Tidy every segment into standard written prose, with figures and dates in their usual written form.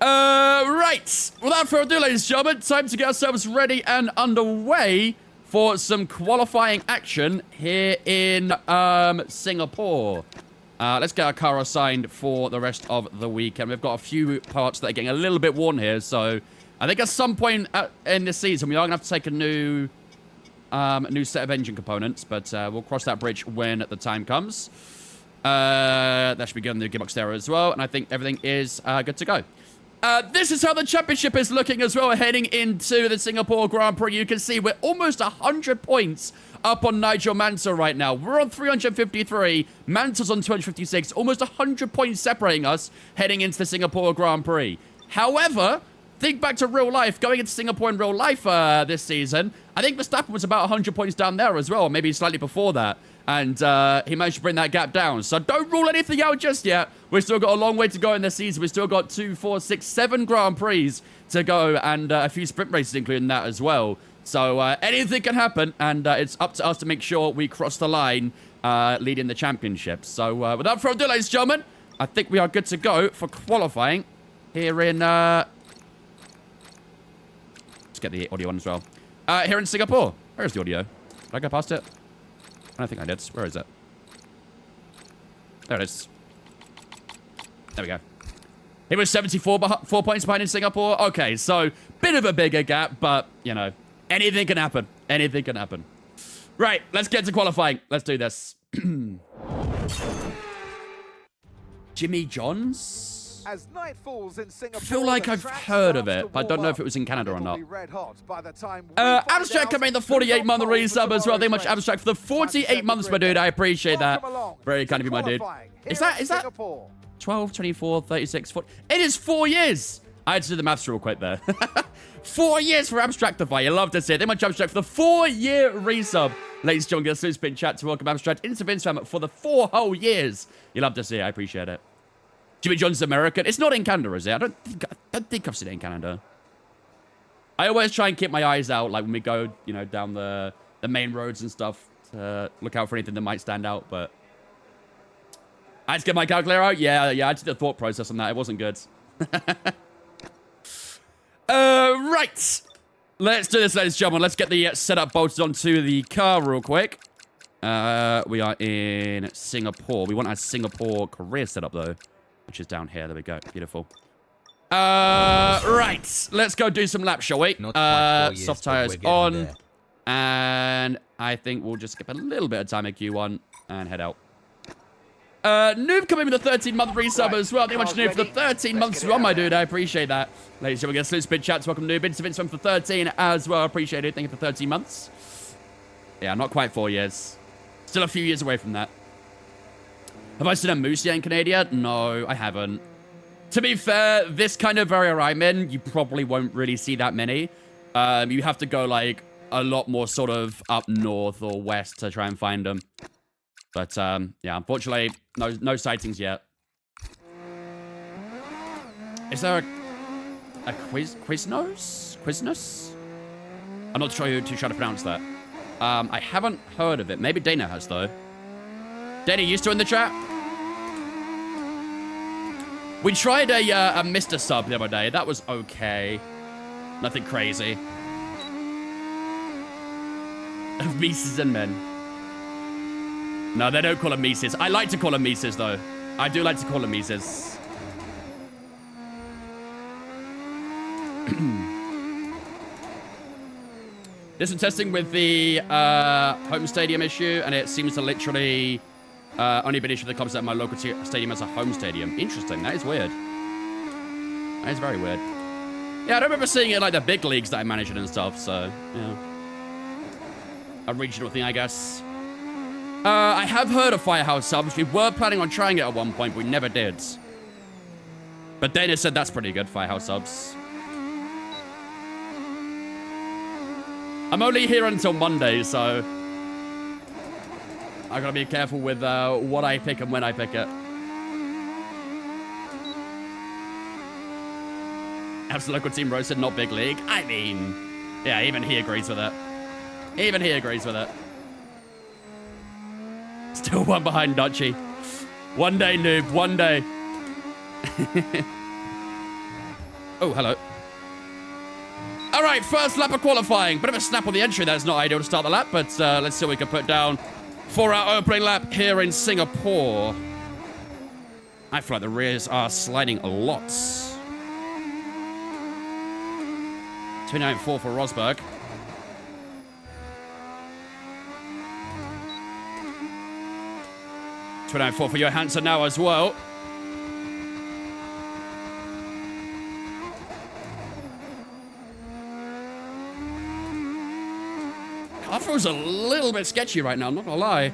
Right. Without further ado, ladies and gentlemen, time to get ourselves ready and underway for some qualifying action here in Singapore. Let's get our car assigned for the rest of the weekend. We've got a few parts that are getting a little bit worn here, so I think at some point in this season we are going to have to take a new set of engine components, but we'll cross that bridge when the time comes. That should be good in the gearbox there as well, and I think everything is good to go. This is how the championship is looking as well, heading into the Singapore Grand Prix. You can see we're almost 100 points up on Nigel Mansell right now. We're on 353. Mansell's on 256. Almost 100 points separating us heading into the Singapore Grand Prix. However, think back to real life. Going into Singapore in real life this season, I think Verstappen was about 100 points down there as well, maybe slightly before that. And he managed to bring that gap down. So don't rule anything out just yet. We've still got a long way to go in this season. We've still got 2, 4, 6, 7 Grand Prix to go, and a few sprint races including that as well. So anything can happen, and it's up to us to make sure we cross the line leading the championship. So without further ado, ladies and gentlemen, I think we are good to go for qualifying here in... Let's get the audio on as well. Here in Singapore. Where's the audio? Did I go past it? I don't think I did. Where is it? There it is. There we go. He was 74 4 points behind in Singapore. Okay, so bit of a bigger gap, but, you know, anything can happen. Anything can happen. Right, let's get to qualifying. Let's do this. Jimmy Johns? As night falls in Singapore, I feel like I've heard of it, but I don't know if it was in Canada or not. Abstract coming the 48-month resub as well. Thank you much, Abstract, for the 48 months, my dude. I appreciate that. Very kind of you, my dude. Is that 12, 24, 36, 40? It is 4 years. I had to do the maths real quick there. 4 years for Abstractify. You love to see it. Thank you much, Abstract, for the 4-year resub. Ladies and gentlemen, get a spin chat to welcome Abstract into Vince Fam for the 4 whole years. You love to see it. I appreciate it. Jimmy John's American. It's not in Canada, is it? I don't think I've seen it in Canada. I always try and keep my eyes out, like when we go, you know, down the main roads and stuff, to look out for anything that might stand out. But I had to get my calculator out. Yeah, I did the thought process on that. It wasn't good. Right. Let's do this, ladies and gentlemen. Let's get the setup bolted onto the car real quick. We are in Singapore. We want our Singapore career setup though, which is down here. There we go. Beautiful. Right. Let's go do some laps, shall we? Soft tires on. There. And I think we'll just skip a little bit of time at Q1 and head out. Noob coming with a 13-month resub as well. Thank you much, Noob, for the 13 months as well, my dude. I appreciate that. Ladies and gentlemen, get a spin chat to welcome Noob into Vince for 13 as well. I appreciate it. Thank you for 13 months. Yeah, not quite 4 years. Still a few years away from that. Have I seen a moose yet in Canada? No, I haven't. To be fair, this kind of area I'm in, you probably won't really see that many. You have to go, like, a lot more sort of up north or west to try and find them. But, yeah, unfortunately, no sightings yet. Is there a Quiznos? Quiznos? I'm not sure too sure to pronounce that. I haven't heard of it. Maybe Dana has, though. Dana, you still in the chat? We tried a Mr. Sub the other day. That was okay. Nothing crazy. Mises and men. No, they don't call them Mises. I like to call them Mises, though. I do like to call them Mises. Did some testing with the home stadium issue, and it seems to literally only been issued with the concept of my local stadium as a home stadium. Interesting. That is weird. That is very weird. Yeah, I don't remember seeing it like the big leagues that I managed and stuff, so, yeah. A regional thing, I guess. I have heard of Firehouse subs. We were planning on trying it at one point, but we never did. But Dana said that's pretty good, Firehouse subs. I'm only here until Monday, so I gotta be careful with what I pick and when I pick it. As the local team roasted, not big league. I mean, yeah, even he agrees with it. Even he agrees with it. Still one behind Dutchy. One day, noob. One day. Oh, hello. All right, first lap of qualifying. Bit of a snap on the entry. That's not ideal to start the lap, but let's see what we can put down for our opening lap here in Singapore. I feel like the rears are sliding a lot. 29.4 for Rosberg. 29.4 for Johansson now as well. Car feels a little bit sketchy right now, I'm not gonna lie.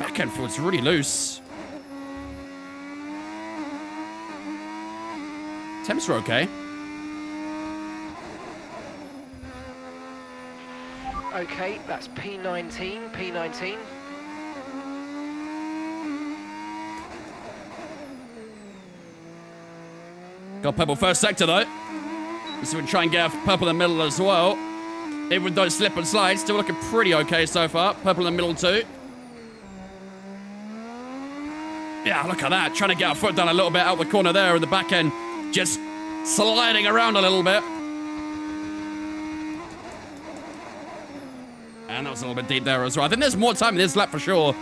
Back end feels really loose. Temps are okay. Okay, that's P19, P19. Got purple first sector though. So we can try and get purple in the middle as well. Even with those slip and slides, still looking pretty okay so far. Purple in the middle too. Yeah, look at that. Trying to get our foot down a little bit out the corner there in the back end. Just sliding around a little bit. And that was a little bit deep there as well. I think there's more time in this lap for sure.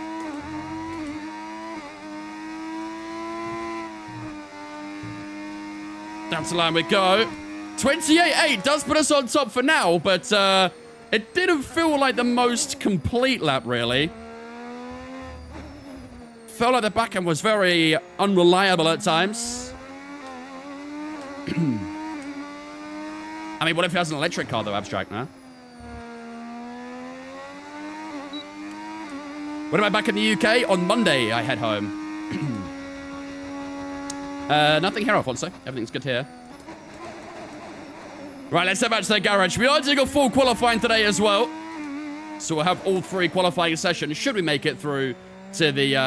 Down to line we go. 28.8 does put us on top for now, but it didn't feel like the most complete lap, really. Felt like the back end was very unreliable at times. I mean, what if it has an electric car, though, Abstract, huh? When am I back in the UK? On Monday, I head home. Nothing here, Alfonso. Everything's good here. Right, let's head back to the garage. We are doing a full qualifying today as well. So we'll have all 3 qualifying sessions, should we make it through to the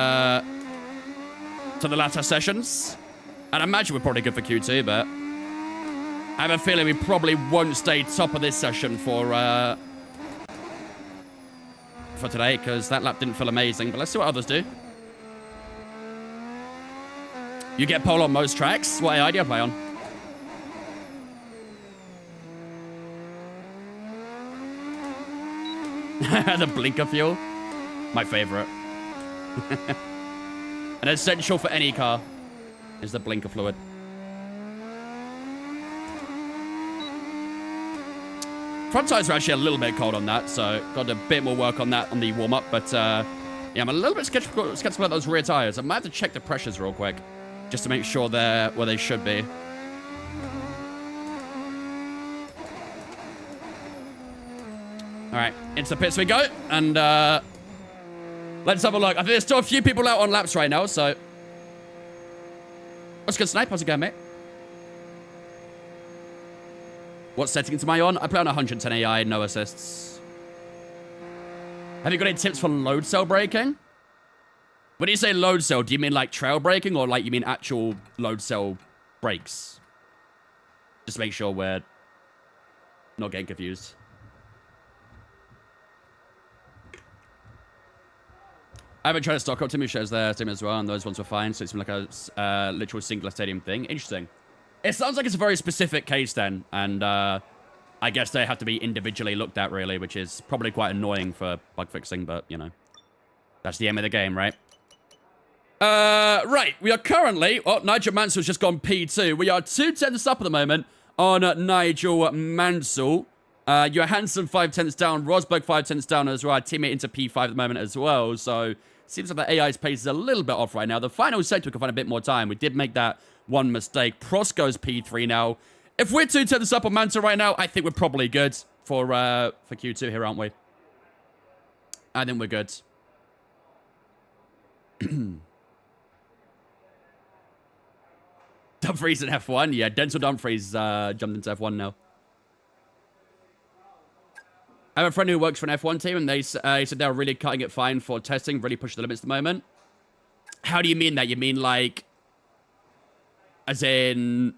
latter sessions. And I imagine we're probably good for Q2, but I have a feeling we probably won't stay top of this session for today, because that lap didn't feel amazing. But let's see what others do. You get pole on most tracks. What AI do you play on? The blinker fuel. My favorite. An essential for any car is the blinker fluid. Front tires are actually a little bit cold on that, so got a bit more work on that on the warm-up. But yeah, I'm a little bit skeptical about those rear tires. I might have to check the pressures real quick, just to make sure they're where they should be. All right, into the pits we go, and let's have a look. I think there's still a few people out on laps right now, so... What's good, Snipe? How's it going, mate? What settings am I on? I play on 110 AI, no assists. Have you got any tips for load cell braking? When you say load cell, do you mean like trail braking, or like you mean actual load cell brakes? Just make sure we're not getting confused. I haven't tried to stock up. Timmy shares their team as well, and those ones were fine. So it's like a literal singular stadium thing. Interesting. It sounds like it's a very specific case then, and I guess they have to be individually looked at, really, which is probably quite annoying for bug fixing, but, you know, that's the aim of the game, right? Right, we are currently... Oh, Nigel Mansell's just gone P2. We are 2 tenths up at the moment on Nigel Mansell. Johansson 5 tenths down. Rosberg 5 tenths down as well. Our teammate into P5 at the moment as well. So, seems like the AI's pace is a little bit off right now. The final sector we can find a bit more time. We did make that one mistake. Prost goes P3 now. If we're 2 tenths up on Mansell right now, I think we're probably good for Q2 here, aren't we? I think we're good. Dumfries in F1. Yeah, Denzel Dumfries jumped into F1 now. I have a friend who works for an F1 team, and they said they're really cutting it fine for testing, really pushing the limits at the moment. How do you mean that? You mean like, as in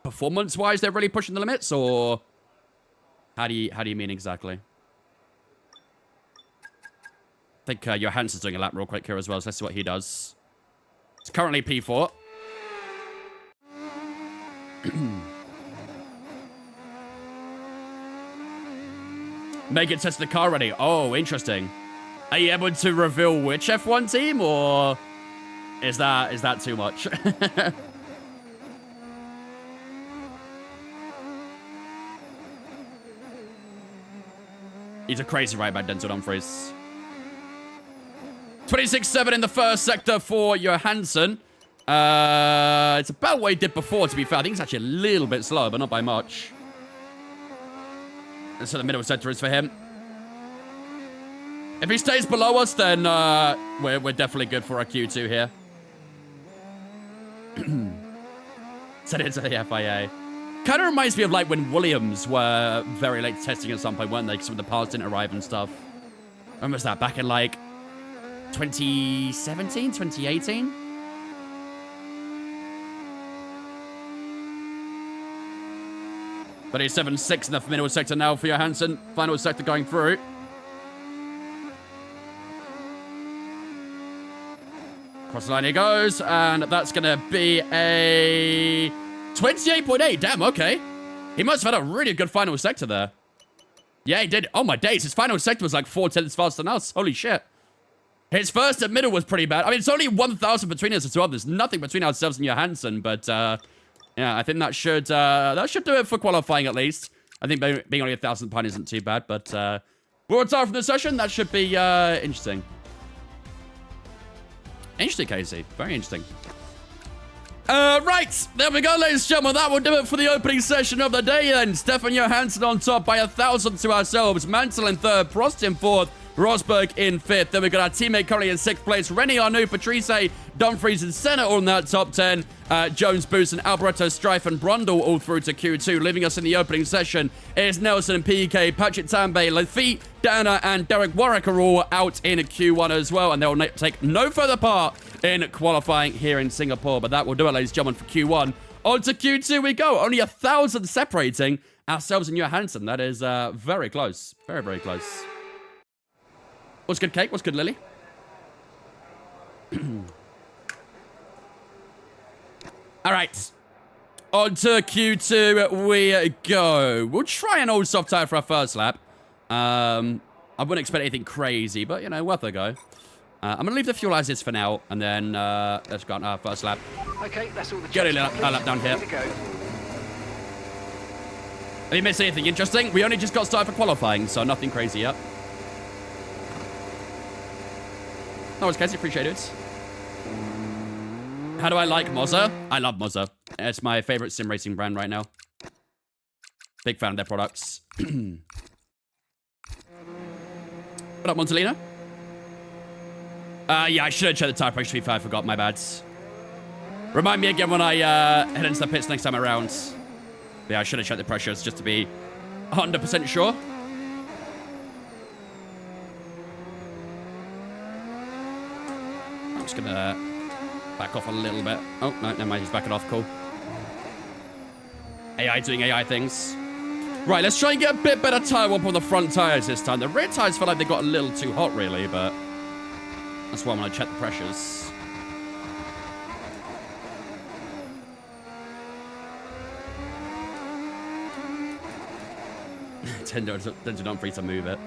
performance-wise, they're really pushing the limits, or how do you mean exactly? I think Johansson's doing a lap real quick here as well, so let's see what he does. It's currently P4. Make it test the car ready. Oh, interesting. Are you able to reveal which F1 team, or is that too much? He's a crazy ride by Denzel Dumfries. 26.7 in the first sector for Johansson. It's about what he did before, to be fair. I think it's actually a little bit slower, but not by much. And so the middle sector is for him. If he stays below us, then we're definitely good for a Q2 here. Send it to the FIA. Kind of reminds me of like when Williams were very late testing at some point, weren't they? Because some of the parts didn't arrive and stuff. When was that? Back in like 2017, 2018? But it's 7.6 in the middle sector now for Johansson. Final sector going through. Cross the line he goes, and that's going to be a 28.8. Damn, okay. He must have had a really good final sector there. Yeah, he did. Oh, my days. His final sector was like 4 tenths faster than us. Holy shit. His first and middle was pretty bad. I mean, it's only 1,000 between us as well. There's nothing between ourselves and Johansson, but yeah, I think that should do it for qualifying at least. I think being only 1,000 pound isn't too bad, but we'll retire from the session. That should be interesting. Interesting, Casey. Very interesting. Right, there we go, ladies and gentlemen. That will do it for the opening session of the day then. Stefan Johansson on top by 1,000 to ourselves. Mansell in third, Prost in fourth, Rosberg in fifth. Then we got our teammate currently in sixth place. Rennie, Arnoux, Patrice, Dumfries and Senna all in that top 10. Jones, Boost, and Alboreto, Strife, and Brundle all through to Q2. Leaving us in the opening session is Nelson and PK, Patrick Tambay, Lafitte, Dana, and Derek Warwick are all out in Q1 as well. And they'll take no further part in qualifying here in Singapore. But that will do it, ladies and gentlemen, for Q1. On to Q2 we go. Only 1,000 separating ourselves and Johansson. That is very close. Very, very close. What's good, Kate? What's good, Lily? All right. On to Q2 we go. We'll try an old soft tire for our first lap. I wouldn't expect anything crazy, but, you know, worth a go. I'm going to leave the fuel as is for now, and then let's go on our first lap. Okay, that's all the Get a lap down here. Have you missed anything interesting? We only just got started for qualifying, so nothing crazy yet. No worries, guys. Appreciate it. How do I like Mozza? I love Mozza. It's my favorite sim racing brand right now. Big fan of their products. What up, Montalina? Yeah, I should have checked the tire pressure. I forgot. My bad. Remind me again when I head into the pits next time around. Yeah, I should have checked the pressures just to be 100% sure. I'm just gonna back off a little bit. Oh, no, never mind. He's backing off. Cool. AI doing AI things. Right, let's try and get a bit better tire warp on the front tires this time. The rear tires feel like they got a little too hot, really, but that's why I'm gonna check the pressures. Denzel Dumfries to move it.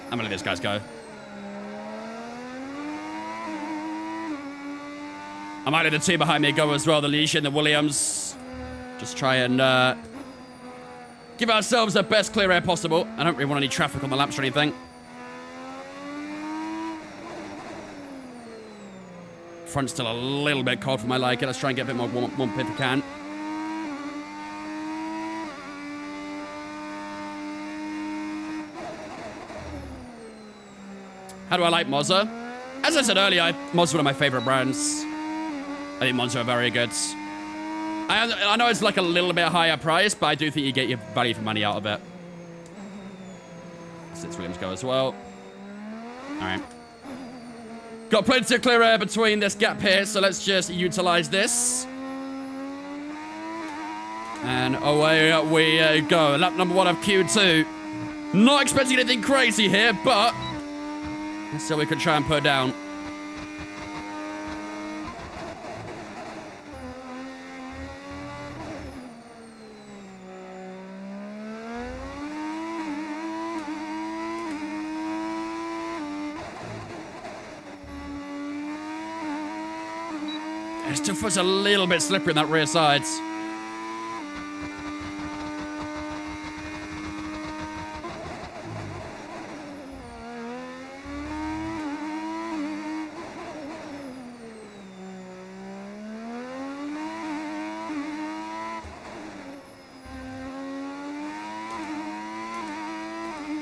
I'm gonna let these guys go. I might let the two behind me go as well, the Leash and the Williams. Just try and give ourselves the best clear air possible. I don't really want any traffic on the laps or anything. Front's still a little bit cold for my liking. Let's try and get a bit more warm up if we can. How do I like Mozza? As I said earlier, Mozza's one of my favorite brands. I think Monza are very good. I know it's like a little bit higher price, but I do think you get your value for money out of it. Let's Williams go as well. All right. Got plenty of clear air between this gap here, so let's just utilize this. And away we go. Lap number 1 of Q2. Not expecting anything crazy here, but so we can try and put down. It still feels a little bit slippery in that rear side.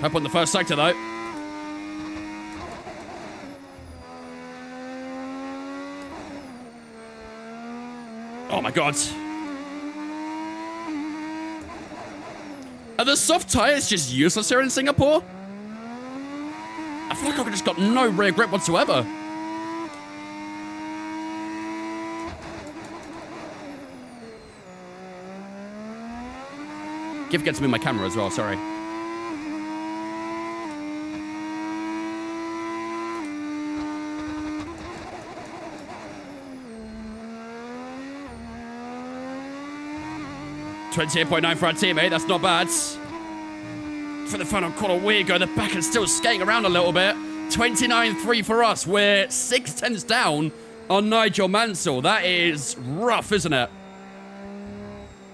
Up on the first sector, though. Oh, my God. Are the soft tires just useless here in Singapore? I feel like I've just got no rear grip whatsoever. Give gets me in my camera as well, sorry. .9 for our teammate, that's not bad. For the final corner we go, the back is still skating around a little bit. 29.3 for us, we're 6/10 down on Nigel Mansell. That is rough, isn't it?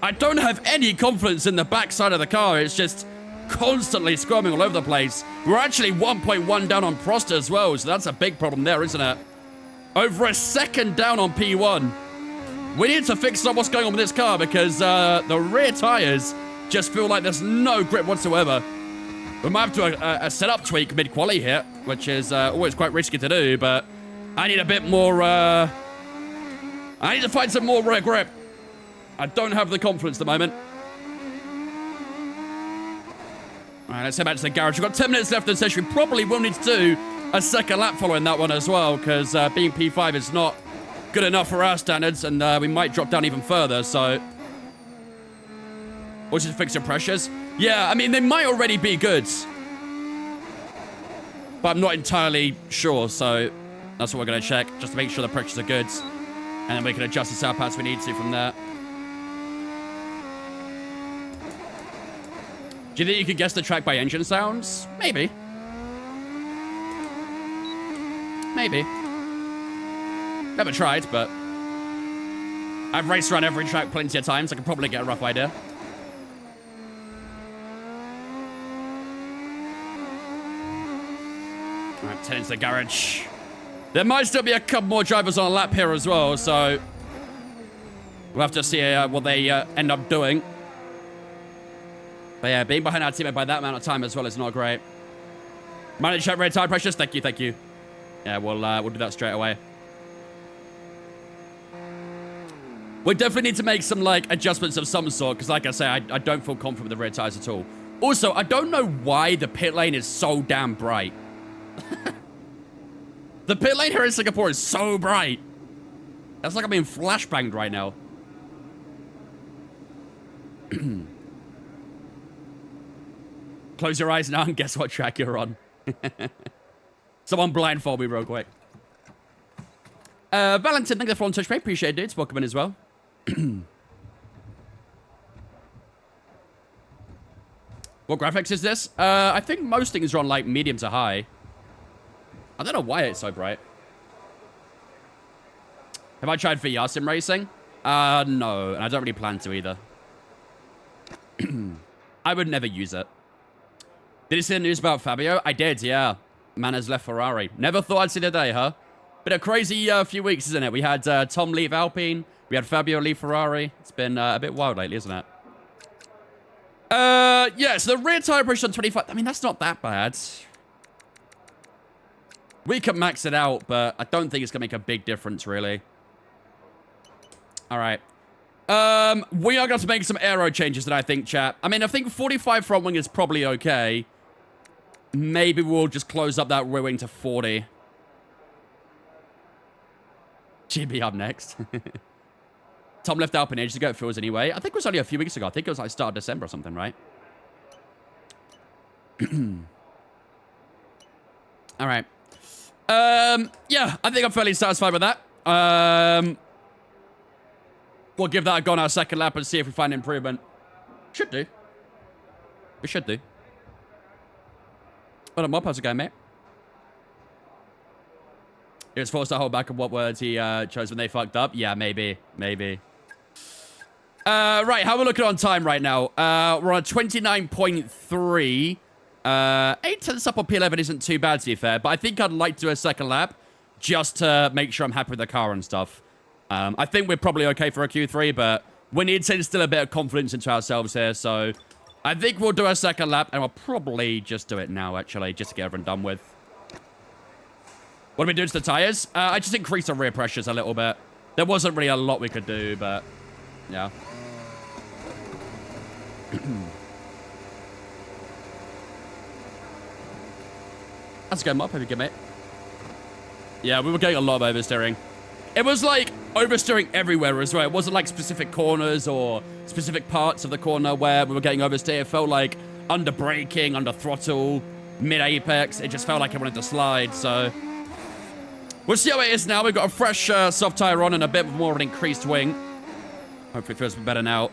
I don't have any confidence in the backside of the car, it's just constantly squirming all over the place. We're actually 1.1 down on Prost as well, so that's a big problem there, isn't it? Over a second down on P1. We need to fix up what's going on with this car because the rear tires just feel like there's no grip whatsoever. We might have to do a setup tweak mid-quali here, which is always quite risky to do, but I need a bit more... I need to find some more rear grip. I don't have the confidence at the moment. All right, let's head back to the garage. We've got 10 minutes left in the session. We probably will need to do a second lap following that one as well because being P5 is not good enough for our standards, and we might drop down even further, so... Or just fix your pressures. Yeah, I mean, they might already be good. But I'm not entirely sure, so that's what we're going to check, just to make sure the pressures are good. And then we can adjust the sound pads we need to from there. Do you think you could guess the track by engine sounds? Maybe. Maybe. Never tried, but I've raced around every track plenty of times. I could probably get a rough idea. All right, 10 into the garage. There might still be a couple more drivers on a lap here as well, so we'll have to see what they end up doing. But yeah, being behind our teammate by that amount of time as well is not great. Manage check rear tire pressures. Thank you, thank you. Yeah, we'll do that straight away. We definitely need to make some, like, adjustments of some sort, because, like I say, I don't feel confident with the rear tires at all. Also, I don't know why the pit lane is so damn bright. The pit lane here in Singapore is so bright. That's like I'm being flashbanged right now. Close your eyes now and guess what track you're on. Someone blindfold me real quick. Valentin, thank you for on touch, mate. Appreciate it, dudes. Welcome in as well. What graphics is this? I think most things are on, like, medium to high. I don't know why it's so bright. Have I tried VR sim racing? No, and I don't really plan to either. I would never use it. Did you see the news about Fabio? I did, yeah. Man has left Ferrari. Never thought I'd see the day, huh? Been a crazy few weeks, isn't it? We had Tom leave Alpine. We had Fabio leave Ferrari. It's been a bit wild lately, isn't it? Yeah, so the rear tire pressure on 25. I mean, that's not that bad. We can max it out, but I don't think it's going to make a big difference, really. All right. We are going to make some aero changes that I think, chat. I mean, I think 45 front wing is probably okay. Maybe we'll just close up that rear wing to 40. GB up next. Tom left Alpine ages ago, it feels anyway. I think it was only a few weeks ago. I think it was like start of December or something, right? All right. Yeah, I think I'm fairly satisfied with that. We'll give that a go on our second lap and see if we find improvement. Should do. We should do. What up, Mob? How's it going, mate? He was forced to hold back on what words he chose when they fucked up. Yeah, maybe. Maybe. Right, how are we looking on time right now? We're on 29.3. 8 tenths up on P11 isn't too bad, to be fair, but I think I'd like to do a second lap just to make sure I'm happy with the car and stuff. I think we're probably okay for a Q3, but we need to instill a bit of confidence into ourselves here, so I think we'll do a second lap, and we'll probably just do it now, actually, just to get everyone done with. What do we do to the tires? I just increased the rear pressures a little bit. There wasn't really a lot we could do, but yeah. That's a good mop. Hope you good, mate. Yeah, we were getting a lot of oversteering. It was like oversteering everywhere as well. It wasn't like specific corners or specific parts of the corner where we were getting oversteer. It felt like under braking, under throttle, mid-apex. It just felt like it wanted to slide, so we'll see how it is now. We've got a fresh soft tire on and a bit more of an increased wing. Hopefully it feels better now.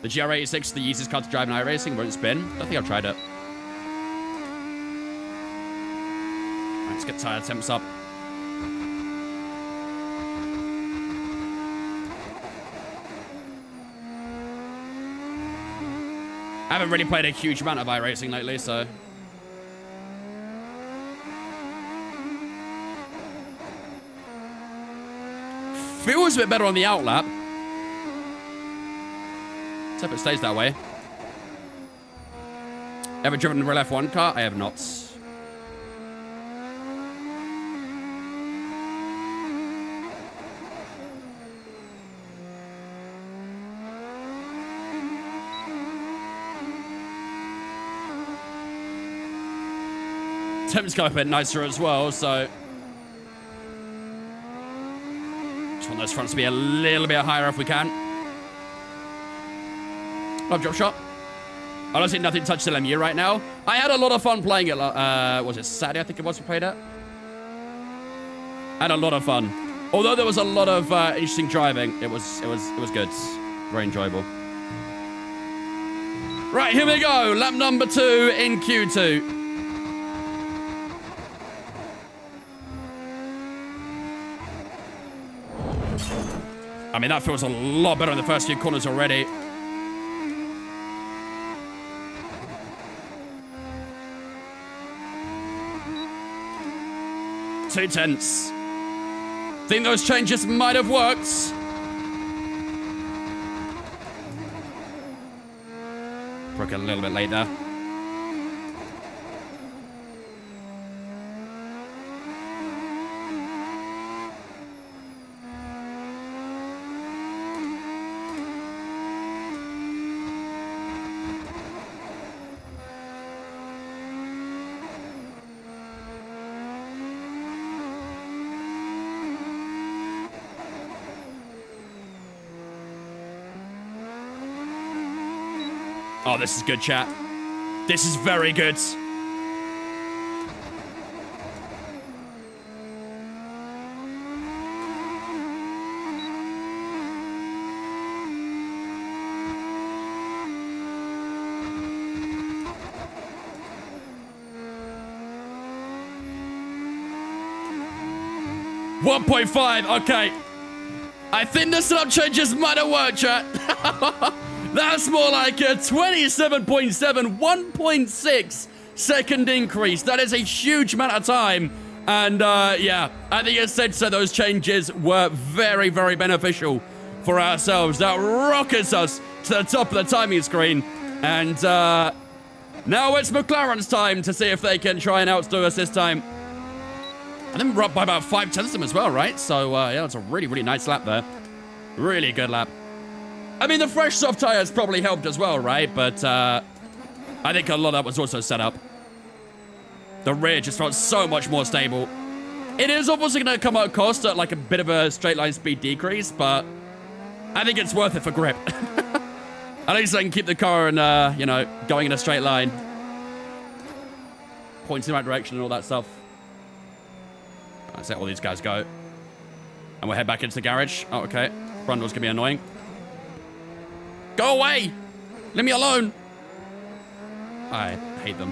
The GR86, the easiest car to drive in iRacing, won't spin. I don't think I've tried it. Right, let's get tire temps up. I haven't really played a huge amount of iRacing lately, so feels a bit better on the outlap. Let's hope it stays that way. Ever driven a real F1 car? I have not. Temps go a bit nicer as well, so just want those fronts to be a little bit higher if we can. Love drop shot. Honestly, nothing touched LMU right now. I had a lot of fun playing it. Was it Saturday? I think it was we played it. Had a lot of fun. Although there was a lot of interesting driving, it was good. Very enjoyable. Right, here we go. Lap number 2 in Q2. I mean, that feels a lot better in the first few corners already. Two tenths. Think those changes might have worked. Broke a little bit late there. Oh, this is good, chat. This is very good. .5, okay. I think the setup changes might have worked, chat. That's more like a 27.7, 1.6 second increase. That is a huge amount of time. And yeah, I think it's said so those changes were very, very beneficial for ourselves. That rockets us to the top of the timing screen. And now it's McLaren's time to see if they can try and outdo us this time. And then we're up by about 5 tenths of them as well, right? So yeah, it's a really, really nice lap there. Really good lap. I mean, the fresh soft tires probably helped as well, right? But I think a lot of that was also set up. The rear just felt so much more stable. It is obviously going to come at a cost at like a bit of a straight line speed decrease, but I think it's worth it for grip. At least I can keep the car in, you know, going in a straight line. Points in the right direction and all that stuff. Let's let all these guys go. And we'll head back into the garage. Oh, okay. Front door's going to be annoying. Go away! Leave me alone! I hate them.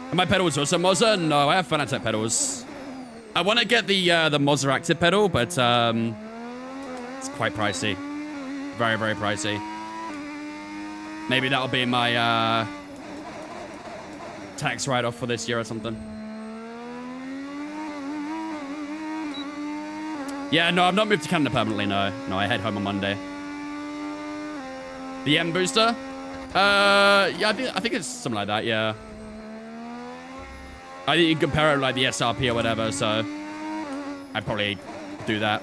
And my pedals also Mozza? No, I have Fanatec pedals. I want to get the Mozza Active pedal, but it's quite pricey. Very, very pricey. Maybe that'll be my tax write-off for this year or something. Yeah, no, I've not moved to Canada permanently, no. No, I head home on Monday. The M booster? Yeah, I think it's something like that, yeah. I think you can compare it with like the SRP or whatever, so I'd probably do that.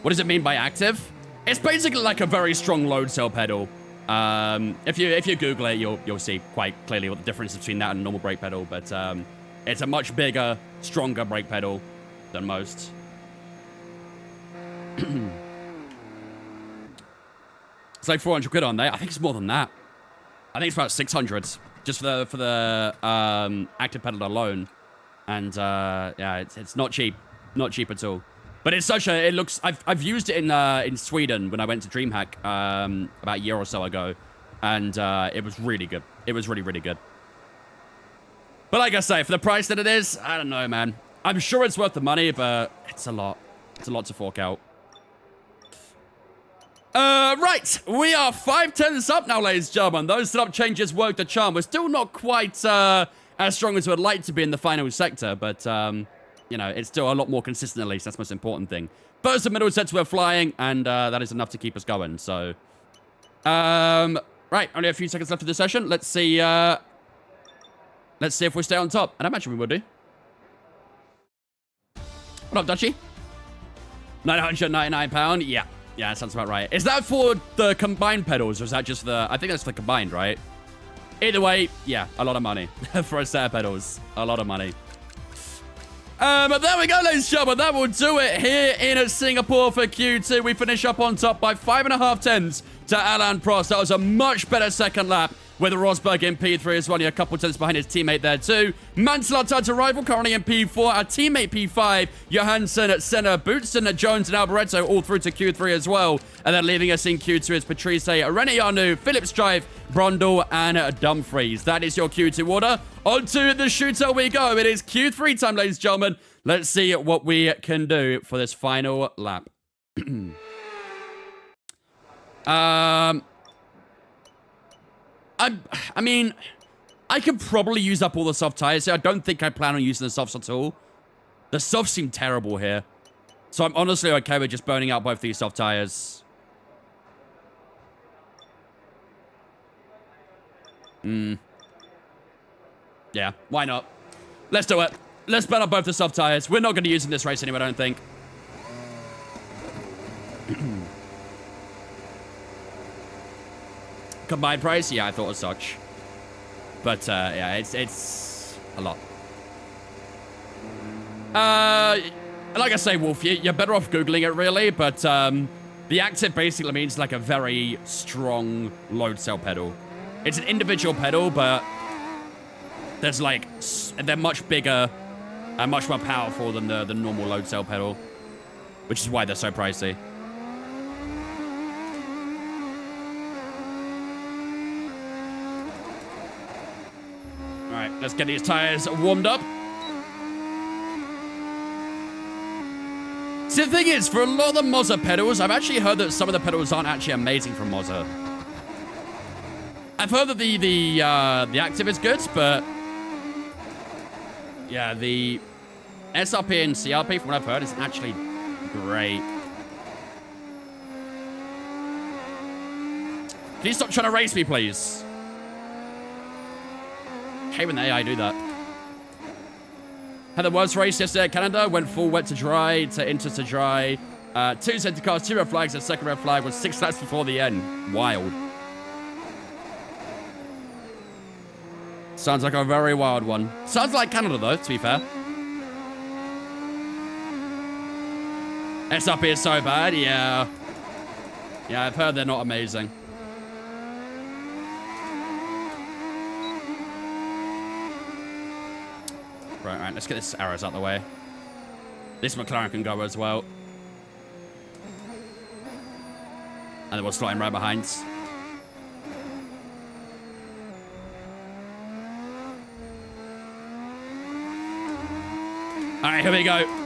What does it mean by active? It's basically like a very strong load cell pedal. If you Google it, you'll see quite clearly what the difference between that and a normal brake pedal, but it's a much bigger, stronger brake pedal than most. It's like 400 quid on there. I think it's more than that. I think it's about 600 just for the active pedal alone. And yeah, it's not cheap, not cheap at all. But it's such a, it looks, I've used it in Sweden when I went to DreamHack about a year or so ago, and it was really good. It was really, really good. But like I say, for the price that it is, I don't know, man. I'm sure it's worth the money, but it's a lot. It's a lot to fork out. Right, we are 5/10 up now, ladies and gentlemen. Those setup changes worked a charm. We're still not quite as strong as we'd like to be in the final sector, but you know, it's still a lot more consistent at least. That's the most important thing. First and middle sets we're flying, and that is enough to keep us going. So, right, only a few seconds left of the session. Let's see if we stay on top, and I imagine we will do. What up, Dutchie? £999. Yeah. Yeah, that sounds about right. Is that for the combined pedals, or is that just the... I think that's for the combined, right? Either way, yeah, a lot of money. For a set of pedals. A lot of money. But there we go, ladies and gentlemen. That will do it here in Singapore for Q2. We finish up on top by 5.5 tenths to Alain Prost. That was a much better second lap with Rosberg in P3 as well. Only a couple tenths behind his teammate there too. Mansell, our title rival, currently in P4. Our teammate P5, Johansson, Senna, Boutsen, Jones, and Alboreto all through to Q3 as well. And then leaving us in Q2 is Patrice, René Philip Strife, Brundle, and Dumfries. That is your Q2 order. On to the shooter we go. It is Q3 time, ladies and gentlemen. Let's see what we can do for this final lap. I mean, I could probably use up all the soft tires here. I don't think I plan on using the softs at all. The softs seem terrible here. So I'm honestly okay with just burning out both these soft tires. Yeah, why not? Let's do it. Let's burn up both the soft tires. We're not going to use in this race anyway, I don't think. Combined price? Yeah, I thought as such. But, yeah, it's a lot. Like I say, Wolf, you're better off Googling it, really. But, the active basically means, like, a very strong load cell pedal. It's an individual pedal, but there's, like, they're much bigger and much more powerful than the normal load cell pedal, which is why they're so pricey. Alright, let's get these tires warmed up. See, the thing is, for a lot of the Mozza pedals, I've actually heard that some of the pedals aren't actually amazing from Mozza. I've heard that the active is good, but yeah, the SRP and CRP, from what I've heard, is actually great. Can you stop trying to race me, please? I hate when the AI do that. Had the worst race yesterday at Canada. Went full wet to dry to into to dry. 2 center cars, 2 red flags. The second red flag was 6 laps before the end. Wild. Sounds like a very wild one. Sounds like Canada, though, to be fair. SRP is so bad, yeah. Yeah, I've heard they're not amazing. Right, let's get this arrows out the way. This McLaren can go as well. And then we'll slot him right behind. All right, here we go.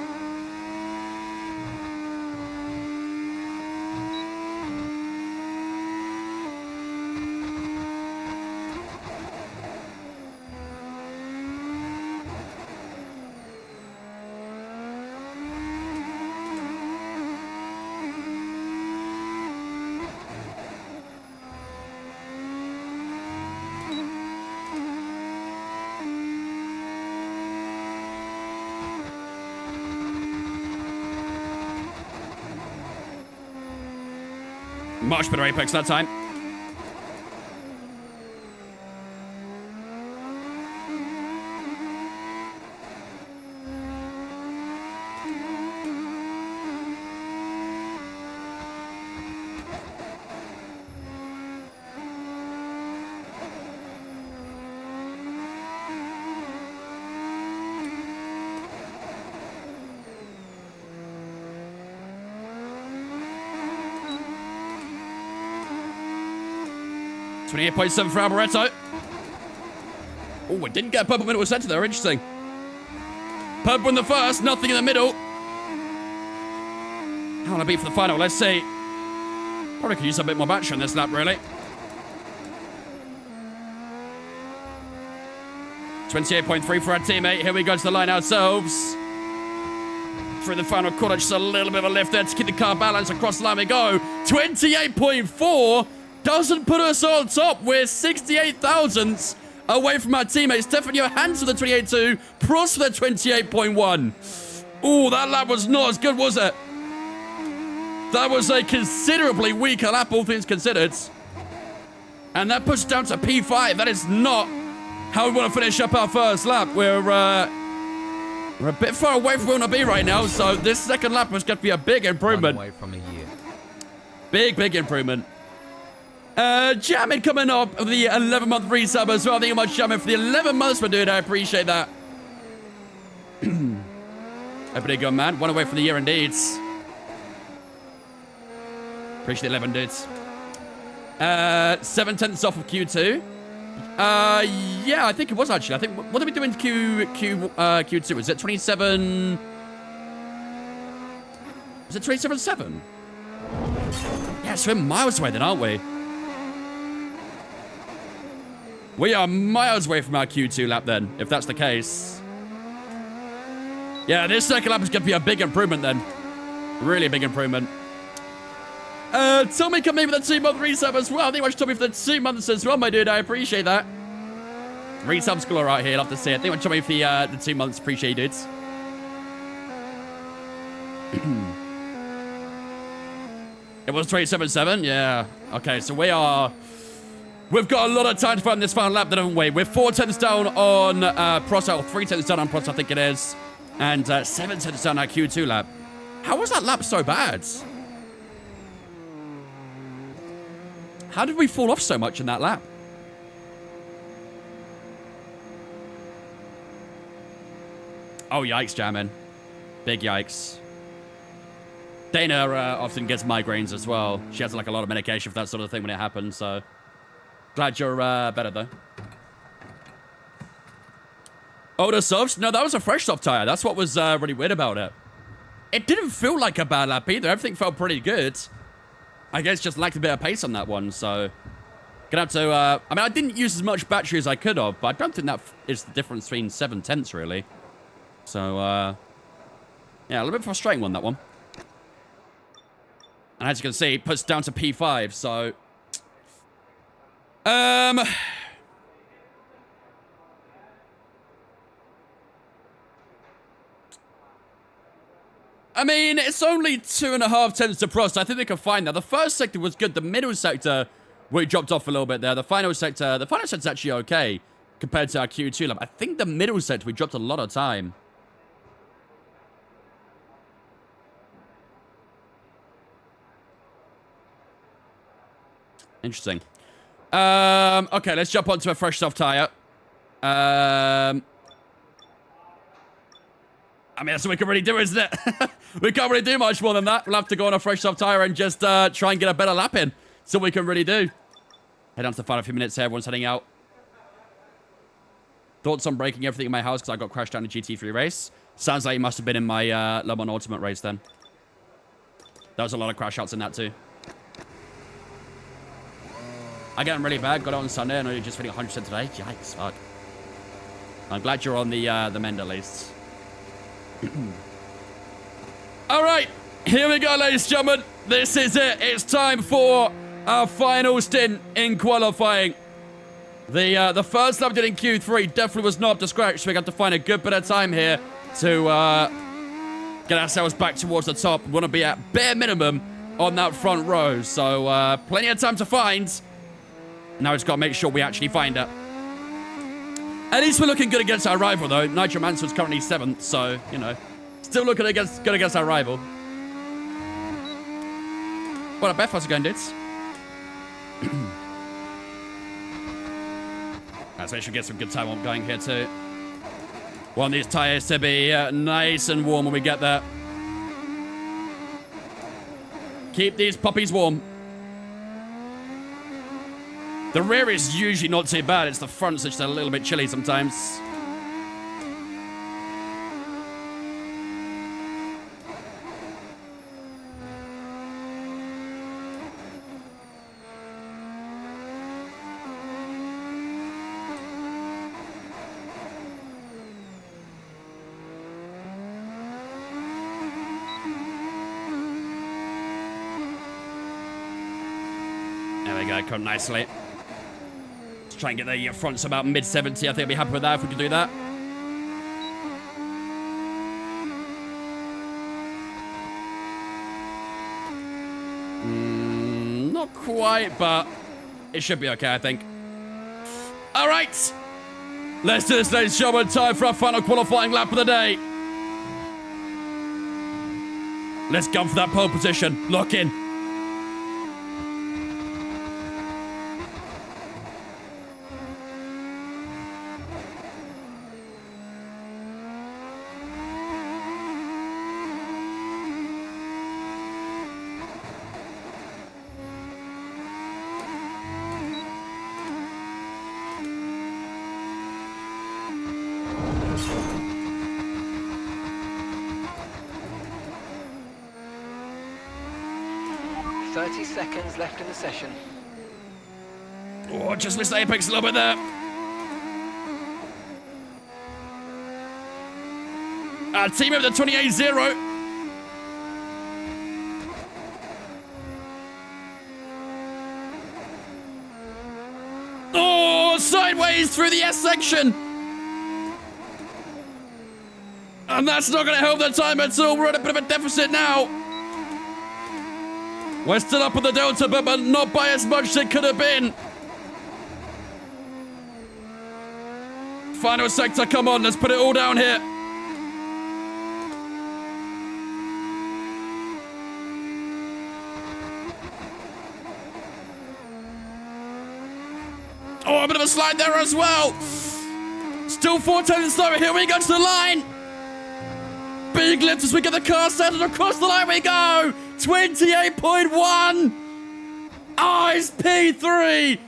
Much better apex that time. .7 for Alboreto. Oh, we didn't get a purple middle center there. Interesting. Purple in the first, nothing in the middle. How will I beat for the final? Let's see. Probably could use a bit more battery on this lap, really. 28.3 for our teammate. Here we go to the line ourselves. Through the final corner, just a little bit of a lift there to keep the car balanced. Across the line we go. 28.4 doesn't put us on top. We're 68 thousandths away from our teammates. Stefan Johansson for the 28.2. Prost for the 28.1. Oh, that lap was not as good, was it? That was a considerably weaker lap, all things considered. And that puts us down to P5. That is not how we want to finish up our first lap. We're a bit far away from where we want to be right now, so this second lap was going to be a big improvement. Away from a year. Big improvement. Jamming coming up of the 11-month resub as well. Thank you much, Jamming, for the 11 months, my dude. I appreciate that. A pretty good, man. One away from the year, indeed. Appreciate the 11 dudes. 7 tenths off of Q2. Yeah, I think it was actually. I think, what did we do in Q2? Was it 27? Was it 27.7? Yeah, so we're miles away then, aren't we? We are miles away from our Q2 lap then, if that's the case. Yeah, this second lap is going to be a big improvement then. Really big improvement. Tommy coming in with a 2-month resub as well. I think I should Tommy for the 2 months as well, my dude. I appreciate that. Resub's cool right here. Love to see it. I think I should Tommy for the 2 months. Appreciate it. It was 27.7. Yeah. Okay, so we've got a lot of time to find this final lap, then, haven't we? We're 4 tenths down on Prost, or 3 tenths down on Prost, I think it is. And 7 tenths down on our Q2 lap. How was that lap so bad? How did we fall off so much in that lap? Oh, yikes, Jamin. Big yikes. Dana often gets migraines as well. She has like a lot of medication for that sort of thing when it happens, so... Glad you're better, though. Oh, the softs? No, that was a fresh soft tire. That's what was really weird about it. It didn't feel like a bad lap either. Everything felt pretty good. I guess just lacked a bit of pace on that one, so... Gonna have to, I mean, I didn't use as much battery as I could have, but I don't think that is the difference between 7 tenths, really. So, yeah, a little bit frustrating one, that one. And as you can see, it puts down to P5, so... I mean, it's only 2.5 tenths to Prost. I think they can find that. The first sector was good. The middle sector, we dropped off a little bit there. The final sector's actually okay compared to our Q2 lap. I think the middle sector, we dropped a lot of time. Interesting. Okay, let's jump onto a fresh soft tire. I mean, that's what we can really do, isn't it? We can't really do much more than that. We'll have to go on a fresh soft tire and just try and get a better lap in. all we can really do. Head down to the final few minutes here. Everyone's heading out. Thoughts on breaking everything in my house because I got crashed down in GT3 race? Sounds like you must have been in my Le Mans Ultimate race then. There was a lot of crash outs in that too. I get them really bad. Got it on Sunday and you're just feeling 100% today. Yikes, fuck. I'm glad you're on the mend at least. All right, here we go, ladies and gentlemen. This is it. It's time for our final stint in qualifying. The first lap we did in Q3 definitely was not up to scratch, so we got to find a good bit of time here to get ourselves back towards the top. We want to be at bare minimum on that front row, so plenty of time to find. Now we just got to make sure we actually find it. At least we're looking good against our rival, though. Nigel Mansell's currently 7th, so, you know, still looking good against our rival. What up, Beth? How's it going, dudes? Let's make sure we get some good time on going here, too. Want these tyres to be nice and warm when we get there. Keep these puppies warm. The rear is usually not too bad. It's the front's just a little bit chilly sometimes. There we go, come nicely. Let's try and get the fronts about mid-70. I think I'd be happy with that if we could do that. Not quite, but it should be okay, I think. All right. Let's do this, ladies and gentlemen. Time for our final qualifying lap of the day. Let's go for that pole position. Lock in. Seconds left in the session. Oh, just missed the apex a little bit there. Team over the 28-0. Oh, sideways through the S section. And that's not going to help the time at all. We're at a bit of a deficit now. We're still up on the Delta, but not by as much as it could have been. Final sector, come on, let's put it all down here. Oh, a bit of a slide there as well. Still 4 tenths slower. Here we go to the line. Big lift as we get the car centered across the line we go. 28.1. Oh, it's P3.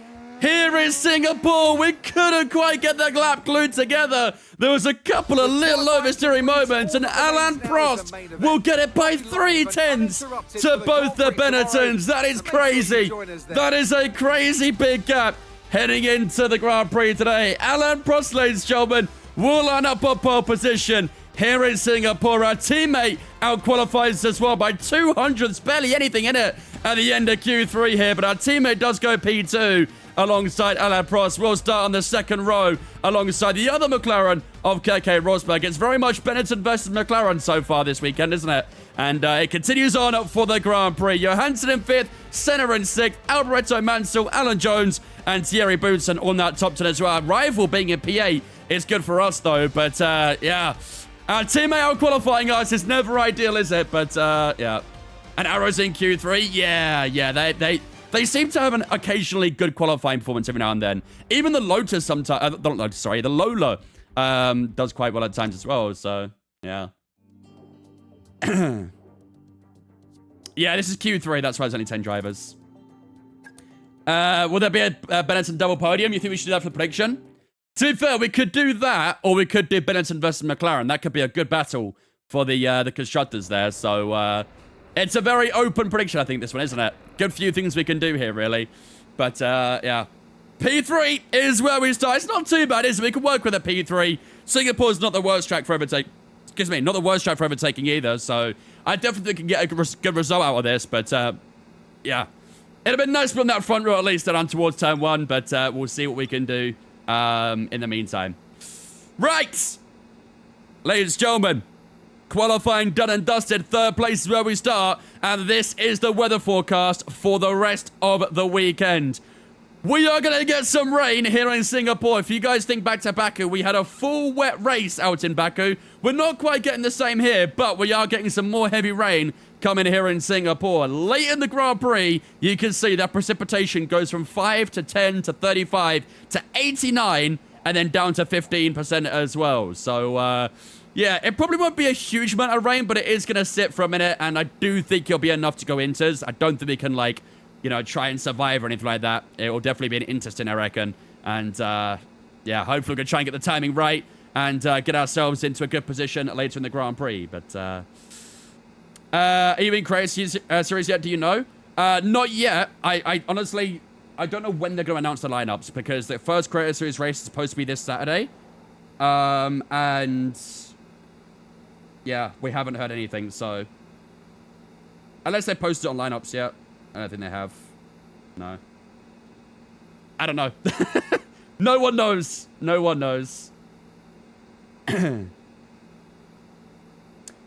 Here in Singapore, we couldn't quite get the lap glued together. There was a couple of little oversteering moments, and Alain Prost will get it by 3 tenths to both the Benettons. That is crazy. That is a crazy big gap heading into the Grand Prix today. Alain Prost, ladies and gentlemen, will line up on pole position here in Singapore. Our teammate out-qualifies as well by 200ths, barely anything in it at the end of Q3 here, but our teammate does go P2 alongside Alain Prost. We'll start on the second row alongside the other McLaren of Keke Rosberg. It's very much Benetton versus McLaren so far this weekend, isn't it? And it continues on for the Grand Prix. Johansson in 5th, Senna in 6th, Alboreto Mansell, Alan Jones, and Thierry Boutsen on that top 10 as well. Our rival being in P8 is good for us, though. But, yeah, our teammate out-qualifying us is never ideal, is it? But, yeah. And Arrows in Q3, yeah, they seem to have an occasionally good qualifying performance every now and then. Even the Lotus sometimes, the Lola does quite well at times as well. So, yeah. Yeah, this is Q3. That's why there's only 10 drivers. Will there be a Benetton double podium? You think we should do that for the prediction? To be fair, we could do that, or we could do Benetton versus McLaren. That could be a good battle for the constructors there. So it's a very open prediction, I think, this one, isn't it? Good few things we can do here, really. But yeah, P3 is where we start. It's not too bad, is it? We can work with a P3. Singapore's not the worst track for overtaking. Excuse me, not the worst track for overtaking either. So I definitely can get a good result out of this. But yeah, it'd have been nice from that front row at least and on towards turn 1. But we'll see what we can do in the meantime. Right, ladies and gentlemen, qualifying done and dusted. Third place is where we start, and this is the weather forecast for the rest of the weekend. We are going to get some rain here in Singapore. If you guys think back to Baku, we had a full wet race out in Baku. We're not quite getting the same here, but we are getting some more heavy rain coming here in Singapore. Late in the Grand Prix, you can see that precipitation goes from 5 to 10 to 35 to 89, and then down to 15% as well. So, yeah, it probably won't be a huge amount of rain, but it is going to sit for a minute, and I do think it'll be enough to go inters. I don't think we can, like, you know, try and survive or anything like that. It will definitely be an interesting, I reckon. And, yeah, hopefully we can try and get the timing right and get ourselves into a good position later in the Grand Prix. But, are you in Creative Series yet? Do you know? Not yet. I honestly, I don't know when they're going to announce the lineups, because the first Creative Series race is supposed to be this Saturday. And yeah, we haven't heard anything, so unless they posted it on lineups yet. I don't think they have. No. I don't know. No one knows. No one knows. Well,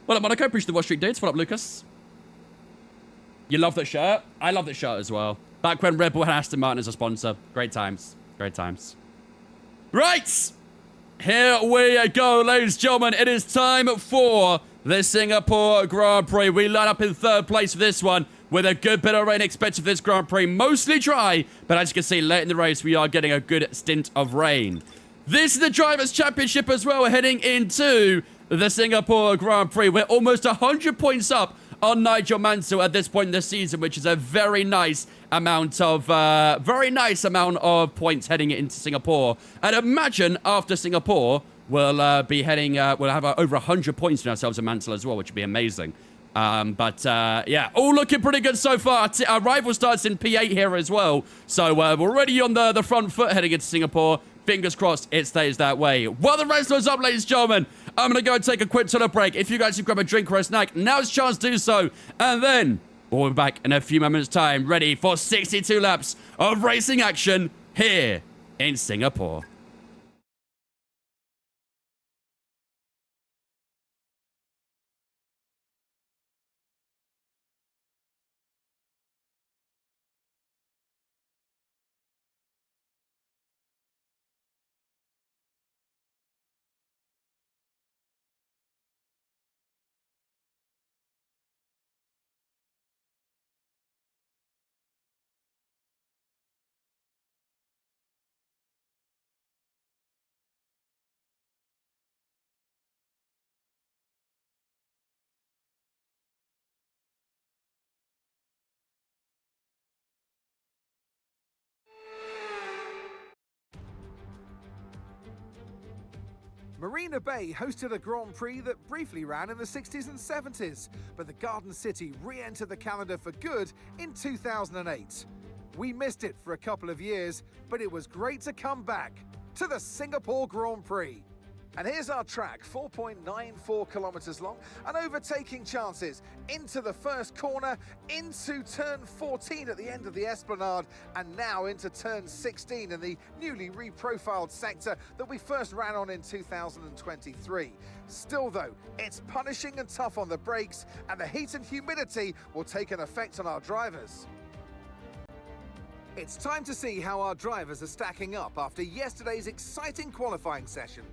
up, Monaco. Appreciate the Wall Street dudes. What up, Lucas? You love that shirt? I love that shirt as well. Back when Red Bull had Aston Martin as a sponsor. Great times. Great times. Right. Here we go, ladies and gentlemen. It is time for the Singapore Grand Prix. We line up in third place for this one, with a good bit of rain expected for this Grand Prix. Mostly dry, but as you can see, late in the race, we are getting a good stint of rain. This is the Drivers' Championship as well, heading into the Singapore Grand Prix. We're almost 100 points up on Nigel Mansell at this point in the season, which is a very nice amount of points heading into Singapore. And imagine after Singapore, we'll be heading, we'll have over 100 points in ourselves in Mansell as well, which would be amazing. Yeah, all looking pretty good so far. Our rival starts in P8 here as well. So we're already on the front foot heading into Singapore. Fingers crossed it stays that way. While the rest goes up, ladies and gentlemen, I'm going to go and take a quick toilet break. If you guys can grab a drink or a snack, now's a chance to do so. And then we'll be back in a few moments' time, ready for 62 laps of racing action here in Singapore. Marina Bay hosted a Grand Prix that briefly ran in the 60s and 70s, but the Garden City re-entered the calendar for good in 2008. We missed it for a couple of years, but it was great to come back to the Singapore Grand Prix. And here's our track, 4.94 kilometers long, and overtaking chances into the first corner, into turn 14 at the end of the Esplanade, and now into turn 16 in the newly reprofiled sector that we first ran on in 2023. Still though, it's punishing and tough on the brakes, and the heat and humidity will take an effect on our drivers. It's time to see how our drivers are stacking up after yesterday's exciting qualifying session.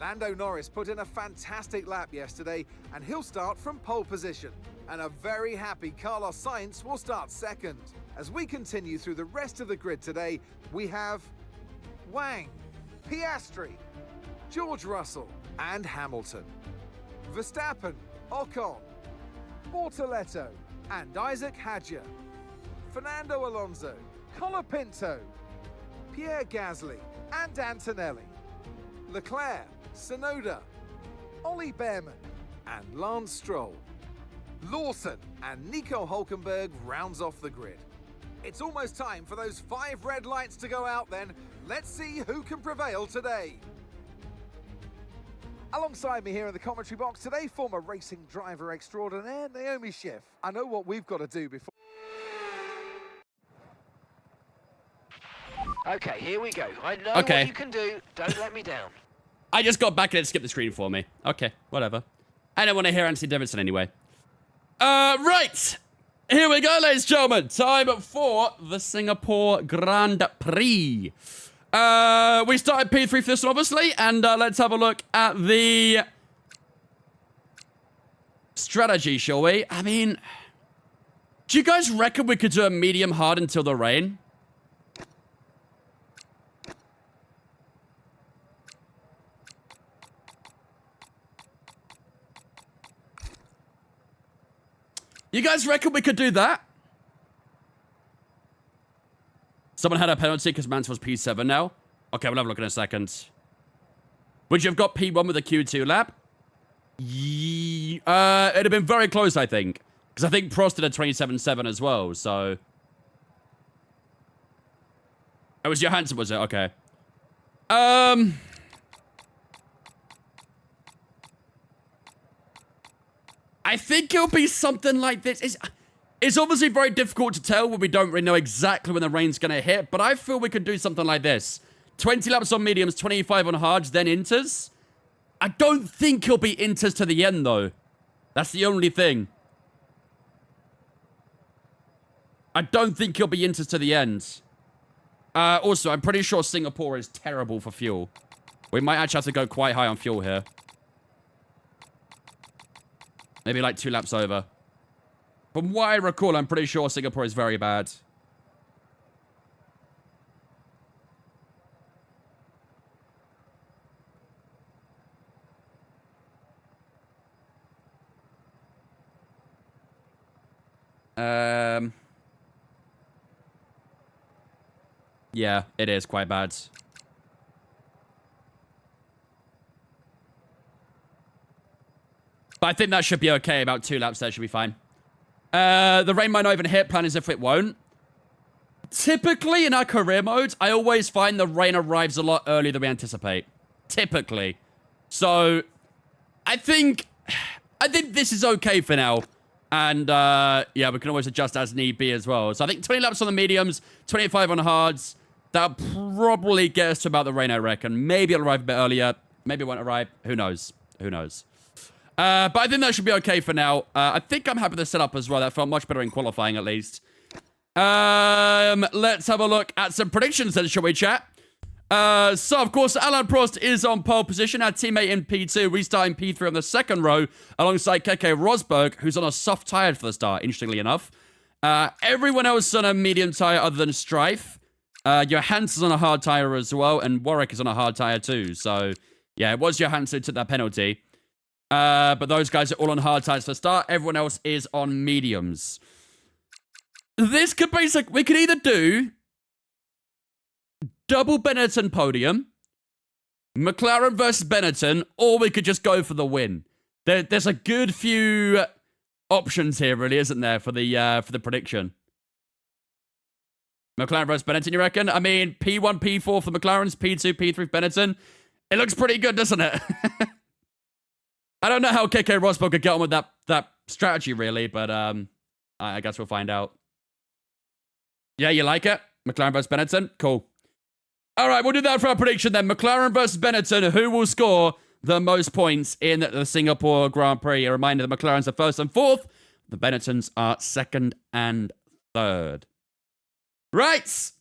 Lando Norris put in a fantastic lap yesterday, and he'll start from pole position. And a very happy Carlos Sainz will start second. As we continue through the rest of the grid today, we have Wang, Piastri, George Russell and Hamilton, Verstappen, Ocon, Bortoleto and Isaac Hadjar, Fernando Alonso, Colapinto, Pierre Gasly and Antonelli, Leclerc, Tsunoda, Ollie Behrman and Lance Stroll. Lawson and Nico Hülkenberg rounds off the grid. It's almost time for those 5 red lights to go out then. Let's see who can prevail today. Alongside me here in the commentary box today, former racing driver extraordinaire Naomi Schiff. I know what we've got to do before... Okay, here we go. I know Okay. what you can do. Don't let me down. I just got back and it skipped the screen for me. Okay, whatever. I don't want to hear Anthony Davidson anyway. Right. Here we go, ladies and gentlemen. Time for the Singapore Grand Prix. We started P3 for this one, obviously, and let's have a look at the strategy, shall we? I mean, do you guys reckon we could do a medium hard until the rain? You guys reckon we could do that? Someone had a penalty because Mansell's P7 now. Okay, we'll have a look in a second. Would you have got P1 with a Q2 lap? It'd have been very close, I think. Because I think Prost did a 27.7 as well, so... It was Johansson, was it? Okay. I think it'll be something like this. It's obviously very difficult to tell when we don't really know exactly when the rain's going to hit, but I feel we could do something like this. 20 laps on mediums, 25 on hards, then inters. I don't think it'll be inters to the end, though. That's the only thing. I don't think it'll be inters to the end. Also, I'm pretty sure Singapore is terrible for fuel. We might actually have to go quite high on fuel here. Maybe like 2 laps over. From what I recall, I'm pretty sure Singapore is very bad. Yeah, it is quite bad. But I think that should be okay. About 2 laps there should be fine. The rain might not even hit. Plan as if it won't. Typically, in our career modes, I always find the rain arrives a lot earlier than we anticipate. Typically. So, I think this is okay for now. And, yeah, we can always adjust as need be as well. So, I think 20 laps on the mediums, 25 on the hards. That'll probably get us to about the rain, I reckon. Maybe it'll arrive a bit earlier. Maybe it won't arrive. Who knows? Who knows? But I think that should be okay for now. I think I'm happy with the setup as well. That felt much better in qualifying, at least. Let's have a look at some predictions then, shall we, chat? So, of course, Alain Prost is on pole position. Our teammate in P2, restarting P3 on the second row, alongside Keke Rosberg, who's on a soft tyre for the start, interestingly enough. Everyone else on a medium tyre other than Strife. Johansson's on a hard tyre as well, and Warwick is on a hard tyre too. So, yeah, it was Johansson who took that penalty. But those guys are all on hard tyres for the start. Everyone else is on mediums. This could basically... We could either do... double Benetton podium, McLaren versus Benetton, or we could just go for the win. There's a good few options here, really, isn't there, for the prediction? McLaren versus Benetton, you reckon? I mean, P1, P4 for McLaren's, P2, P3 for Benetton. It looks pretty good, doesn't it? I don't know how Keke Rosberg could get on with that strategy, really, but I guess we'll find out. Yeah, you like it? McLaren versus Benetton? Cool. All right, we'll do that for our prediction then. McLaren versus Benetton. Who will score the most points in the Singapore Grand Prix? A reminder, the McLarens are first and fourth. The Benettons are second and third. Right.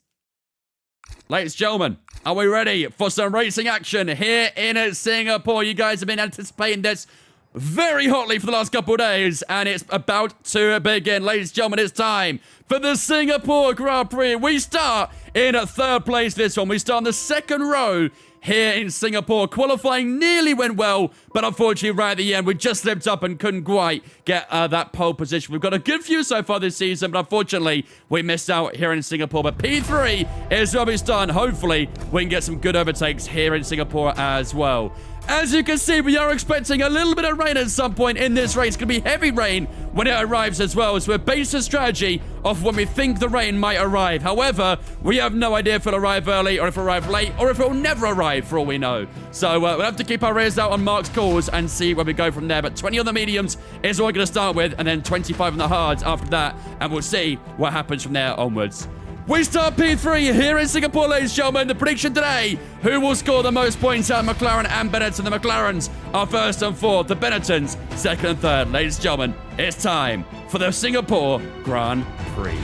Ladies and gentlemen, are we ready for some racing action here in Singapore? You guys have been anticipating this very hotly for the last couple of days, and it's about to begin. Ladies and gentlemen, it's time for the Singapore Grand Prix. We start in third place this one. We start on the second row here in Singapore. Qualifying nearly went well, but unfortunately right at the end, we just slipped up and couldn't quite get that pole position. We've got a good few so far this season, but unfortunately, we missed out here in Singapore. But P3 is where we start. Hopefully, we can get some good overtakes here in Singapore as well. As you can see, we are expecting a little bit of rain at some point in this race. It's going to be heavy rain when it arrives as well. So we're based a strategy off when we think the rain might arrive. However, we have no idea if it'll arrive early or if it'll arrive late or if it'll never arrive for all we know. So we'll have to keep our ears out on Mark's calls and see where we go from there. But 20 on the mediums is what we're going to start with, and then 25 on the hards after that. And we'll see what happens from there onwards. We start P3 here in Singapore, ladies and gentlemen. The prediction today, who will score the most points out of McLaren and Benetton? The McLarens are first and fourth. The Benettons, second and third. Ladies and gentlemen, it's time for the Singapore Grand Prix.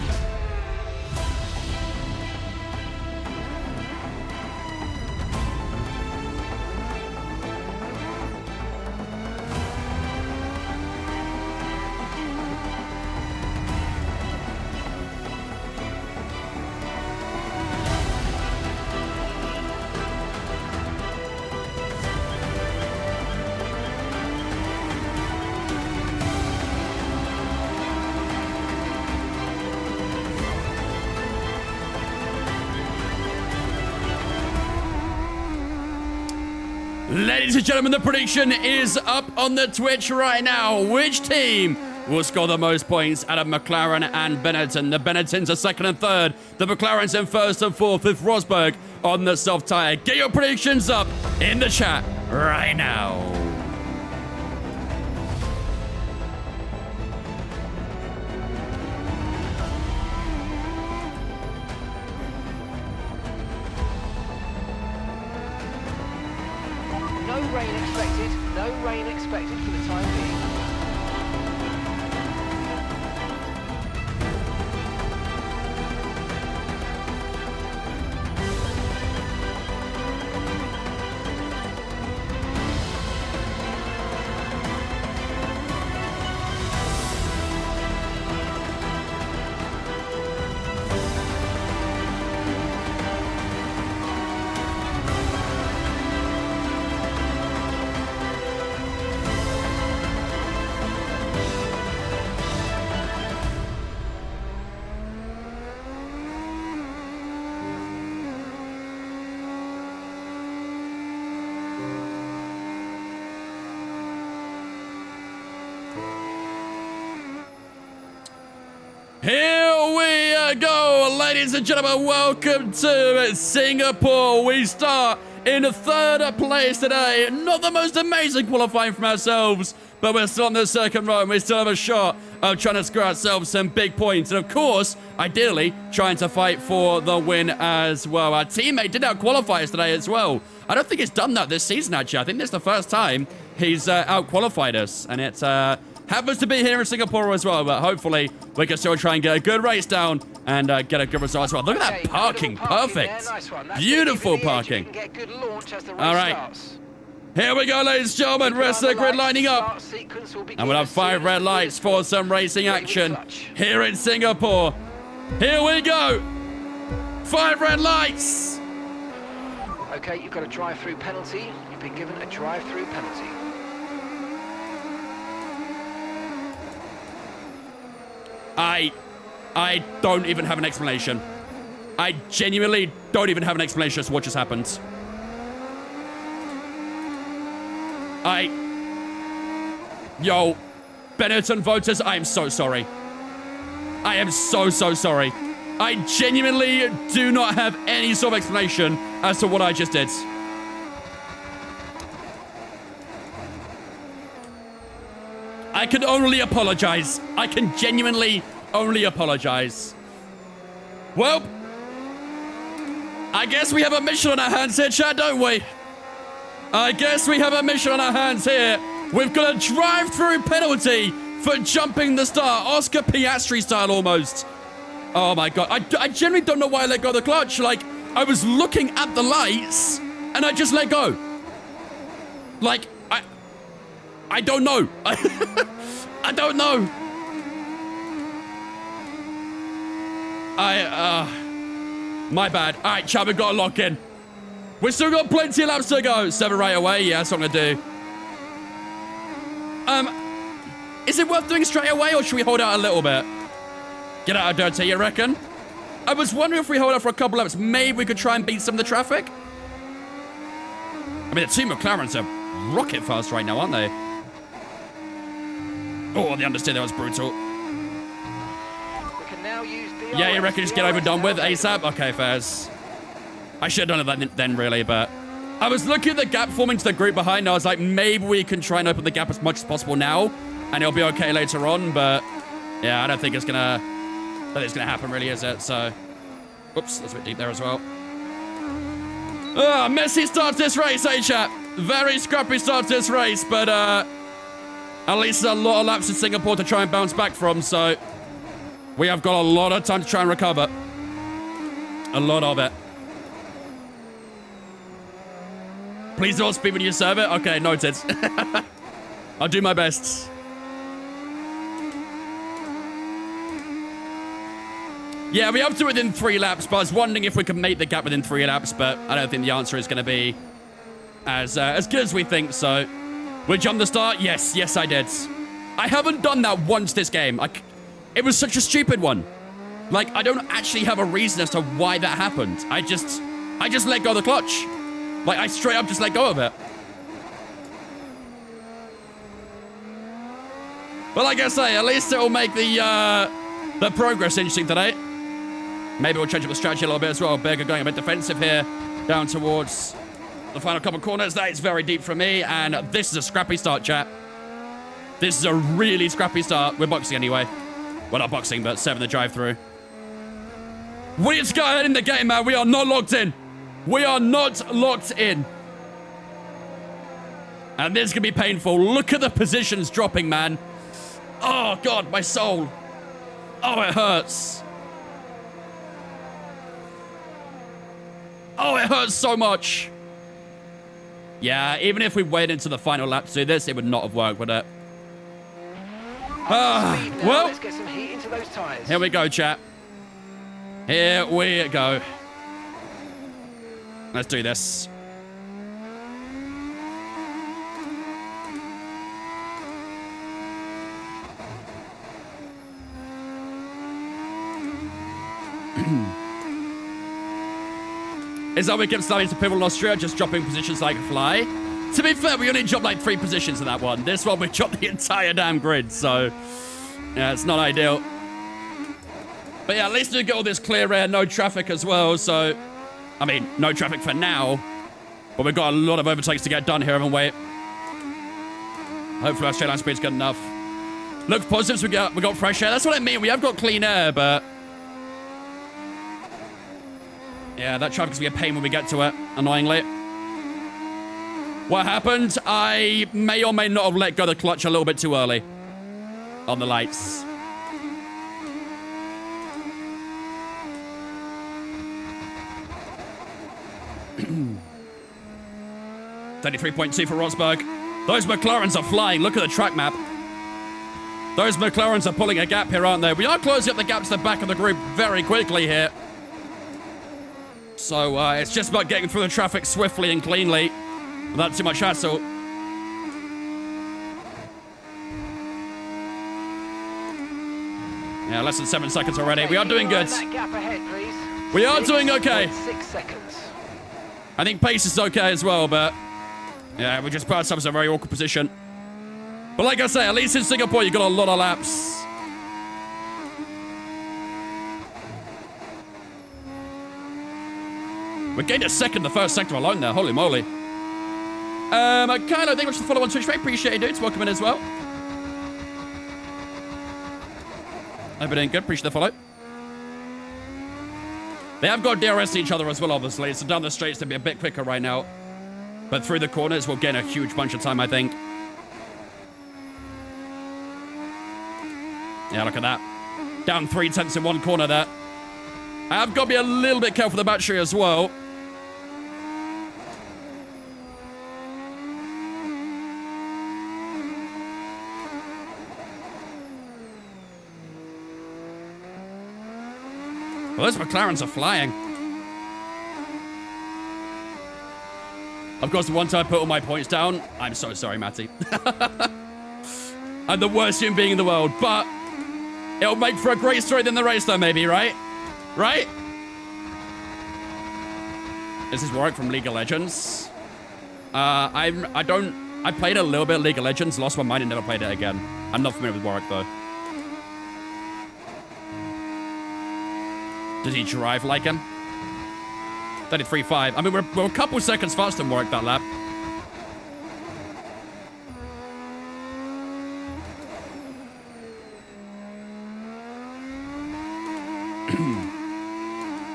Ladies and gentlemen, the prediction is up on the Twitch right now. Which team will score the most points out of McLaren and Benetton? The Benettons are second and third. The McLarens in first and fourth with Rosberg on the soft tire. Get your predictions up in the chat right now. No rain expected. No rain expected for the time being. Here we go, ladies and gentlemen. Welcome to Singapore. We start in third place today. Not the most amazing qualifying from ourselves, but we're still on the second row, and we still have a shot of trying to score ourselves some big points. And of course, ideally, trying to fight for the win as well. Our teammate did out-qualify us today as well. I don't think he's done that this season, actually. I think this is the first time he's out-qualified us, and it's happens to be here in Singapore as well, but hopefully we can still try and get a good race down and get a good result as well. Look at that parking. Perfect. Nice one. Beautiful parking. Get a good launch as the race All right. starts. Here we go, ladies and gentlemen. Rest of the grid lining up. And we'll have 5 red lights for some racing action here in Singapore. Here we go. 5 red lights. Okay, you've got a drive-through penalty. You've been given a drive-through penalty. I don't even have an explanation. I genuinely don't even have an explanation as to what just happened. Yo, Benetton voters, I am so sorry. I am so sorry. I genuinely do not have any sort of explanation as to what I just did. I can only apologize. I can genuinely only apologize. Well, I guess we have a mission on our hands here, chat, don't we? I guess we have a mission on our hands here. We've got a drive-through penalty for jumping the start. Oscar Piastri style almost. Oh my God. I genuinely don't know why I let go of the clutch. Like, I was looking at the lights and I just let go. Like, I don't know. I don't know. My bad. All right, chat, we've got to lock in. We've still got plenty of laps to go. 7 right away. Yeah, that's what I'm going to do. Is it worth doing straight away, or should we hold out a little bit? Get out of dirty, you reckon? I was wondering if we hold out for a couple laps, maybe we could try and beat some of the traffic. I mean, the two McLarens are rocket fast right now, aren't they? Oh, the understeer, that was brutal. We can now use DRS. Yeah, you reckon just get over done with ASAP? Okay, fairs. I should have done it then, really, but... I was looking at the gap forming to the group behind, and I was like, maybe we can try and open the gap as much as possible now, and it'll be okay later on, but... Yeah, I don't think it's gonna happen, really, is it? So... Whoops, that's a bit deep there as well. Messy start to this race, eh, chap? Very scrappy start to this race, but, at least there's a lot of laps in Singapore to try and bounce back from, so... We have got a lot of time to try and recover. A lot of it. Please don't speed when you serve it. Okay, noted. I'll do my best. Yeah, we have to within 3 laps, but I was wondering if we could make the gap within 3 laps, but I don't think the answer is going to be as good as we think, so... We jump the start? Yes, yes I did. I haven't done that once this game. It was such a stupid one. Like, I don't actually have a reason as to why that happened. I just let go of the clutch. Like, I straight up just let go of it. But like I say, at least it'll make the progress interesting today. Maybe we'll change up the strategy a little bit as well. Berger going a bit defensive here, down towards the final couple of corners. That is very deep for me, and this is a scrappy start, chat. This is a really scrappy start. We're boxing anyway. Well, not boxing, but 7 the drive-through. We need to go ahead in the game, man. We are not locked in. We are not locked in. And this is going to be painful. Look at the positions dropping, man. Oh, God, my soul. Oh, it hurts. Oh, it hurts so much. Yeah, even if we went into the final lap to do this, it would not have worked, would it? Well, let's get some heat into those tires. Here we go, chat. Here we go. Let's do this. Is that we kept starting to pivot in Austria, just dropping positions like a fly? To be fair, we only dropped like 3 positions in that one. This one, we dropped the entire damn grid, so... Yeah, it's not ideal. But yeah, at least we get all this clear air, no traffic as well, so... I mean, no traffic for now. But we've got a lot of overtakes to get done here, haven't we? Hopefully our straight line speed's good enough. Looks positive, so we got fresh air. That's what I mean, we have got clean air, but... Yeah, that traffic's gonna be a pain when we get to it, annoyingly. What happened? I may or may not have let go of the clutch a little bit too early on the lights. $33.2 for Rosberg. Those McLarens are flying. Look at the track map. Those McLarens are pulling a gap here, aren't they? We are closing up the gap to the back of the group very quickly here. So it's just about getting through the traffic swiftly and cleanly without too much hassle. Yeah, less than 7 seconds already. We are doing good. That gap ahead, please. We are doing okay. 6 seconds. I think pace is okay as well, but yeah, we just put ourselves in a very awkward position. But like I say, at least in Singapore, you got a lot of laps. We gained a second the first sector alone there. Holy moly. Kylo, thank you very much for the follow on Twitch, mate. Appreciate it, dudes. Welcome in as well. Hope you're doing good. Appreciate the follow. They have got DRS to each other as well, obviously. So down the straights, they'll be a bit quicker right now. But through the corners, we'll gain a huge bunch of time, I think. Yeah, look at that. Down 3 tenths in one corner there. I have got to be a little bit careful with the battery as well. Well, those McLarens are flying. Of course, the one time I put all my points down, I'm so sorry, Matty. I'm the worst human being in the world, but it'll make for a great story than the race, though, maybe, right? Right? This is Warwick from League of Legends. I played a little bit of League of Legends, lost my mind and never played it again. I'm not familiar with Warwick, though. Does he drive like him? 33.5. I mean, we're a couple seconds faster than Warwick that lap.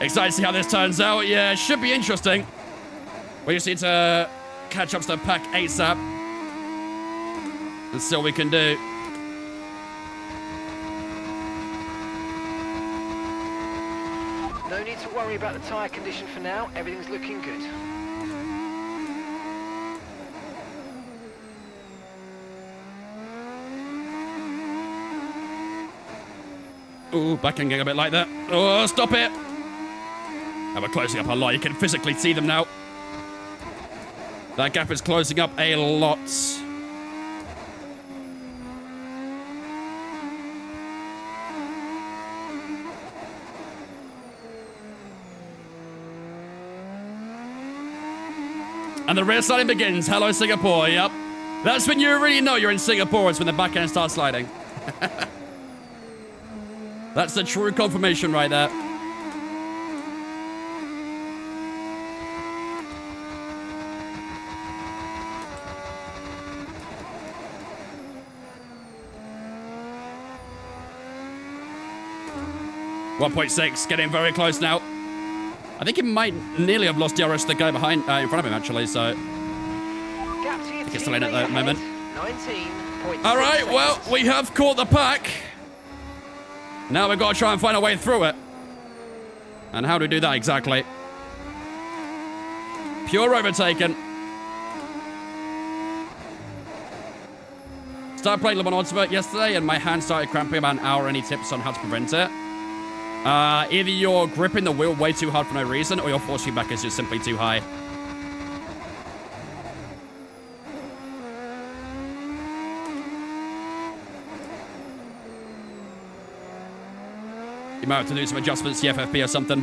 Excited to see how this turns out. Yeah, it should be interesting. We just need to catch up to the pack ASAP. And see what we can do. No need to worry about the tyre condition for now. Everything's looking good. Ooh, backing a bit like that. Oh, stop it. And we're closing up a lot. You can physically see them now. That gap is closing up a lot. And the rear sliding begins. Hello, Singapore. Yep. That's when you really know you're in Singapore. It's when the back end starts sliding. That's the true confirmation right there. .6, getting very close now. I think he might nearly have lost DRS to the guy behind, in front of him, actually, so... Gap to your He's still in at the moment. 19.6 All right, well, seconds. we have caught the pack. Now we've got to try and find a way through it. And how do we do that exactly? Pure overtaken. Started playing Le Mans Ultimate yesterday, and my hand started cramping about an hour. Any tips on how to prevent it? Either you're gripping the wheel way too hard for no reason, or your force feedback is just simply too high. You might have to do some adjustments to the FFP or something.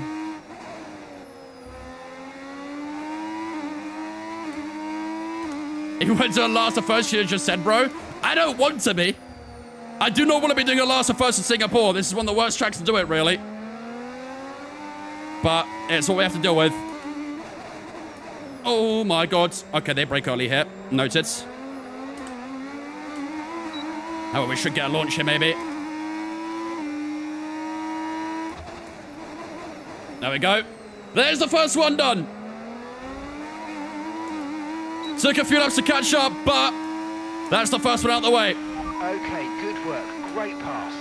If you went to a last or first, you just said, bro, I don't want to be. I do not want to be doing a last or first in Singapore. This is one of the worst tracks to do it, really. But it's what we have to deal with. Oh my god. Okay, they break early here. Noted. Oh, we should get a launch here, maybe. There we go. There's the first one done. Took a few laps to catch up, but that's the first one out the way. Okay, good work. Great pass.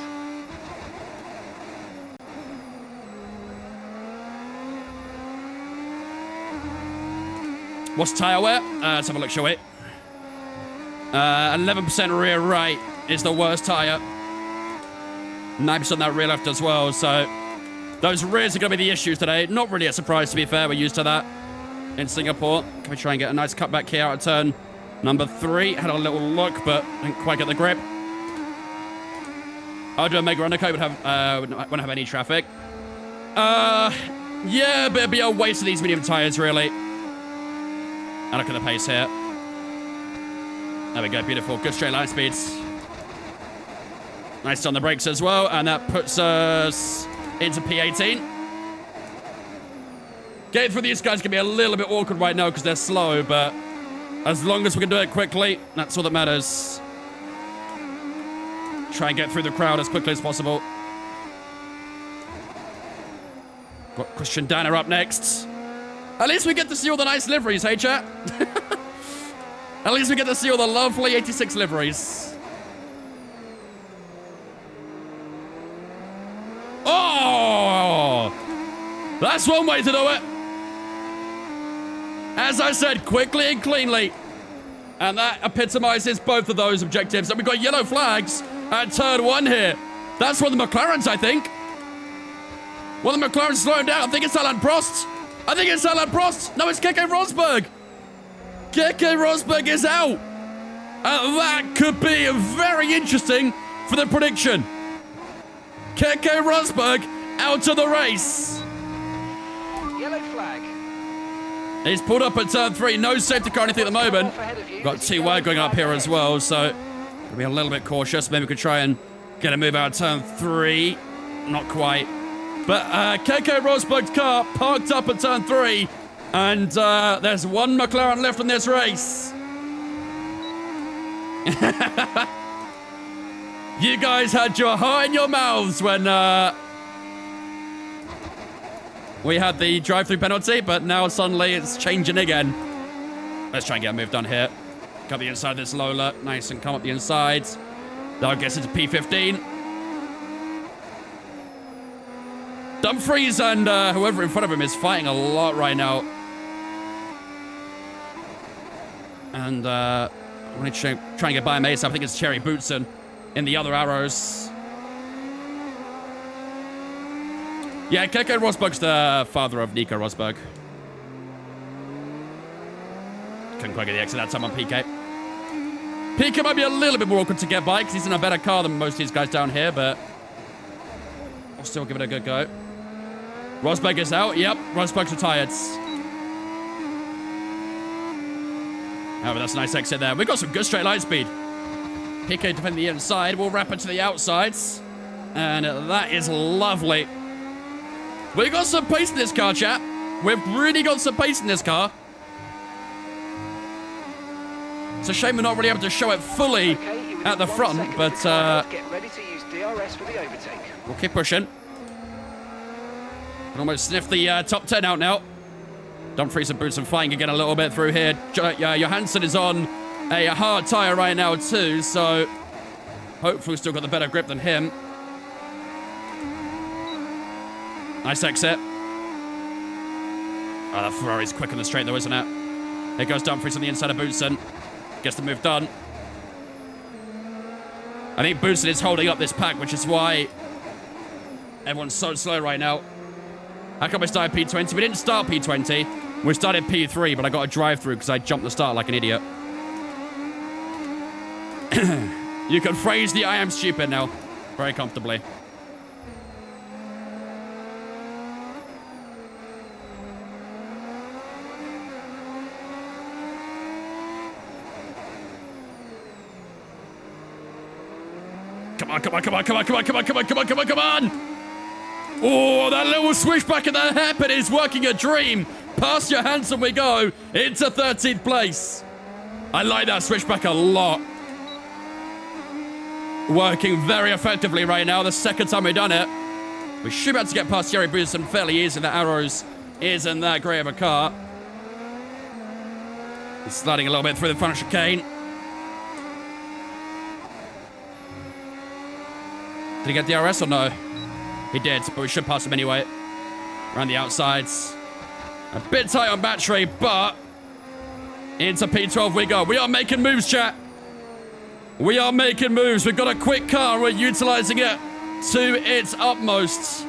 What's tyre wear? Let's have a look, shall we? 11% rear right is the worst tyre. 9% that rear left as well, so those rears are going to be the issues today. Not really a surprise, to be fair. We're used to that in Singapore. Can we try and get a nice cutback here out of turn number 3? Had a little look, but didn't quite get the grip. I'll do a mega undercut. Won't have any traffic. Yeah, but it'd be a waste of these medium tyres, really. And look at the pace here. There we go, beautiful. Good straight line speeds. Nice on the brakes as well, and that puts us into P18. Getting through these guys can be a little bit awkward right now because they're slow, but as long as we can do it quickly, that's all that matters. Try and get through the crowd as quickly as possible. Got Christian Danner up next. At least we get to see all the nice liveries, hey chat? At least we get to see all the lovely 86 liveries. Oh! That's one way to do it. As I said, quickly and cleanly. And that epitomizes both of those objectives. And we've got yellow flags at turn 1 here. That's one of the McLarens, I think. One of the McLarens slowing down. I think it's Alan Prost. No, it's Keke Rosberg. Keke Rosberg is out. That could be very interesting for the prediction. Keke Rosberg out of the race. Yellow flag. He's pulled up at turn 3. No safety car or anything at the moment. Got 2 wide going up here as well, so we'll be a little bit cautious. Maybe we could try and get a move out of turn 3. Not quite. But Keke Rosberg's car parked up at turn 3, and there's one McLaren left in this race. You guys had your heart in your mouths when we had the drive-through penalty, but now suddenly it's changing again. Let's try and get a move done here. Cut the inside of this Lola. Nice and come up the inside. That gets into P15. Dumfries and whoever in front of him is fighting a lot right now. And I want to try and get by him ASAP. I think it's Thierry Boutsen in the other arrows. Yeah, Keke Rosberg's the father of Nico Rosberg. Couldn't quite get the exit that time on PK. PK might be a little bit more awkward to get by because he's in a better car than most of these guys down here, but I'll still give it a good go. Rosberg is out. Yep, Rosberg's retired. Oh, but that's a nice exit there. We've got some good straight line speed. PK defending the inside. We'll wrap it to the outsides. And that is lovely. We've got some pace in this car, chat. We've really got some pace in this car. It's a shame we're not really able to show it fully at the front, but get ready to use DRS for the overtake. We'll keep pushing. Can almost sniff the top 10 out now. Dumfries and Boutsen flying again a little bit through here. Johansson is on a hard tyre right now too, so hopefully we've still got the better grip than him. Nice exit. Oh, that Ferrari's quick on the straight though, isn't it? Here goes Dumfries on the inside of Boutsen. Gets the move done. I think Boutsen is holding up this pack, which is why everyone's so slow right now. How come we started P20? We didn't start P20. We started P3, but I got a drive-through because I jumped the start like an idiot. You can phrase the I am stupid now very comfortably. Come on, come on, come on, come on, come on, come on, come on, come on, come on, come on! Oh, that little switchback in the hairpin is working a dream. Past Johansson we go into 13th place. I like that switchback a lot. Working very effectively right now. The second time we've done it. We should be able to get past Thierry Boutsen fairly easy. The Arrows isn't that great of a car. He's sliding a little bit through the front chicane. Did he get the DRS or no? He did, but we should pass him anyway. Around the outsides. A bit tight on battery, but into P12 we go. We are making moves, chat. We are making moves. We've got a quick car. We're utilizing it to its utmost.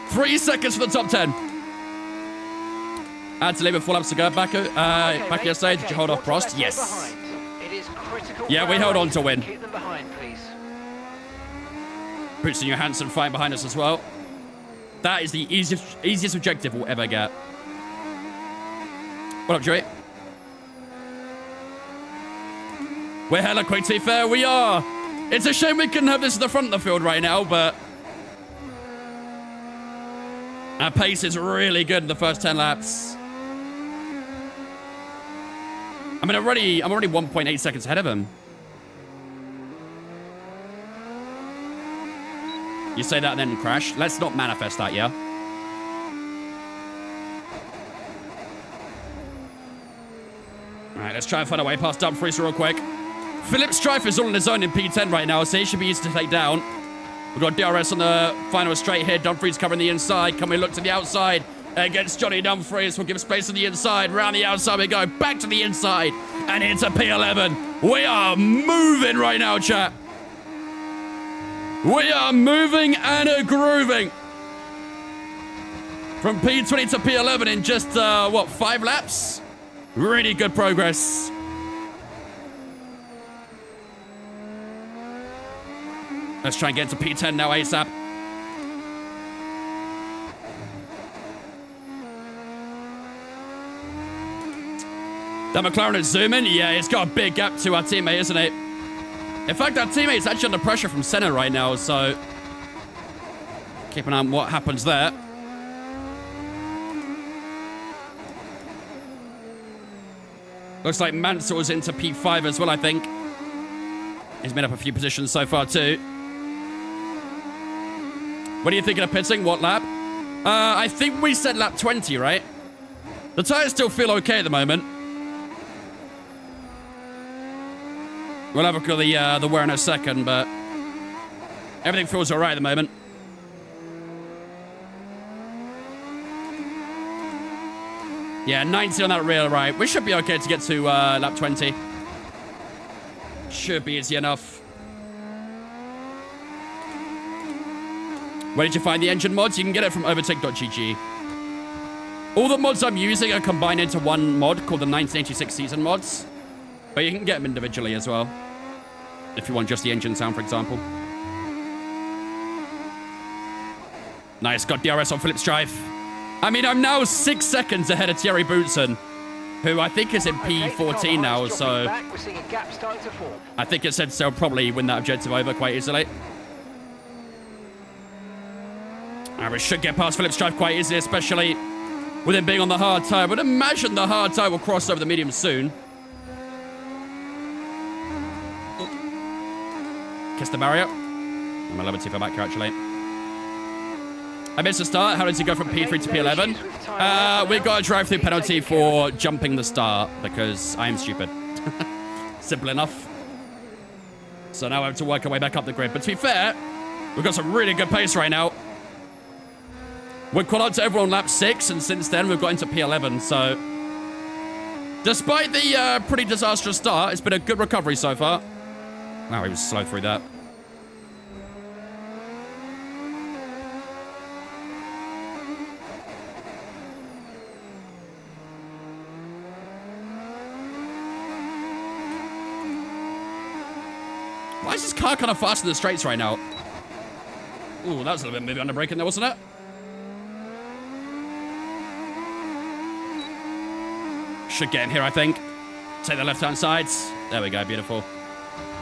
Three seconds for the top 10. Had to leave it full laps to go. Back yesterday, did you hold off Prost? Yes. Yeah, we held on to win. Keep them behind, please. Boutsen Johansson fighting behind us as well. That is the easiest objective we'll ever get. What up, Joey? We're hella quick, to be fair. We are. It's a shame we couldn't have this at the front of the field right now, but our pace is really good in the first 10 laps. I mean, I'm already 1.8 seconds ahead of him. You say that and then crash. Let's not manifest that, yeah? Alright, let's try and find a way past Dumfries real quick. Philip Strife is all on his own in P10 right now, so he should be easy to take down. We've got DRS on the final straight here. Dumfries covering the inside. Can we look to the outside against Johnny Dumfries? We'll give space to the inside. Round the outside we go. Back to the inside. And into P11. We are moving right now, chat. We are moving and grooving. From P20 to P11 in just, what, 5 laps? Really good progress. Let's try and get to P10 now ASAP. That McLaren is zooming. Yeah, it's got a big gap to our teammate, isn't it? In fact, our teammate's actually under pressure from Senna right now, so keep an eye on what happens there. Looks like Mansell's into P5 as well, I think. He's made up a few positions so far, too. What are you thinking of pitting? What lap? I think we said lap 20, right? The tires still feel okay at the moment. We'll have a look at the wear in a second, but everything feels all right at the moment. Yeah, 90 on that rear right. We should be okay to get to lap 20. Should be easy enough. Where did you find the engine mods? You can get it from overtake.gg. All the mods I'm using are combined into one mod called the 1986 season mods. But you can get them individually as well. If you want just the engine sound, for example. Nice, got DRS on Phillips drive. I mean, I'm now 6 seconds ahead of Thierry Boutsen, who I think is in P14 now, so We're seeing a gap starting to form. I think it said so probably win that objective over quite easily. We should get past Phillips drive quite easily, especially with him being on the hard tyre. I would imagine the hard tyre will cross over the medium soon. Kiss the barrier. I'm a little bit too far back here, actually. I missed the start. How does he go from P3 to P11? We got a drive-through penalty for jumping the start because I'm stupid. Simple enough. So now I have to work our way back up the grid. But to be fair, we've got some really good pace right now. We're caught up to everyone on lap 6, and since then we've got into P11, so despite the pretty disastrous start, it's been a good recovery so far. Wow, he was slow through that. Why is this car kind of fast in the straights right now? Ooh, that was a little bit maybe under braking there, wasn't it? Should get in here, I think. Take the left-hand sides. There we go, beautiful.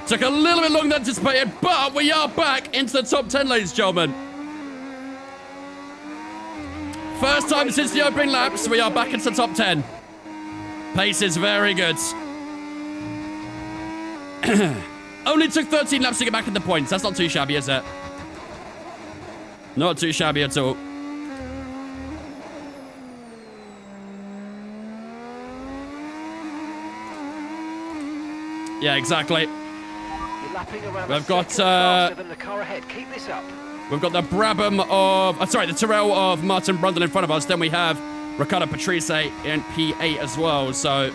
Took a little bit longer than anticipated, but we are back into the top 10, ladies and gentlemen. First time since the opening laps, we are back into the top 10. Pace is very good. Only took 13 laps to get back in the points. That's not too shabby, is it? Not too shabby at all. Yeah, exactly. We've got the car ahead. Keep this up. We've got the Brabham of the Tyrrell of Martin Brundle in front of us. Then we have Riccardo Patrese in P8 as well. So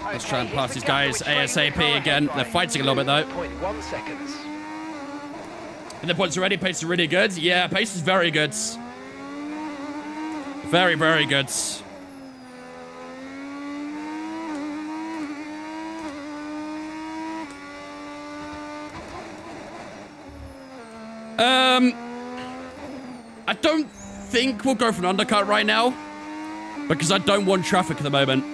let's try and pass these guys ASAP again. They're fighting a little bit though. 0.1 seconds. And the points are ready. Pace is really good. Yeah, pace is very good. Very, very good. I don't think we'll go for an undercut right now because I don't want traffic at the moment.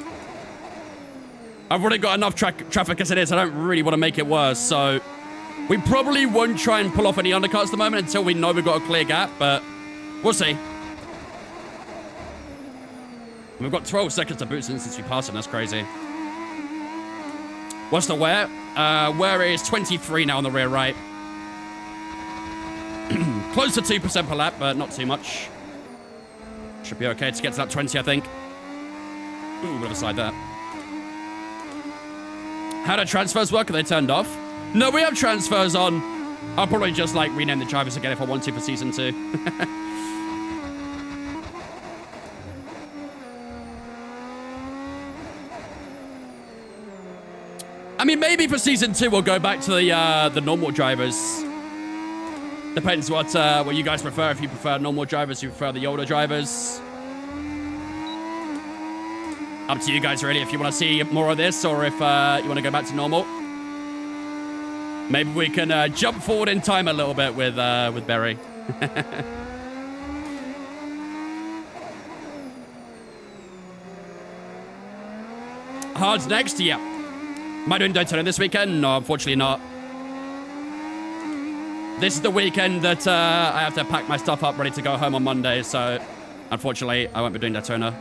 I've already got enough traffic as it is. I don't really want to make it worse, so we probably won't try and pull off any undercuts at the moment until we know we've got a clear gap, but we'll see. We've got 12 seconds to boot since we passed him. That's crazy. What's the wear? Wear is 23 now on the rear right. Close to 2% per lap, but not too much. Should be okay to get to that 20, I think. Ooh, bit of a slide there. How do transfers work? Are they turned off? No, we have transfers on. I'll probably just, like, rename the drivers again if I want to for Season 2. I mean, maybe for Season 2 we'll go back to the normal drivers. Depends what you guys prefer. If you prefer normal drivers, you prefer the older drivers. Up to you guys, really, if you want to see more of this or if you want to go back to normal. Maybe we can jump forward in time a little bit with Berry. Hard's next? Yeah. Am I doing Daytona this weekend? No, unfortunately not. This is the weekend that I have to pack my stuff up ready to go home on Monday, so unfortunately I won't be doing Daytona.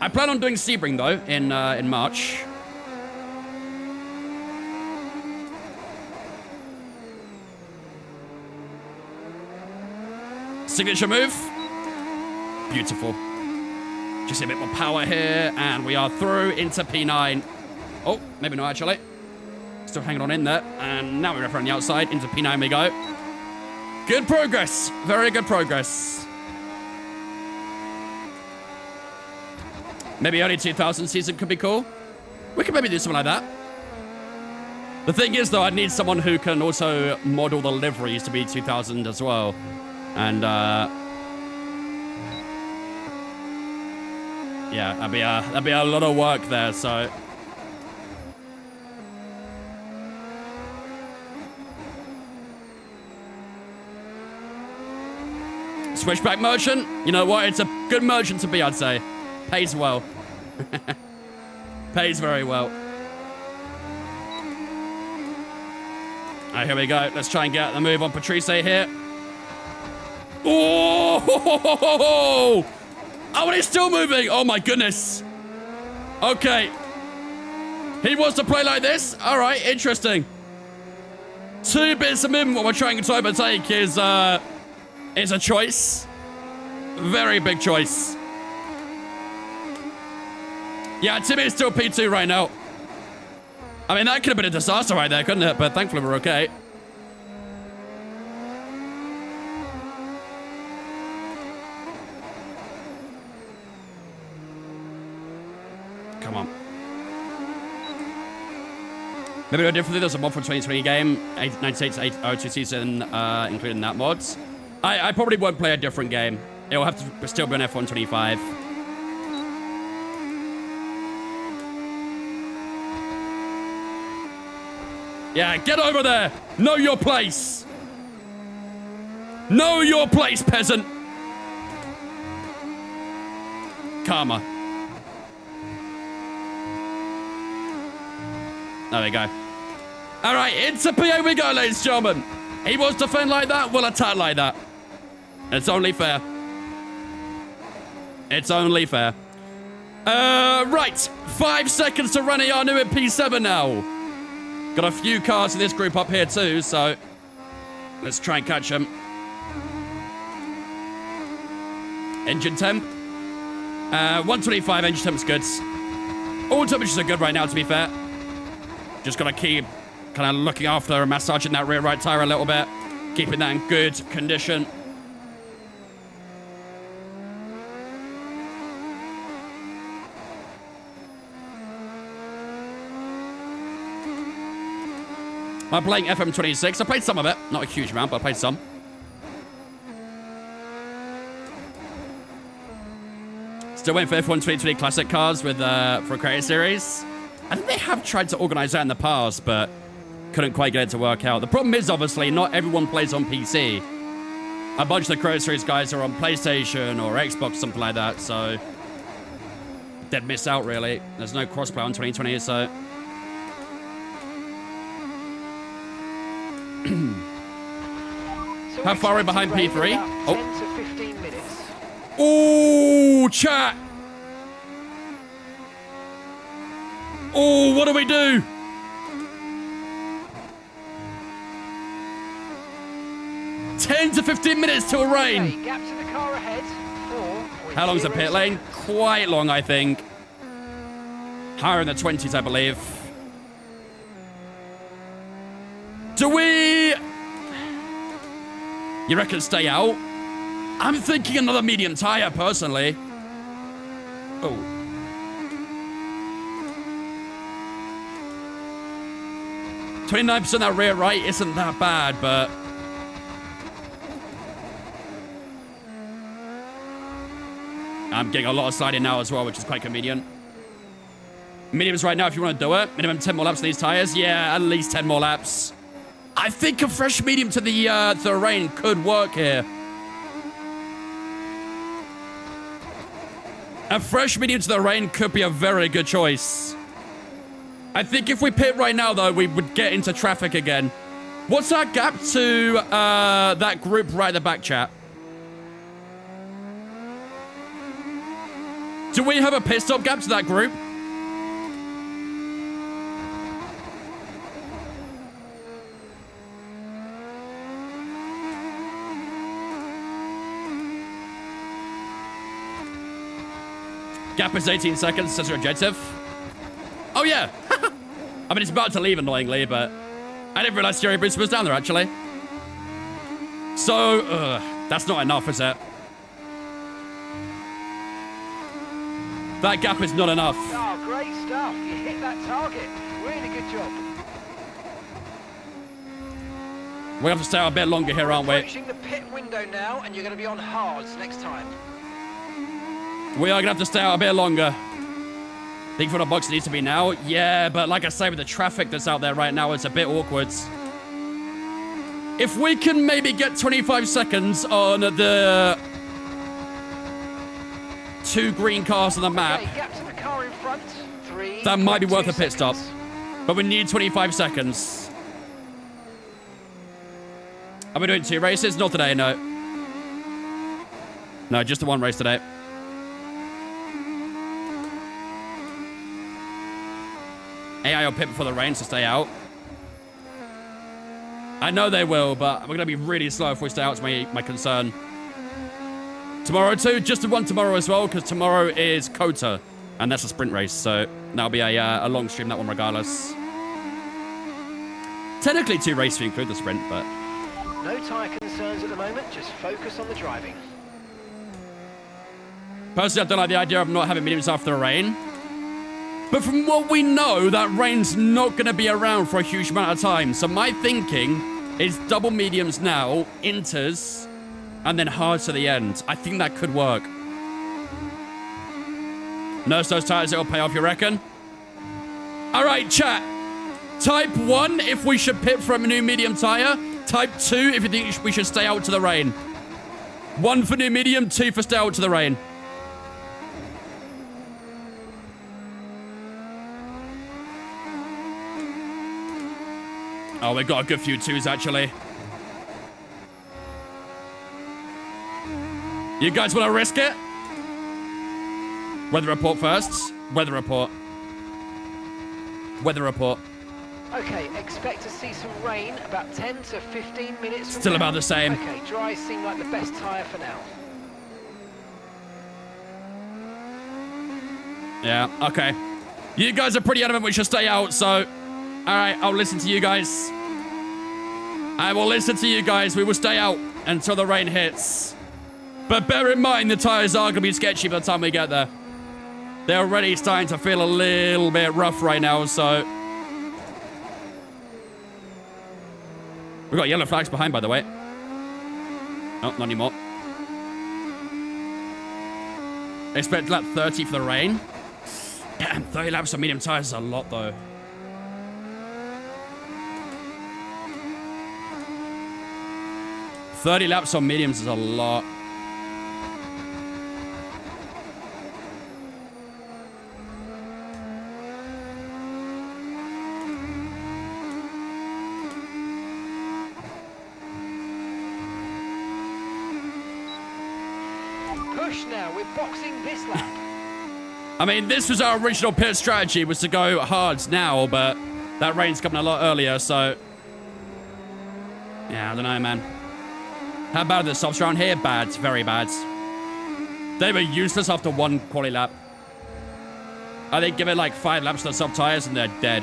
I plan on doing Sebring though in March. Signature move. Beautiful. Just a bit more power here, and we are through into P9. Oh, maybe not actually. Still hanging on in there, and now we're up on the outside. Into P9 we go. Good progress. Very good progress. Maybe early 2000 season could be cool. We could maybe do something like that. The thing is, though, I'd need someone who can also model the liveries to be 2000 as well. And, yeah, that'd be a lot of work there, so... Switchback merchant? You know what? It's a good merchant to be, I'd say. Pays well. Pays very well. Alright, here we go. Let's try and get the move on Patrice here. Oh! Oh, and he's still moving. Oh, my goodness. Okay. He wants to play like this? All right, interesting. 2 bits of movement what we're trying to overtake is a choice. Very big choice. Yeah, Timmy is still P2 right now. I mean, that could have been a disaster right there, couldn't it? But thankfully we're okay. Come on. Maybe a different thing. There's a mod for 2020 game, 98-02 season, including that mods. I probably won't play a different game. It'll have to still be on F125. Yeah, get over there. Know your place. Know your place, peasant. Karma. There we go. All right, into PA we go, ladies and gentlemen. He wants to defend like that, we'll attack like that. It's only fair. It's only fair. Right. 5 seconds to run Ianu at P7 now. Got a few cars in this group up here too, so let's try and catch them. Engine temp. 125 engine temp's good. All temperatures are good right now, to be fair. Just gotta keep kind of looking after and massaging that rear right tire a little bit. Keeping that in good condition. I'm playing FM26. I played some of it. Not a huge amount, but I played some. Still waiting for F1 2020 Classic cars with for a creator series. I think they have tried to organize that in the past, but couldn't quite get it to work out. The problem is, obviously, not everyone plays on PC. A bunch of the creator series guys are on PlayStation or Xbox, something like that, so they'd miss out, really. There's no crossplay on 2020, so... How far are we behind P3? Oh. 10 to 15 minutes. Ooh, chat. Oh, what do we do? "10 to 15 minutes till rain." Okay, gap to the car ahead. How long's the pit lane? Quite long, I think. Higher in the 20s, I believe. Do we... You reckon stay out? I'm thinking another medium tire, personally. Oh. "29% that rear right isn't that bad, but I'm getting a lot of sliding now as well, which is quite convenient. Mediums right now if you want to do it. Minimum 10 more laps of these tires. Yeah, at least 10 more laps. I think a fresh medium to the rain could work here. A fresh medium to the rain could be a very good choice. I think if we pit right now, though, we would get into traffic again. What's our gap to that group right at the back, chat? Do we have a pit stop gap to that group? Gap is 18 seconds, says your objective. Oh, yeah. I mean, it's about to leave, annoyingly, but I didn't realize Jerry Bruce was down there, actually. So, that's not enough, is it? That gap is not enough. Oh, great stuff. You hit that target. Really good job. We have to stay out a bit longer here, aren't we? Approaching the pit window now, and you're going to be on hards next time. We are going to have to stay out a bit longer. Think for the box it needs to be now? Yeah, but like I say, with the traffic that's out there right now, it's a bit awkward. If we can maybe get 25 seconds on the 2 green cars on the map, Okay, gap to the car in front. 3. that might be worth a pit stop. seconds. But we need 25 seconds. Are we doing 2 races? Not today, no. No, just the 1 race today. AI will pit before the rain, so stay out. I know they will, but we're going to be really slow if we stay out, is my concern. Tomorrow too, just the 1 tomorrow as well, because tomorrow is Kota, and that's a sprint race, so that'll be a long stream, that one regardless. Technically 2 races if you include the sprint, but... No tyre concerns at the moment, just focus on the driving. Personally, I don't like the idea of not having mediums after the rain. But from what we know, that rain's not going to be around for a huge amount of time. So my thinking is double mediums now, inters, and then hards to the end. I think that could work. Nurse those tires, it'll pay off, you reckon? All right, chat. Type 1 if we should pit for a new medium tire. Type 2 if you think we should stay out to the rain. 1 for new medium, 2 for stay out to the rain. Oh, we've got a good few 2s, actually. You guys want to risk it? Weather report first. Weather report. Weather report. Okay, expect to see some rain about 10 to 15 minutes from Still now. about the same. Okay, dries seem like the best tyre for now. Yeah, okay. You guys are pretty adamant we should stay out, so... Alright, I'll listen to you guys. I will listen to you guys. We will stay out until the rain hits. But bear in mind, the tires are going to be sketchy by the time we get there. They're already starting to feel a little bit rough right now, so... We've got yellow flags behind, by the way. Oh, not anymore. Expect lap 30 for the rain. Damn, 30 laps of medium tires is a lot, though. $30 laps on mediums is a lot. Push now, we're boxing this lap. I mean, this was our original pit strategy, was to go hards now, but that rain's coming a lot earlier, so... Yeah, I don't know, man. How bad are the softs around here? Bad. Very bad. They were useless after 1 quali lap. I think give it like 5 laps to the soft tires and they're dead.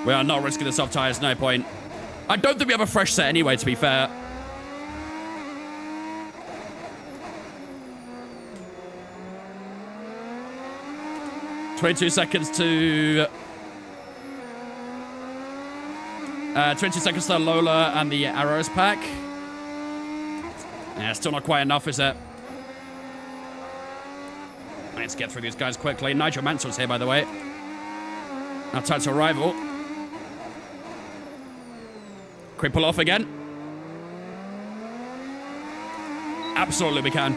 We are not risking the soft tires, no point. I don't think we have a fresh set anyway, to be fair. ...22 seconds to... 20 seconds to Lola and the Arrows pack. Yeah, still not quite enough, is it? Let's get through these guys quickly. Nigel Mansell's here, by the way. Now time to arrival. Quick pull off again. Absolutely we can.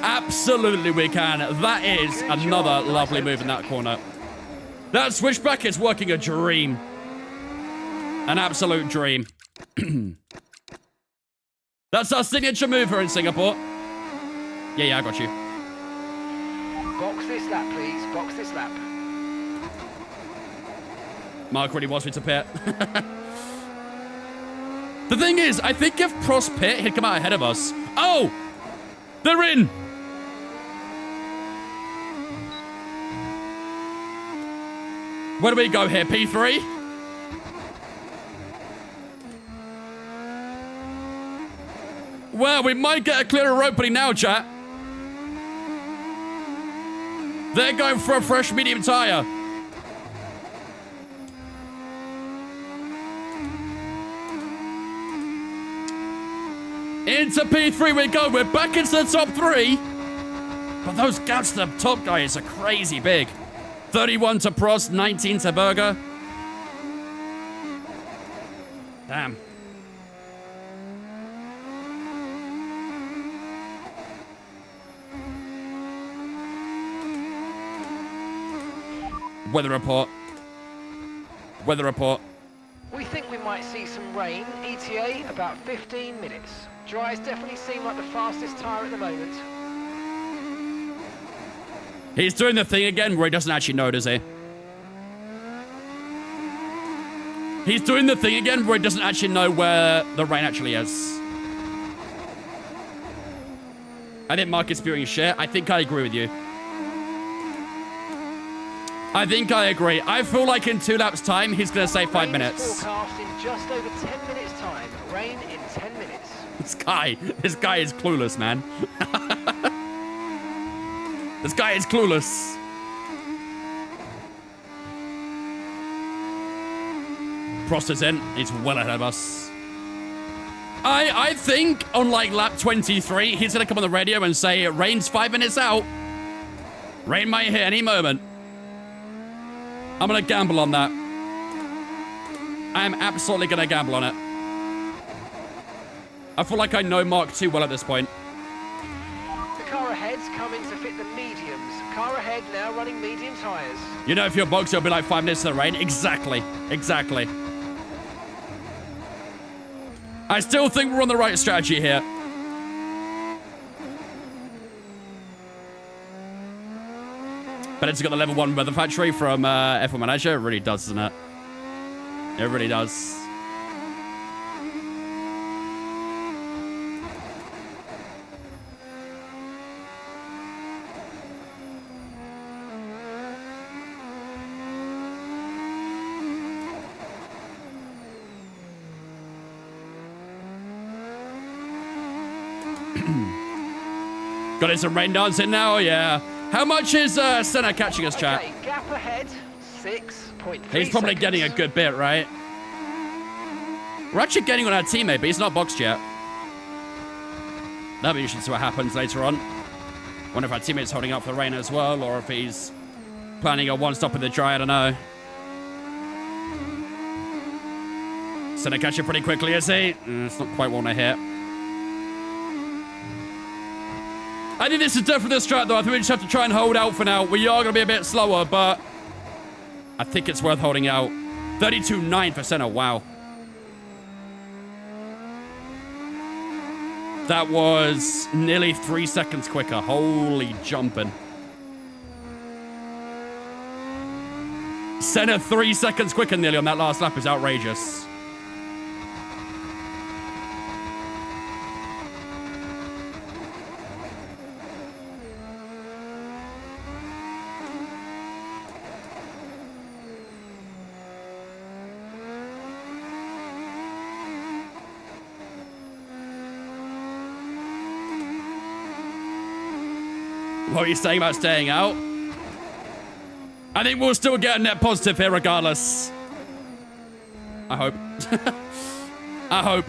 Absolutely we can. That is another lovely move in that corner. That switchback is working a dream. An absolute dream. That's our signature move here in Singapore. Yeah, I got you. Box this lap, please. Box this lap. Mark really wants me to pit. The thing is, I think if Prost pit, he'd come out ahead of us. Oh! They're in! Where do we go here? P3? Well, we might get a clearer opening now, chat. They're going for a fresh medium tire. Into P3 we go. We're back into the top 3. But those gaps to the top guys are crazy big. 31 to Prost, 19 to Berger. Damn. Weather report. Weather report. We think we might see some rain. ETA about 15 minutes. Dries definitely seem like the fastest tyre at the moment. He's doing the thing again where he doesn't actually know, does he? He's doing the thing again where he doesn't actually know where the rain actually is. I think Mark is spewing shit. I think I agree with you. I think I agree. I feel like in 2 laps' time, he's going to say 5 minutes. Forecast in just over 10 minutes' time. Rain in 10 minutes. This guy is clueless, man. This guy is clueless. Prost is in. He's well ahead of us. I think on like lap 23, he's going to come on the radio and say, rain's 5 minutes out. Rain might hit any moment. I'm going to gamble on that. I am absolutely going to gamble on it. I feel like I know Mark too well at this point. The car ahead's coming to fit the mediums. Car ahead now running medium tyres. You know, if you're boxed, it'll be like 5 minutes to the rain. Exactly. Exactly. I still think we're on the right strategy here. But it's got the level 1 weather factory from F1 Manager. It really does, doesn't it? It really does. Got some rain dancing now, yeah. How much is Senna catching us, chat? Okay, gap ahead, 6.3 He's probably getting a good bit, right? We're actually getting on our teammate, but he's not boxed yet. That'll be interesting to see what happens later on. Wonder if our teammate's holding up for the rain as well, or if he's planning a one-stop in the dry, I don't know. Senna catching pretty quickly, is he? It's not quite one to hit. I think this is different this track, though. I think we just have to try and hold out for now. We are going to be a bit slower, but I think it's worth holding out. 32.9 for Senna. Wow. That was nearly 3 seconds quicker. Holy jumping. Senna 3 seconds quicker nearly on that last lap is outrageous. What are you saying about staying out? I think we'll still get a net positive here regardless. I hope. I hope.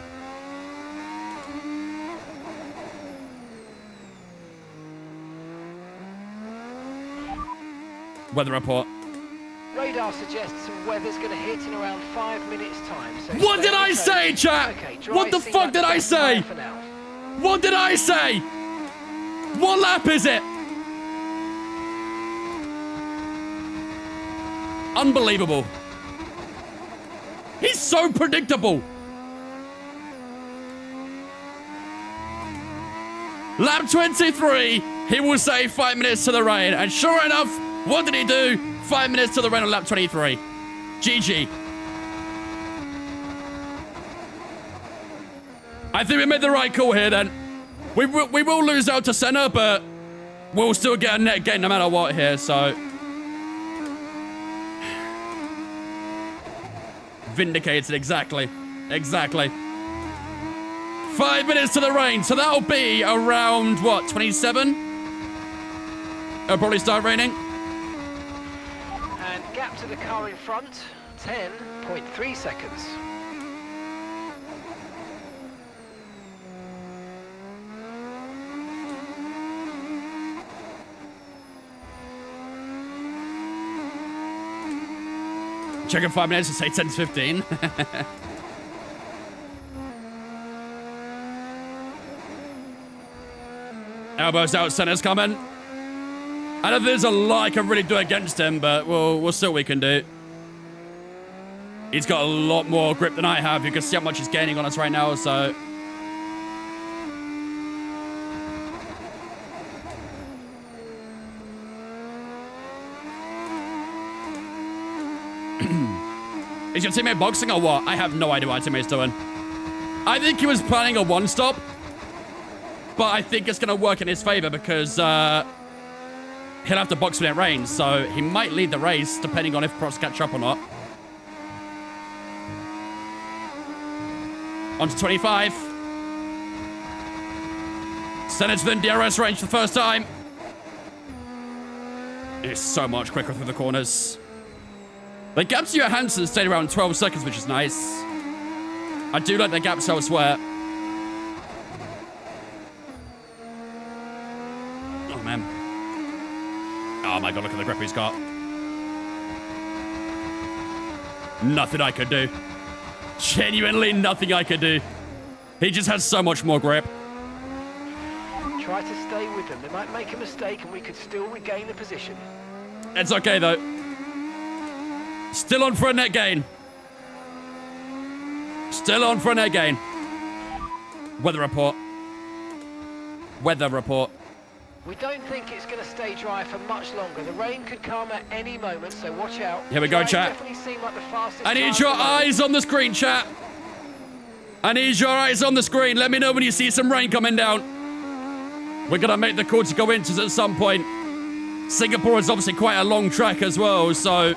Weather report. Radar suggests some weather's going to hit in around 5 minutes' time. So What did I say, chat? What the fuck did I say? What did I say? What lap is it? Unbelievable. He's so predictable. Lap 23, he will say 5 minutes to the rain. And sure enough, what did he do? 5 minutes to the rain on lap 23. GG. I think we made the right call here then. We will lose out to Senna, but we'll still get a net gain no matter what here, so. Vindicated, exactly. Exactly. 5 minutes to the rain, so that'll be around, what, 27? It'll probably start raining. And gap to the car in front, 10.3 seconds. Check in 5 minutes and say 10 to 15. Elbows out, Senna's coming. I don't think there's a lot I can really do against him, but we'll see what we can do. He's got a lot more grip than I have. You can see how much he's gaining on us right now, so. Is your teammate boxing or what? I have no idea what my teammate's doing. I think he was planning a one-stop, but I think it's going to work in his favor because he'll have to box when it rains, so he might lead the race depending on if props catch up or not. On to 25. Senna's within DRS range for the first time. It's so much quicker through the corners. The gaps to Johansson stayed around 12 seconds, which is nice. I do like the gaps elsewhere. Oh, man. Oh, my God, look at the grip he's got. Nothing I could do. Genuinely nothing I could do. He just has so much more grip. Try to stay with them. They might make a mistake and we could still regain the position. It's okay, though. Still on for a net gain. Still on for a net gain. Weather report. Weather report. We don't think it's going to stay dry for much longer. The rain could come at any moment, so watch out. Here we go, chat. Definitely seem like the fastest I need your eyes on the screen, chat. I need your eyes on the screen. Let me know when you see some rain coming down. We're going to make the call to go into at some point. Singapore is obviously quite a long track as well, so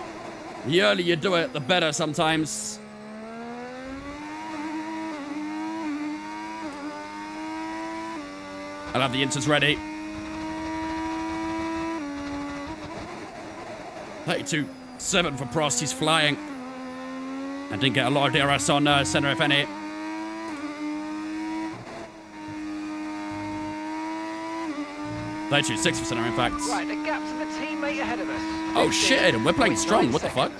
the earlier you do it, the better sometimes. I'll have the inters ready. 32.7 for Prost, he's flying. I didn't get a lot of DRS on center, if any. They 2.6 for center, in fact. Right, the gap to the teammate ahead of us. Oh shit, and we're playing strong, what the fuck?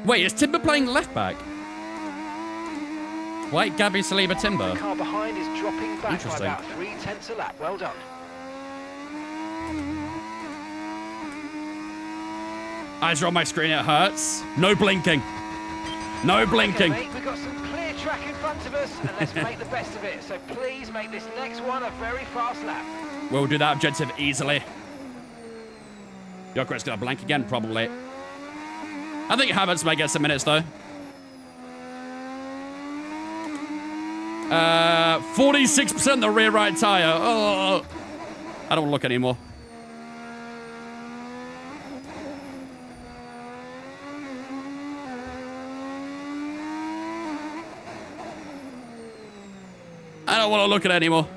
Wait, is Timber playing left back? White, Gabby, Saliba, Timber. The car behind is dropping back by Interesting. about 3/10 a lap. Well done. Eyes are on my screen, it hurts. No blinking. No blinking. Okay, mate, we've got some clear track in front of us, and let's make the best of it. So please make this next one a very fast lap. We'll do that objective easily. Jokerit's gonna blank again, probably. I think Havertz may get some minutes, though. 46% the rear right tire. Oh, I don't want to look anymore. I don't want to look at it anymore.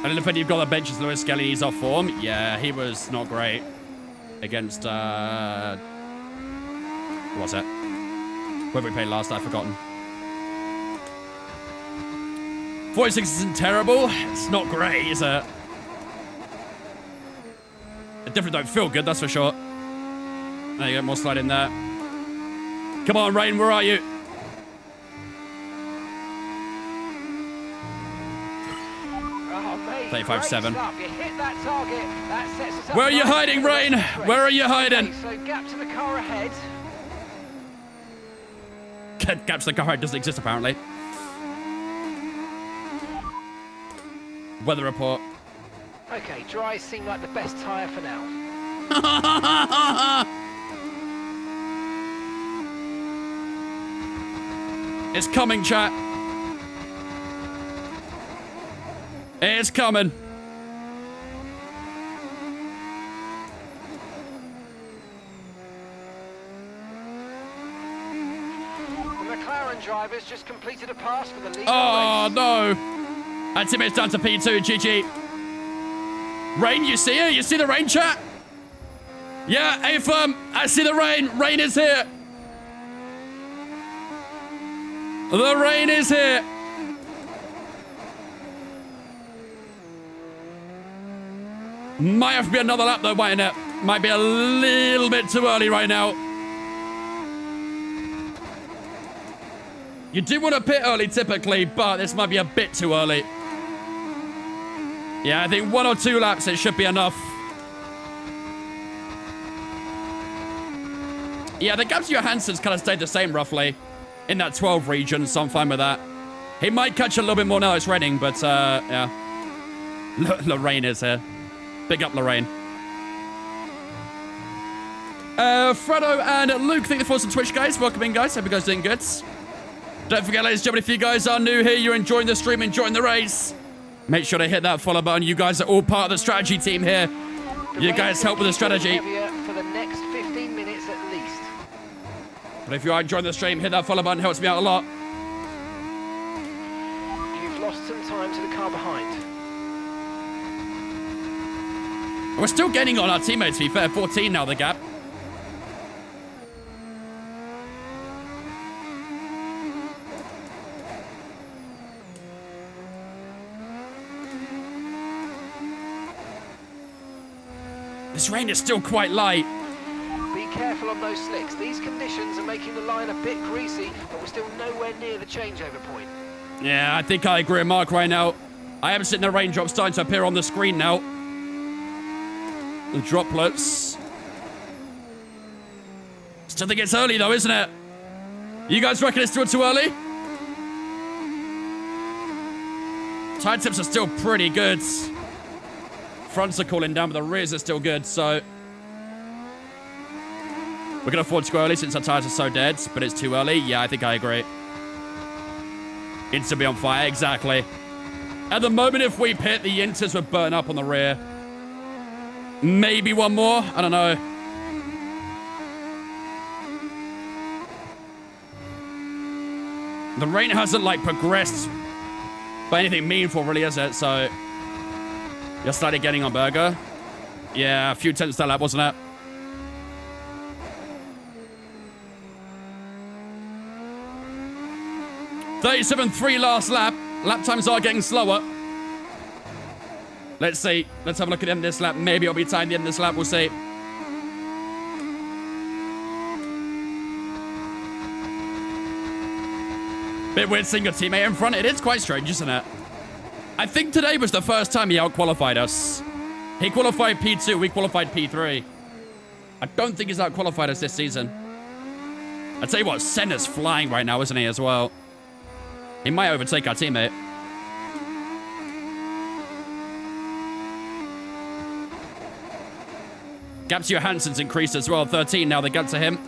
I don't know if you've got the benches. Lewis Skelly, he's off form. Yeah, he was not great against, who was it? Whoever we played last, I've forgotten. 46 isn't terrible. It's not great, is it? It definitely don't feel good, that's for sure. There you go, more slide in there. Come on, Rain, where are you? Oh, mate, 35-7. You hit that target. That sets us up. Where are you hiding, Rain? Where are you hiding? Okay, so gap to the car ahead. Gaps to the car ahead doesn't exist, apparently. Weather report. Okay, dries seem like the best tyre for now. It's coming, chat. It's coming. The McLaren drivers just completed a pass for the lead. Oh, no. Our teammate's down to P2, GG. Rain, you see her? You see the rain, chat? Yeah, A-firm, I see the rain. Rain is here. The rain is here. Might have to be another lap though, mightn't it? Might be a little bit too early right now. You do want to pit early typically, but this might be a bit too early. Yeah, I think 1 or 2 laps, it should be enough. Yeah, the gaps to Johansson's kind of stayed the same roughly in that 12 region, so I'm fine with that. He might catch a little bit more now it's raining, but yeah. Lorraine is here. Big up, Lorraine. Fredo and Luke, thank you for some Twitch, guys. Welcome in, guys. Hope you guys are doing good. Don't forget, ladies and gentlemen, if you guys are new here, you're enjoying the stream, enjoying the race, make sure to hit that follow button. You guys are all part of the strategy team here. You guys help with the strategy. For the next 15 minutes at least. But if you are enjoying the stream, hit that follow button. Helps me out a lot. You've lost some time to the car behind. We're still getting on our teammates, to be fair. 14 now, the gap. This rain is still quite light. Be careful on those slicks. These conditions are making the line a bit greasy, but we're still nowhere near the changeover point. Yeah, I think I agree with Mark right now. I am seeing the raindrops starting to appear on the screen now. The droplets. Still think it's early though, isn't it? You guys reckon it's still too early? Tire tips are still pretty good. Fronts are cooling down, but the rears are still good, so we're gonna afford to go early since our tires are so dead, but it's too early. Yeah, I think I agree. Inters will be on fire, exactly. At the moment, if we pit, the Inters would burn up on the rear. Maybe one more, I don't know. The rain hasn't like progressed by anything meaningful really, is it? So you started getting on Burger. Yeah, a few tenths that lap, wasn't it? .37.3 last lap. Lap times are getting slower. Let's see. Let's have a look at the end of this lap. Maybe it'll be timed at the end of this lap. We'll see. Bit weird seeing your teammate in front. It is quite strange, isn't it? I think today was the first time he out-qualified us. He qualified P2. We qualified P3. I don't think he's out-qualified us this season. I tell you what, Senna's flying right now, isn't he, as well? He might overtake our teammate. Gap to Johansson's increased as well. 13 now, the gap to him.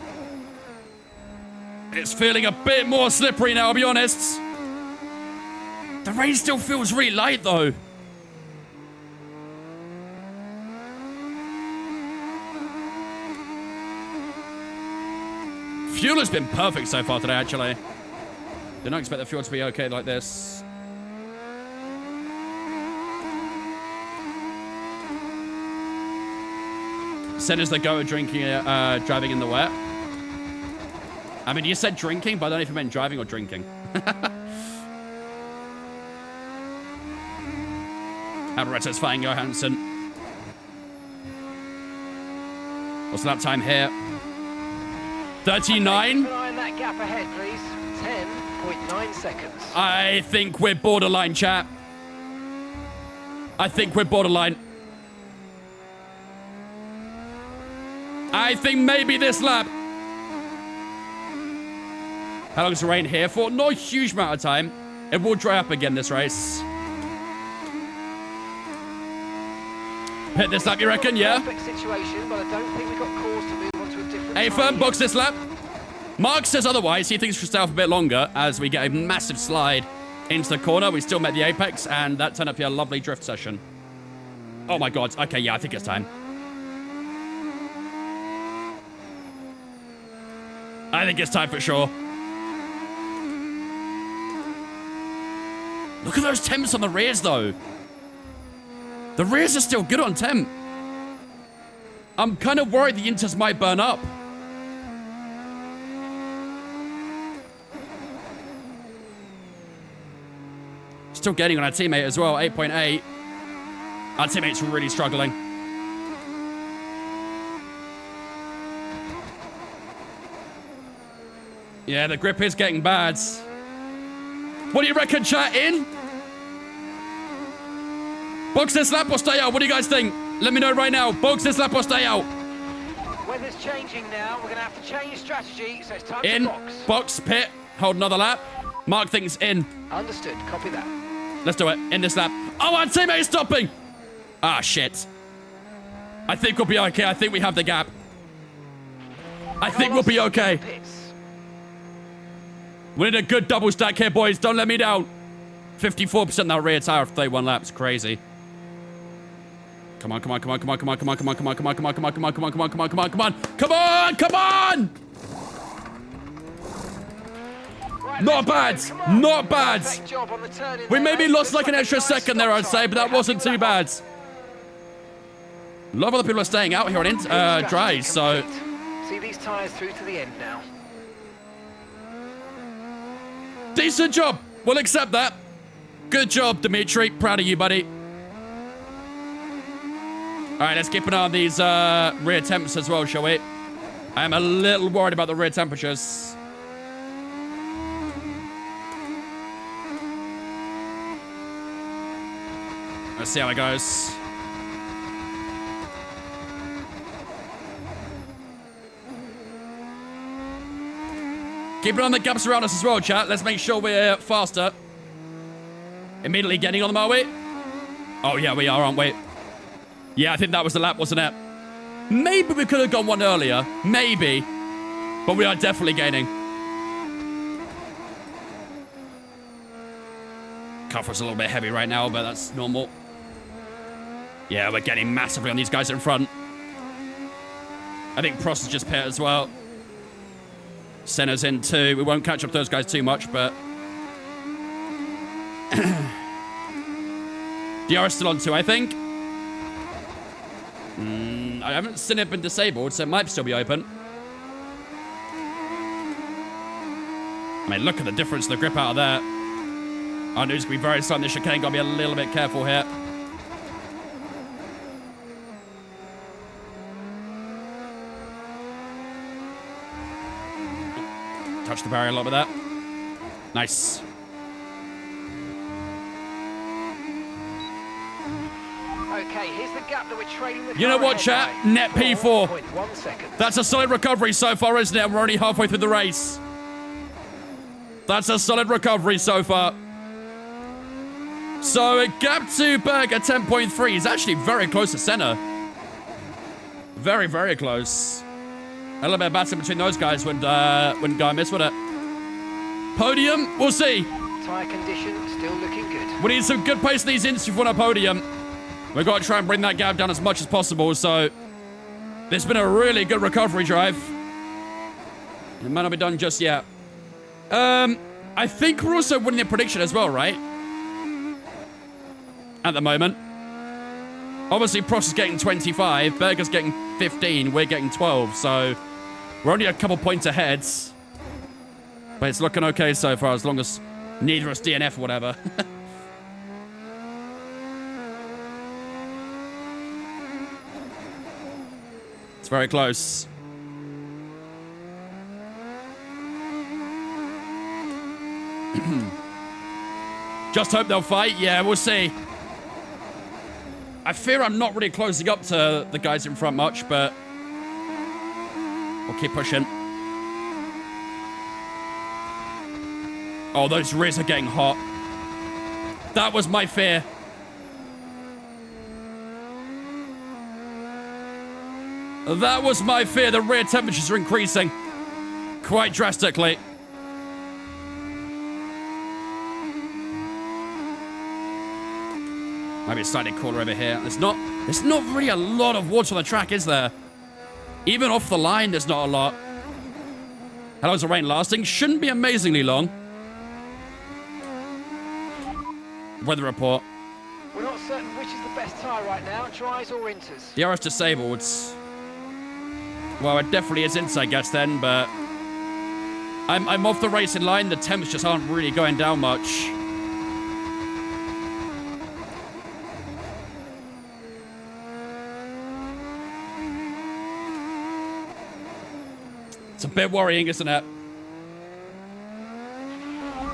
It's feeling a bit more slippery now, I'll be honest. The rain still feels really light, though. Fuel has been perfect so far today, actually. Did not expect the fuel to be okay like this. Senna's the go at drinking, driving in the wet. I mean, you said drinking, but I don't know if you meant driving or drinking. Alvaretto's fighting Johansson. What's the lap time here? 39? Keep an eye on that gap ahead, please. 10.9 seconds. I think we're borderline, chat. I think we're borderline. I think maybe this lap. How long is the rain here for? Not a huge amount of time. It will dry up again this race. Hit this lap, you reckon? Yeah? Perfect situation, but I don't think we got cause to move on to a different A-firm, box this lap. Mark says otherwise. He thinks we should stay off a bit longer as we get a massive slide into the corner. We still met the apex, and that turned up to be a lovely drift session. Oh my god. Okay, yeah, I think it's time. I think it's time for sure. Look at those temps on the rears, though. The rears are still good on temp. I'm kind of worried the inters might burn up. Still getting on our teammate as well, 8.8. Our teammate's really struggling. Yeah, the grip is getting bad. What do you reckon, chat? In? Box this lap or stay out? What do you guys think? Let me know right now. Box this lap or stay out? Weather's changing now. We're going to have to change strategy, so it's time In. to box. Box, pit. Hold another lap. Mark thinks in. Understood. Copy that. Let's do it. In this lap. Oh, our teammate is stopping. Ah, shit. I think we'll be okay. I think we have the gap. I think we'll be okay. We need a good double stack here, boys. Don't let me down. 54% now rear tire after 31 laps. Crazy. Come on, come on, come on, come on, come on, come on, come on, come on, come on, come on, come on, come on, come on, come on, come on, come on, come on, come on, come on! Not bad, not bad. We maybe lost like an extra second there, I'd say, but that wasn't too bad. A lot of other people are staying out here on dries, so. See these tires through to the end now. Decent job. We'll accept that. Good job, Dimitri. Proud of you, buddy. All right, let's keep an eye on these rear temps as well, shall we? I'm a little worried about the rear temperatures. Let's see how it goes. Keep it on the gaps around us as well, chat. Let's make sure we're faster. Immediately getting on them, are we? Oh, yeah, we are, aren't we? Yeah, I think that was the lap, wasn't it? Maybe we could have gone one earlier. Maybe. But we are definitely gaining. Cover's a little bit heavy right now, but that's normal. Yeah, we're getting massively on these guys in front. I think Prost is just pit as well. Senna's in too. We won't catch up those guys too much, but... DR is still on too, I think. I haven't seen it been disabled, so it might still be open. I mean, look at the difference in the grip out of there. I know it's going to be very slow in this chicane. Got to be a little bit careful here. Touch the barrier a lot with that. Nice. Okay, here's the gap that we're trailing the You know car what, ahead chat? by. Net P4. 4.1 seconds. That's a solid recovery so far, isn't it? We're only halfway through the race. That's a solid recovery so far. So a gap to Berg at 10.3 is actually very close to Senna. Very, very close. A little bit of battle between those guys wouldn't go amiss, would it? Podium, we'll see. Tyre condition still looking good. We need some good pace in these ints if we want a podium. We've got to try and bring that gap down as much as possible, so this has been a really good recovery drive. It might not be done just yet. I think we're also winning the prediction as well, right? At the moment. Obviously, Prost is getting 25, Berger's getting 15, we're getting 12, so we're only a couple points ahead. But it's looking okay so far, as long as neither of us DNF or whatever. It's very close. Just hope they'll fight. Yeah, we'll see. I fear I'm not really closing up to the guys in front much, but we'll keep pushing. Oh, those rears are getting hot. That was my fear. That was my fear. The rear temperatures are increasing quite drastically. Maybe a slightly cooler over here. There's not really a lot of water on the track, is there? Even off the line, there's not a lot. How long is the rain lasting? Shouldn't be amazingly long. Weather report. We're not certain which is the best tyre right now, dries or inters. The RS disabled. Well, it definitely is inter, I guess, then, but I'm off the racing line. The temps just aren't really going down much. It's a bit worrying, isn't it?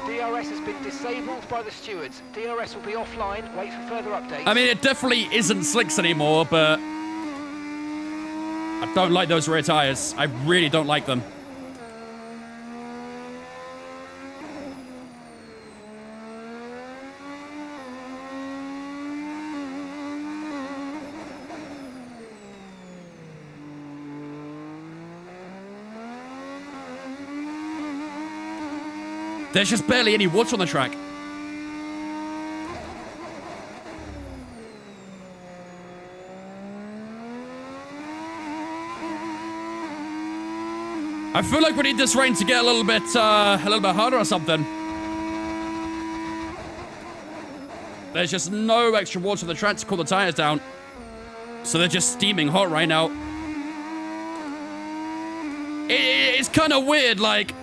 DRS has been disabled by the stewards. DRS will be offline. Wait for further updates. I mean, it definitely isn't slicks anymore, but I don't like those rear tires. I really don't like them. There's just barely any water on the track. I feel like we need this rain to get a little bit harder or something. There's just no extra water on the track to cool the tires down. So they're just steaming hot right now. It's kind of weird, like,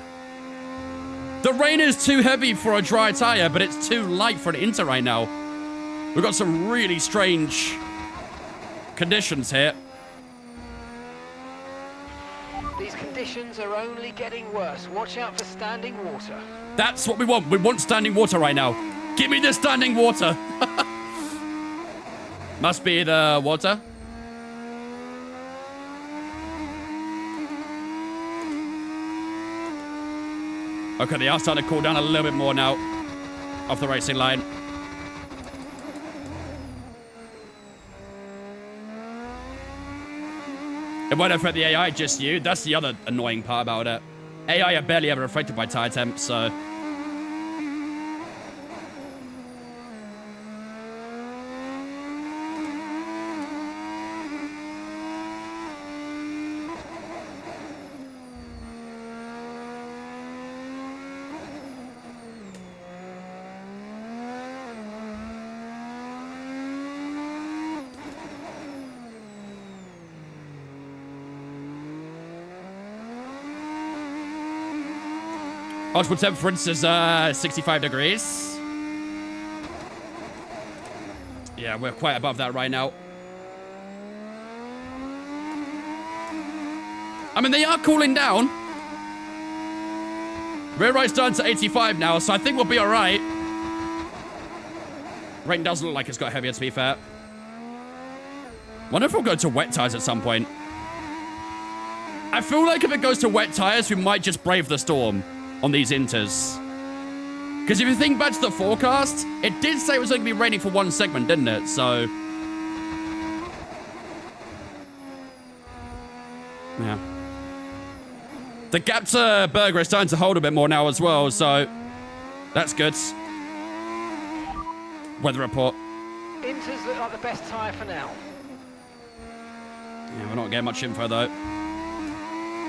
the rain is too heavy for a dry tire, but it's too light for an inter right now. We've got some really strange conditions here. These conditions are only getting worse. Watch out for standing water. That's what we want. We want standing water right now. Give me the standing water. Must be the water. Okay, they are starting to cool down a little bit more now off the racing line. It won't affect the AI, just you. That's the other annoying part about it. AI are barely ever affected by tire temps, so... Optimal temp, for instance, 65 degrees. Yeah, we're quite above that right now. I mean, they are cooling down. Rear right's down to 85 now, so I think we'll be all right. Rain does look like it's got heavier, to be fair. Wonder if we'll go to wet tires at some point. I feel like if it goes to wet tires, we might just brave the storm on these inters. Because if you think back to the forecast, it did say it was only going to be raining for one segment, didn't it? So... yeah. The gap to Berger is starting to hold a bit more now as well, so... that's good. Weather report. Inters look like the best tyre for now. Yeah, we're not getting much info, though.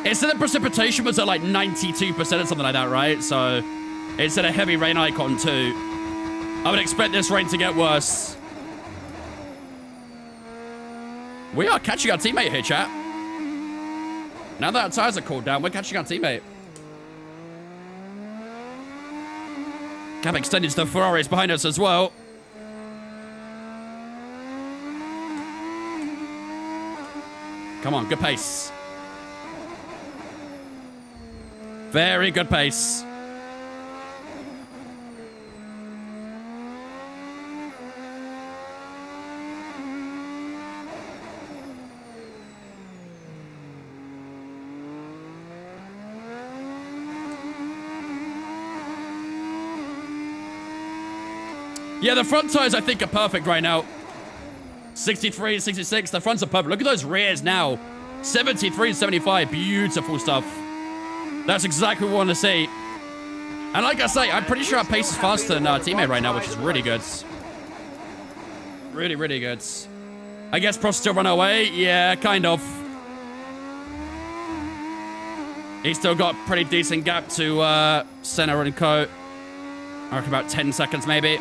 It said the precipitation was at like 92% or something like that, right? So it said a heavy rain icon too. I would expect this rain to get worse. We are catching our teammate here, chat. Now that our tires are cooled down, we're catching our teammate. Gap extended to the Ferraris behind us as well. Come on, good pace. Very good pace. Yeah, the front tires, I think, are perfect right now. 63, 66, the fronts are perfect. Look at those rears now. 73, 75, beautiful stuff. That's exactly what we want to see. And like I say, I'm pretty sure our pace is faster than our teammate right now, which is really good. Really, really good. I guess Prost still run away. Yeah, kind of. He's still got a pretty decent gap to Senna and Co. I reckon about 10 seconds, maybe.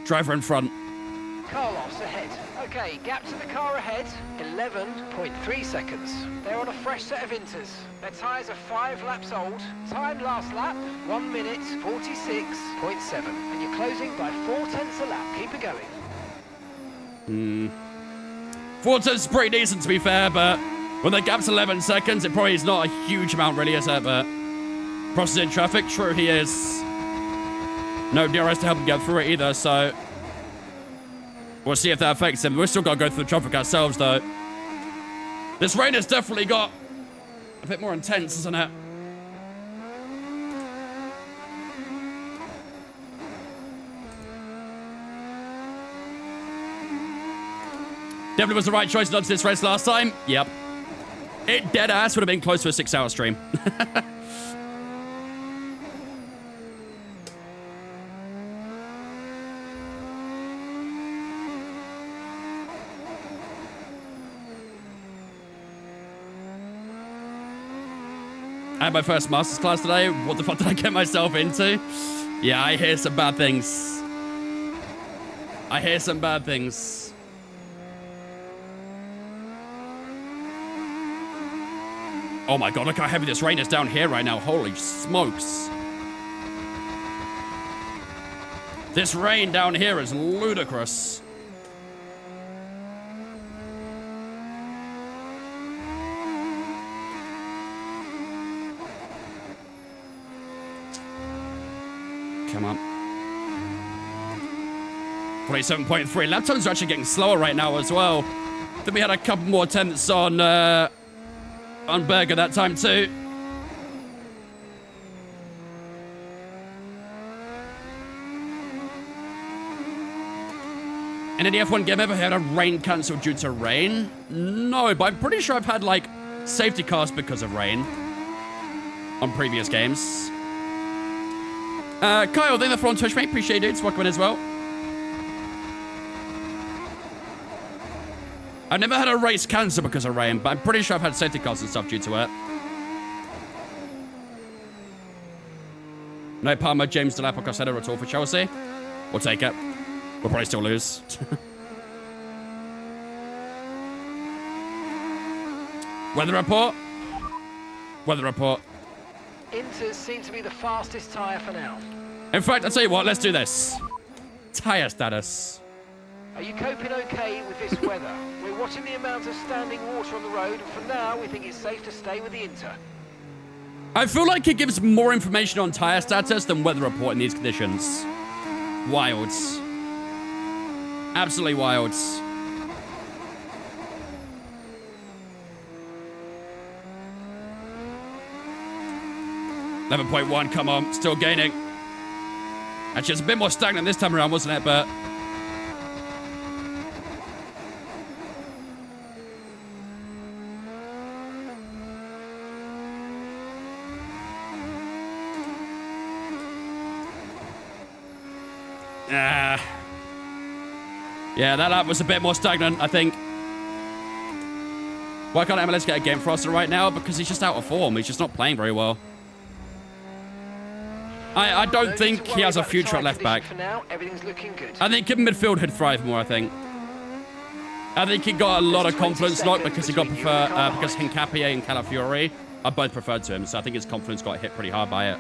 Driver in front. Carlos ahead. Okay, gap to the car ahead, 11.3 seconds. They're on a fresh set of inters. Their tyres are 5 laps old. Time last lap, 1 minute, 46.7. And you're closing by 0.4 a lap. Keep it going. 4 tenths is pretty decent, to be fair, but when the gap's 11 seconds, it probably is not a huge amount, really, is it? But Prost is in traffic. True, he is. No DRS to help him get through it either, so we'll see if that affects him. We've still got to go through the traffic ourselves, though. This rain has definitely got a bit more intense, isn't it? Definitely was the right choice not to this race last time. Yep. It dead ass would have been close to a 6-hour stream. I had my first master's class today. What the fuck did I get myself into? Yeah, I hear some bad things. I hear some bad things. Oh my god, look how heavy this rain is down here right now. Holy smokes. This rain down here is ludicrous. Come on. 47.3. Lap times are actually getting slower right now as well. I think we had a couple more tenths on Berger that time too. In any F1 game ever had a rain cancelled due to rain? No, but I'm pretty sure I've had like safety cars because of rain on previous games. Kyle, thank you for on Twitch, mate. Appreciate it, dudes. Welcome in as well. I've never had a race cancel because of rain, but I'm pretty sure I've had safety cars and stuff due to it. No Palmer, James Delap, or Costello at all for Chelsea. We'll take it. We'll probably still lose. Weather report. Weather report. Inters seem to be the fastest tyre for now. In fact, I'll tell you what, let's do this. Tyre status. Are you coping okay with this weather? We're watching the amount of standing water on the road, and for now, we think it's safe to stay with the Inter. I feel like it gives more information on tyre status than weather report in these conditions. Wild. Absolutely wild. 11.1, come on, still gaining. Actually, it's a bit more stagnant this time around, wasn't it? But yeah, that lap was a bit more stagnant, I think. Why can't MLS get a game for us right now? Because he's just out of form. He's just not playing very well. I don't think he has a future at left back. For now, everything's looking good. I think in midfield he'd thrive more, I think. I think he got a lot of confidence knocked because he got because Hincapié and Calafiori are both preferred to him, so I think his confidence got hit pretty hard by it.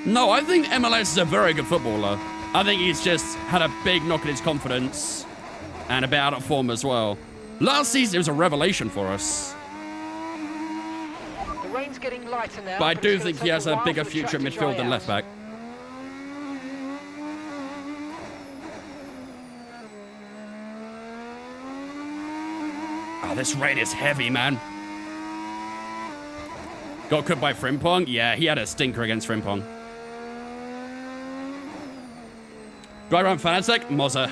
No, I think MLS is a very good footballer. I think he's just had a big knock in his confidence and a bit out of form as well. Last season, it was a revelation for us. The rain's getting lighter now, but I do think he has a bigger future in midfield than left back. Oh, this rain is heavy, man. Got cooked by Frimpong? Yeah, he had a stinker against Frimpong. Do I run Fanatec? Mozza.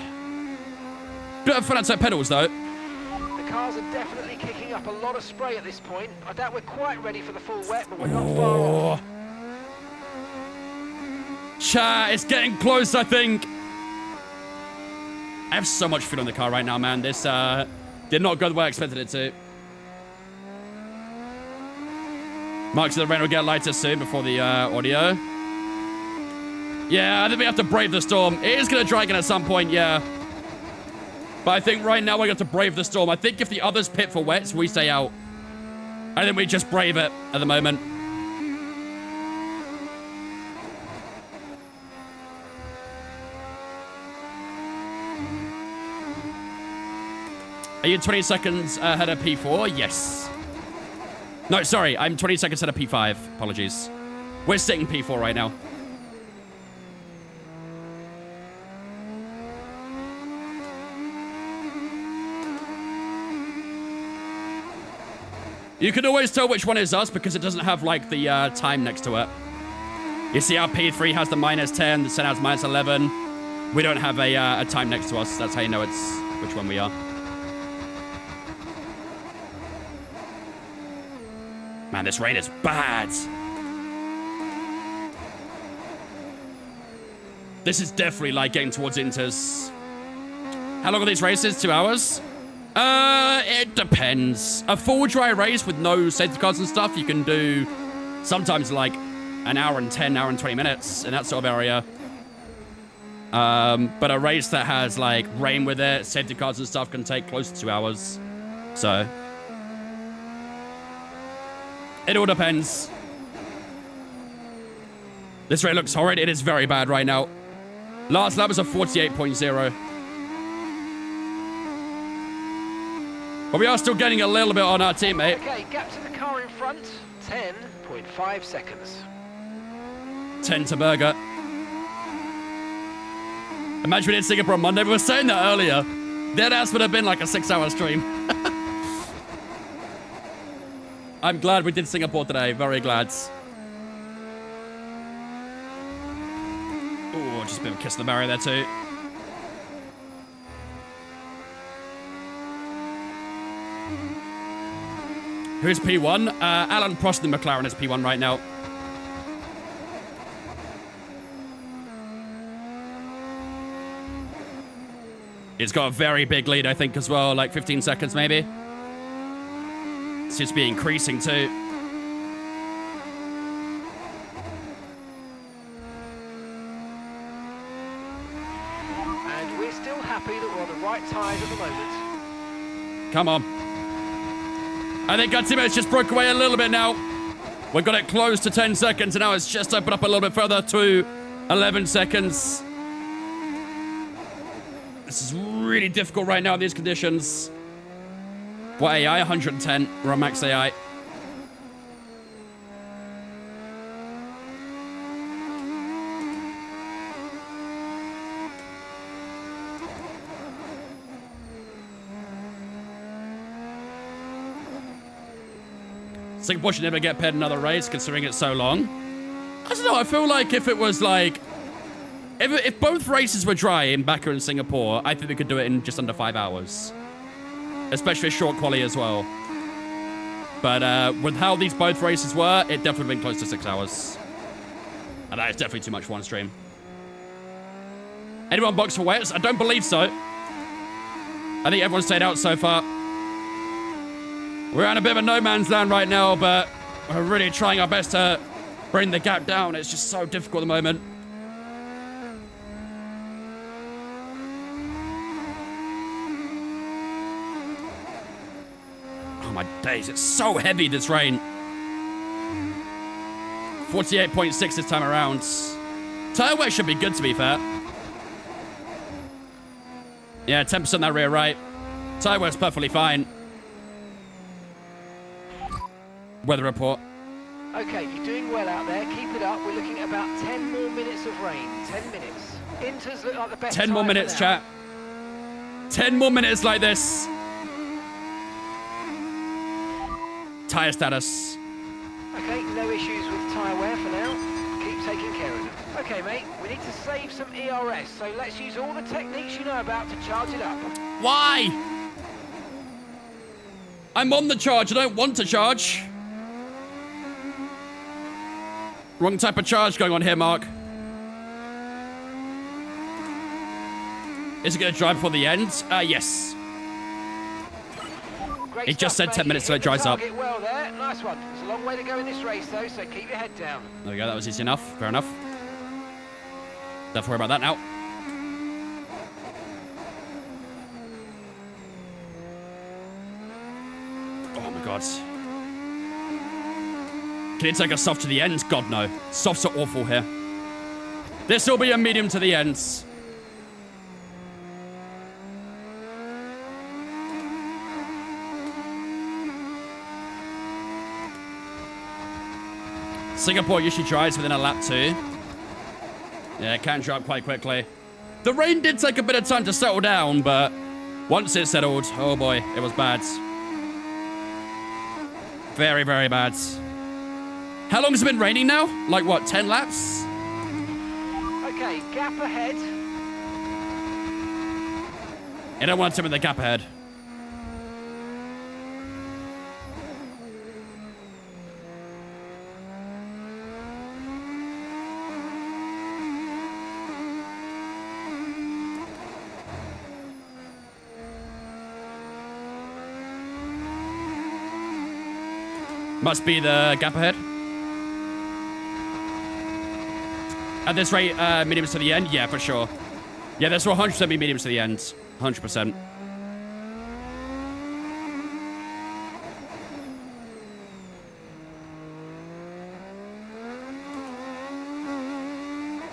Do have Fanatec pedals, though. The cars are definitely kicking up a lot of spray at this point. I doubt we're quite ready for the full wet, but we're not far off. Chat, it's getting close, I think. I have so much food on the car right now, man. This did not go the way I expected it to. Mark said the rain will get lighter soon before the audio. Yeah, I think we have to brave the storm. It is going to dry again at some point, yeah. But I think right now we have to brave the storm. I think if the others pit for wets, we stay out. I think we just brave it at the moment. Are you 20 seconds ahead of P4? Yes. No, sorry. I'm 20 seconds ahead of P5. Apologies. We're sitting P4 right now. You can always tell which one is us because it doesn't have, like, the time next to it. You see how P3 has the -10, the Sen has -11. We don't have a time next to us. That's how you know it's which one we are. Man, this rain is bad. This is definitely, like, getting towards Inters. How long are these races? 2 hours? It depends. A full dry race with no safety cars and stuff, you can do sometimes like an hour and 10, hour and 20 minutes in that sort of area. But a race that has like rain with it, safety cars and stuff can take close to 2 hours. So it all depends. This rain looks horrid. It is very bad right now. Last lap was a 48.0. But we are still getting a little bit on our teammate. Okay, gap to the car in front, 10.5 seconds. 10 to Berger. Imagine we did Singapore on Monday. We were saying that earlier. That ass would have been like a 6-hour stream. I'm glad we did Singapore today. Very glad. Oh, just a bit of a kiss the barrier there too. Who's P1? Alan Prost in McLaren is P1 right now. He's got a very big lead, I think, as well. Like 15 seconds, maybe. It seems to be increasing, too. And we're still happy that we're on the right tyres at the moment. Come on. I think our teammates just broke away a little bit now. We've got it close to 10 seconds, and now it's just opened up a little bit further to 11 seconds. This is really difficult right now in these conditions. What AI? 110. We're on max AI. Singapore should never get paired another race, considering it's so long. I don't know, I feel like if it was like... If both races were dry in Baku and Singapore, I think we could do it in just under 5 hours. Especially a short quali as well. But with how these both races were, it definitely been close to 6 hours. And that is definitely too much for one stream. Anyone box for wets? I don't believe so. I think everyone stayed out so far. We're on a bit of a no man's land right now, but we're really trying our best to bring the gap down. It's just so difficult at the moment. Oh my days, it's so heavy, this rain. 48.6 this time around. Tire wear should be good, to be fair. Yeah, 10% that rear right. Tire wear's perfectly fine. Weather report. Okay, you're doing well out there. Keep it up. We're looking at about 10 more minutes of rain. 10 minutes. Inters look like the best. 10 more minutes, chat. 10 more minutes like this. Tire status. Okay, no issues with tyre wear for now. Keep taking care of them. Okay, mate, we need to save some ERS, so let's use all the techniques you know about to charge it up. Why? I'm on the charge. I don't want to charge. Wrong type of charge going on here, Mark. Is it going to dry before the end? Yes. Great It just stuff, said 10 mate. minutes till it You hit dries the up. target well there. Nice one. There's a long way to go in this race, though, so keep your head down. There we go. That was easy enough. Fair enough. Don't have to worry about that now. Oh my god. Can it take a soft to the end? God, no. Softs are awful here. This will be a medium to the ends. Singapore usually dries within a lap too. Yeah, it can dry up quite quickly. The rain did take a bit of time to settle down, but once it settled, oh boy, it was bad. Very, very bad. How long has it been raining now? Like what, 10 laps? Okay, gap ahead. I don't want to with the gap ahead. Must be the gap ahead. At this rate, mediums to the end? Yeah, for sure. Yeah, this will 100% be mediums to the end. 100%.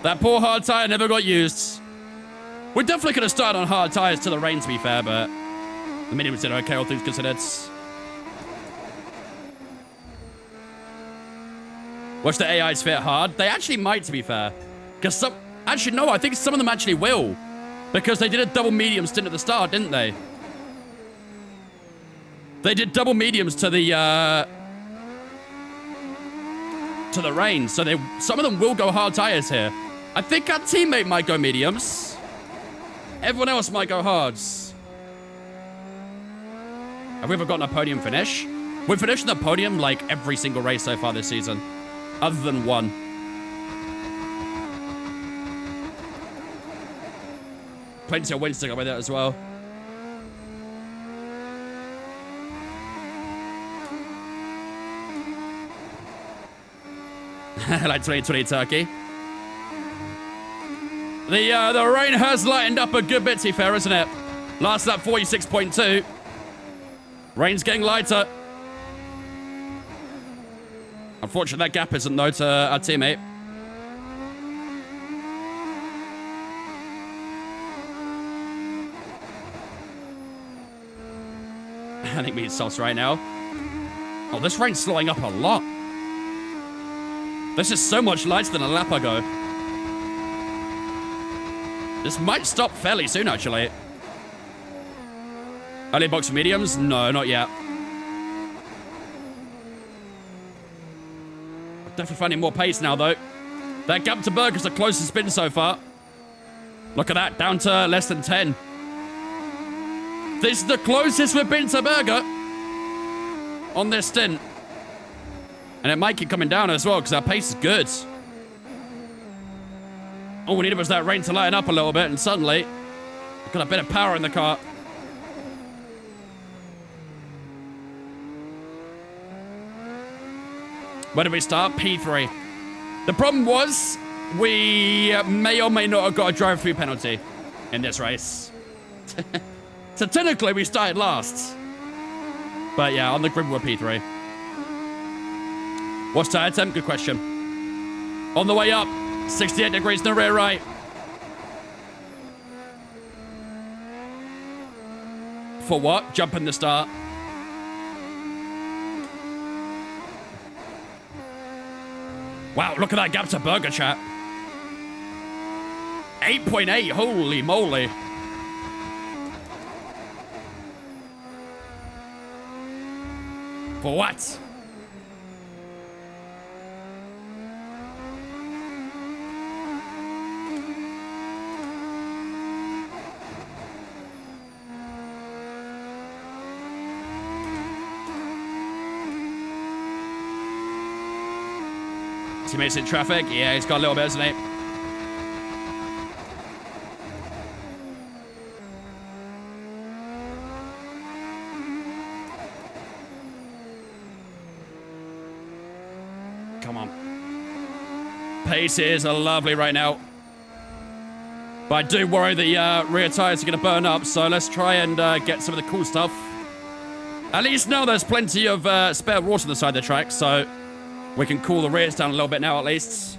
That poor hard tire never got used. We definitely could have started on hard tires to the rain, to be fair, but the mediums did okay, all things considered. Watch the AIs fit hard. They actually might, to be fair. Because some... Actually, no, I think some of them actually will. Because they did a double medium stint at the start, didn't they? They did double mediums to the rain. So some of them will go hard tires here. I think our teammate might go mediums. Everyone else might go hards. Have we ever gotten a podium finish? We've finished on the podium like every single race so far this season. Other than one. Plenty of wins to go with it as well. Like 2020 Turkey. The rain has lightened up a good bit, to be fair, isn't it? Last lap 46.2. Rain's getting lighter. Unfortunately, that gap isn't, though, to our teammate. I think we need softs right now. Oh, this rain's slowing up a lot. This is so much lighter than a lap ago. This might stop fairly soon, actually. Early box for mediums? No, not yet. Definitely finding more pace now, though. That gap to Berger's the closest spin so far. Look at that, down to less than 10. This is the closest we've been to Berger on this stint. And it might keep coming down as well, because our pace is good. All we needed was that rain to lighten up a little bit, and suddenly, we've got a bit of power in the car. Where did we start? P3. The problem was we may or may not have got a drive-through penalty in this race. So technically we started last. But yeah, on the grid we're P3. What's tire temp? Good question. On the way up, 68 degrees in the rear right. For what? Jumping the start. Wow, look at that gap to Burger Chat. 8.8, holy moly. For what? Teammates in traffic. Yeah, he's got a little bit, hasn't he? Come on. Paces are lovely right now. But I do worry the rear tires are going to burn up, so let's try and get some of the cool stuff. At least now there's plenty of spare water on the side of the track, so we can cool the rears down a little bit now, at least.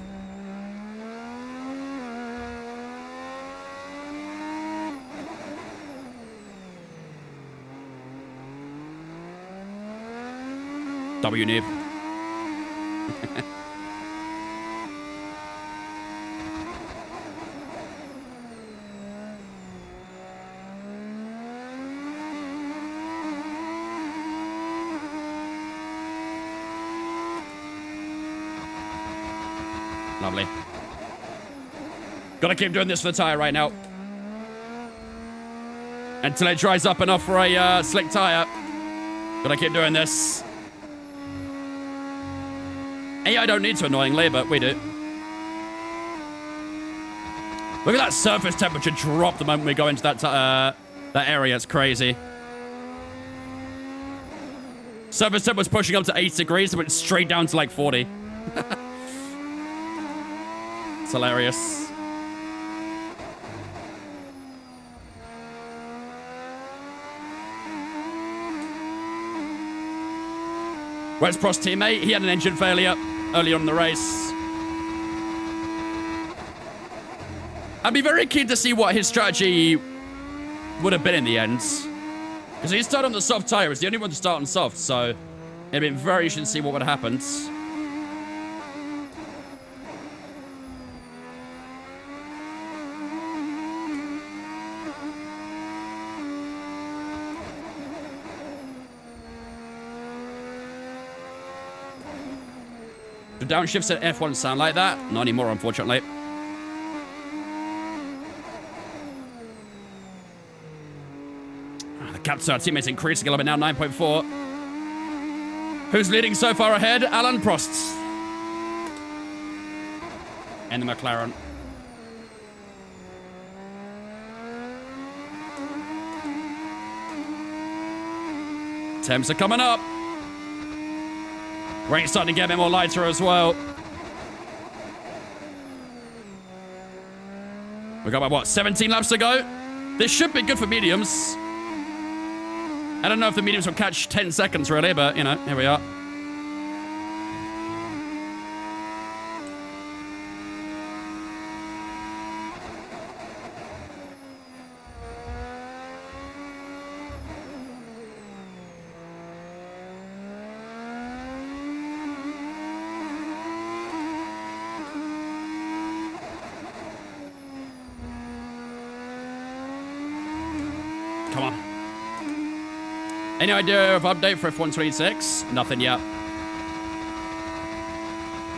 W-Nib. Lovely. Gotta keep doing this for the tire right now. Until it dries up enough for a slick tire. Gotta keep doing this. AI don't need to, annoyingly, but we do. Look at that surface temperature drop the moment we go into that area. It's crazy. Surface temp was pushing up to 8 degrees, and went straight down to like 40. It's hilarious. Where's Prost's teammate? He had an engine failure early on in the race. I'd be very keen to see what his strategy would have been in the end. Because he started on the soft tire. He was the only one to start on soft, so it'd been very interesting to see what would have happened. The downshifts at F1 sound like that? Not anymore, unfortunately. The gap to our teammates increasing a little bit now, 9.4. Who's leading so far ahead? Alan Prost. And the McLaren. Temps are coming up. Rain's starting to get a bit more lighter as well. We've got about, what, 17 laps to go? This should be good for mediums. I don't know if the mediums will catch 10 seconds, really, but, you know, here we are. Come on. Any idea of update for F126? Nothing yet.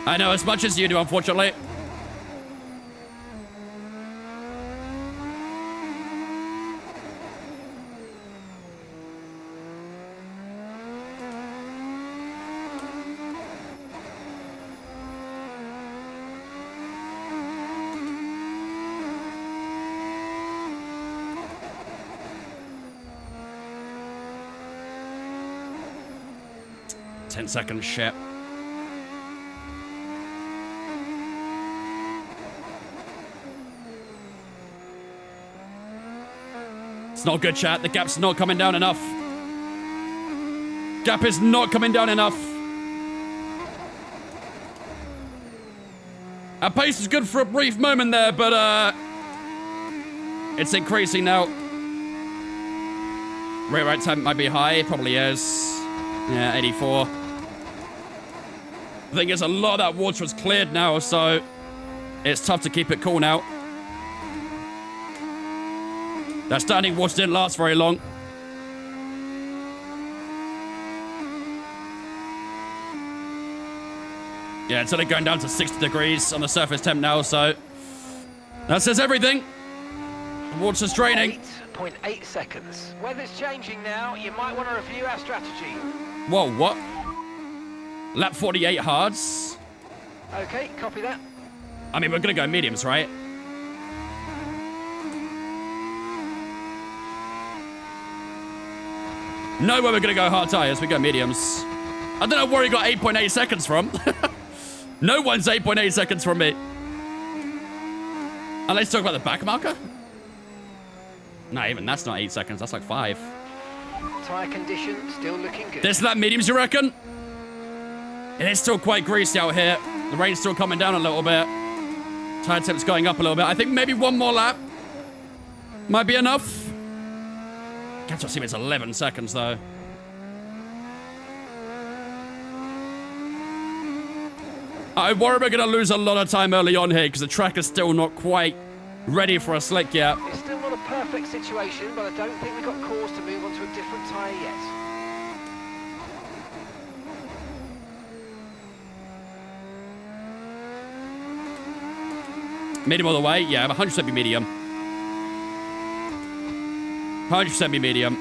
I know as much as you do, unfortunately. Second shit. It's not good, chat. The gap's not coming down enough. Gap is not coming down enough. Our pace is good for a brief moment there, but it's increasing now. Rear right time might be high. It probably is. Yeah, 84. The thing is, a lot of that water is cleared now, so it's tough to keep it cool now. That standing water didn't last very long. Yeah, it's only going down to 60 degrees on the surface temp now, so that says everything. The water's draining. 8.8 seconds. Weather's changing now. You might want to review our strategy. Whoa, what? Lap 48 hards? Okay, copy that. I mean, we're going to go mediums, right? No way we're going to go hard tires. We go mediums. I don't know where he got 8.8 seconds from. No one's 8.8 seconds from me. And let's talk about the back marker. No, even that's not 8 seconds. That's like 5. Tire condition still looking good. This lap mediums, you reckon? It is still quite greasy out here. The rain's still coming down a little bit. Tire temp's going up a little bit. I think maybe one more lap might be enough. Catch up team, it's 11 seconds though. I worry we're going to lose a lot of time early on here because the track is still not quite ready for a slick yet. It's still not a perfect situation, but I don't think we've got cause to move on to a different tyre yet. Medium all the way? Yeah, 100% be medium. 100% be medium.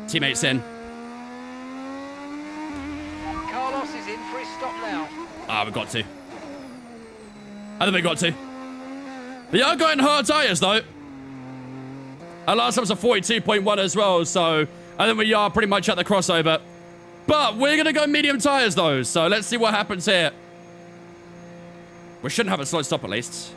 Teammates in. Carlos is in for his stop now. Ah, we've got to. I think we got to. They are going hard tyres, though. Our last time was a 42.1 as well, so I think we are pretty much at the crossover. But we're going to go medium tyres, though, so let's see what happens here. We shouldn't have a slow stop, at least.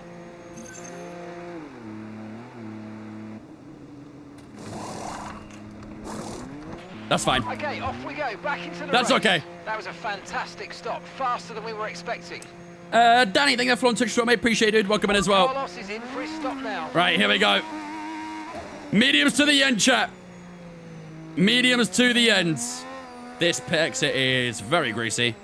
That's fine. Okay, off we go. Back into the That's race. okay. That was a fantastic stop. Faster than we were expecting. Danny, thank you for on Twitch, mate. Appreciated. Welcome in as well. Carlos is in for his stop now. Right, here we go. Mediums to the end, chat. Mediums to the end. This pit exit is very greasy.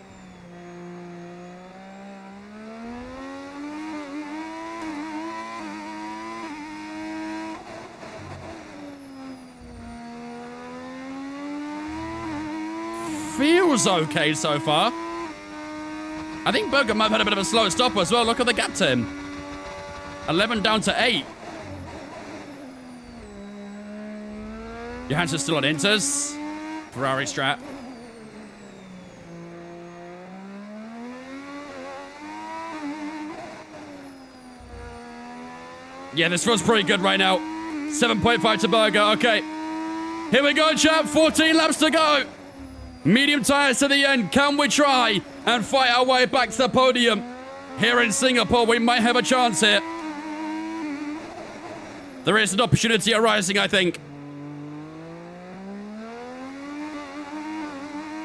Feels okay so far. I think Berger might have had a bit of a slow stop as well. Look at the gap to him. 11 down to 8. Johansson's still on inters. Ferrari strat. Yeah, this feels pretty good right now. 7.5 to Berger. Okay. Here we go, chap. 14 laps to go. Medium tyres to the end. Can we try and fight our way back to the podium? Here in Singapore, we might have a chance here. There is an opportunity arising, I think.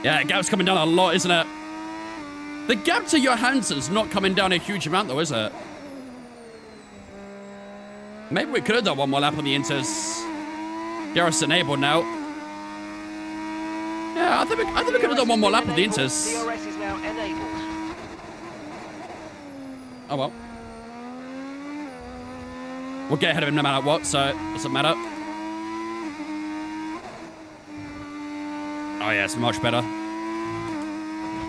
Yeah, the gap's coming down a lot, isn't it? The gap to Johansson's not coming down a huge amount, though, is it? Maybe we could have done one more lap on the inters. Garrett's enabled now. Yeah, I think we could have done one more lap on the inters. DRS is now enabled. Oh well. We'll get ahead of him no matter what, so it doesn't matter. Oh yeah, it's much better.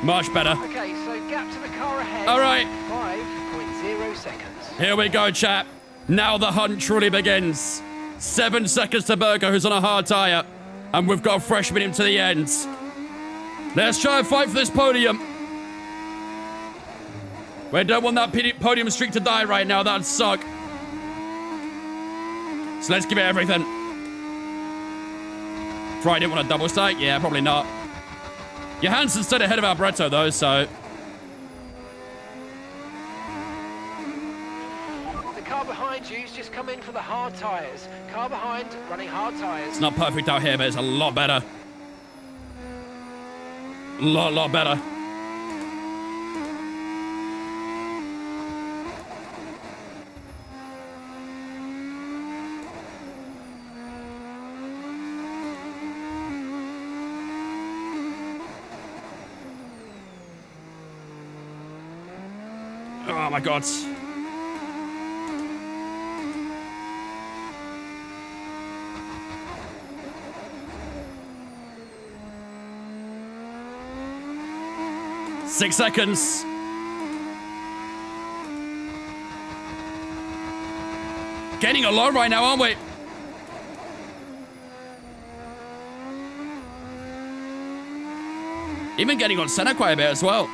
Much better. Okay, so gap to the car ahead. All right. 5.0 seconds. Here we go, chap. Now the hunt truly begins. 7 seconds to Berger, who's on a hard tyre. And we've got a fresh medium to the end. Let's try and fight for this podium. We don't want that podium streak to die right now. That'd suck. So let's give it everything. Probably didn't want a double stack. Yeah, probably not. Johansson's stayed ahead of Alberto, though, so... come in for the hard tyres. Car behind, running hard tyres. It's not perfect out here, but it's a lot better. Lot better. Oh my God. Six seconds. Getting a lot right now, aren't we? Even getting on Senna quite a bit as well.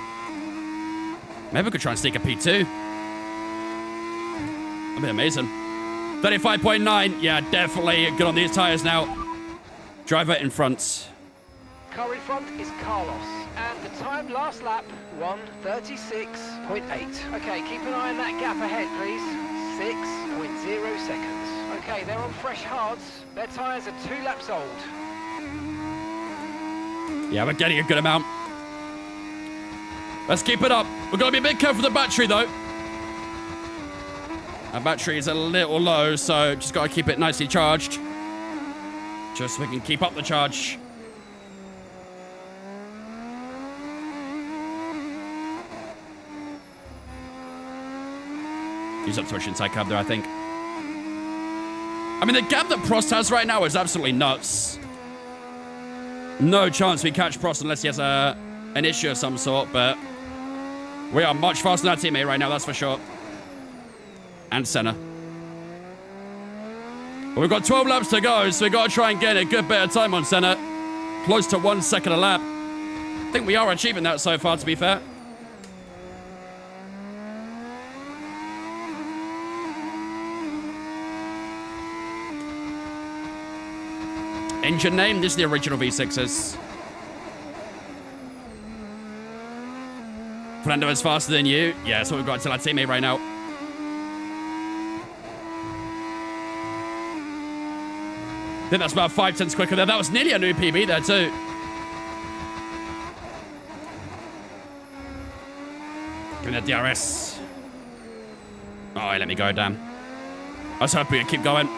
Maybe we could try and sneak a P2. That'd be amazing. 35.9. Yeah, definitely good on these tires now. Driver in front. Car in front is Carlos. And the time last lap, 1:36.8. Okay, keep an eye on that gap ahead, please. 6.0 seconds. Okay, they're on fresh hards. Their tyres are 2 laps old. Yeah, we're getting a good amount. Let's keep it up. We've got to be a bit careful with the battery, though. Our battery is a little low, so just got to keep it nicely charged. Just so we can keep up the charge. Use up too much inside cab there, I think. I mean, the gap that Prost has right now is absolutely nuts. No chance we catch Prost unless he has an issue of some sort, but we are much faster than our teammate right now, that's for sure. And Senna. But we've got 12 laps to go, so we've got to try and get a good bit of time on Senna. Close to 1 second a lap. I think we are achieving that so far, to be fair. Engine name, this is the original V6s. Fernando is faster than you. Yeah, that's what we've got to tell our teammate right now. I think that's about 5 tenths quicker there. That was nearly a new PB there too. Give me the DRS. Oh, he let me go, damn. I was hoping we'd keep going.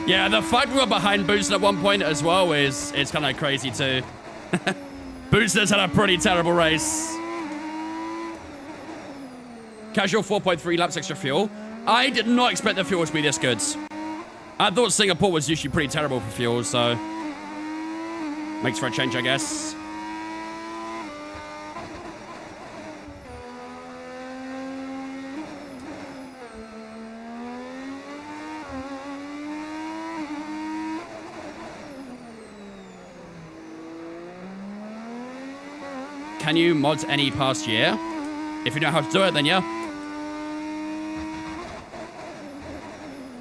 Yeah, the fact we were behind Boosted at one point as well is kind of crazy too. Boosted's had a pretty terrible race. Casual 4.3 laps extra fuel. I did not expect the fuel to be this good. I thought Singapore was usually pretty terrible for fuel, so makes for a change, I guess. Can you mod any past year? If you know how to do it, then yeah.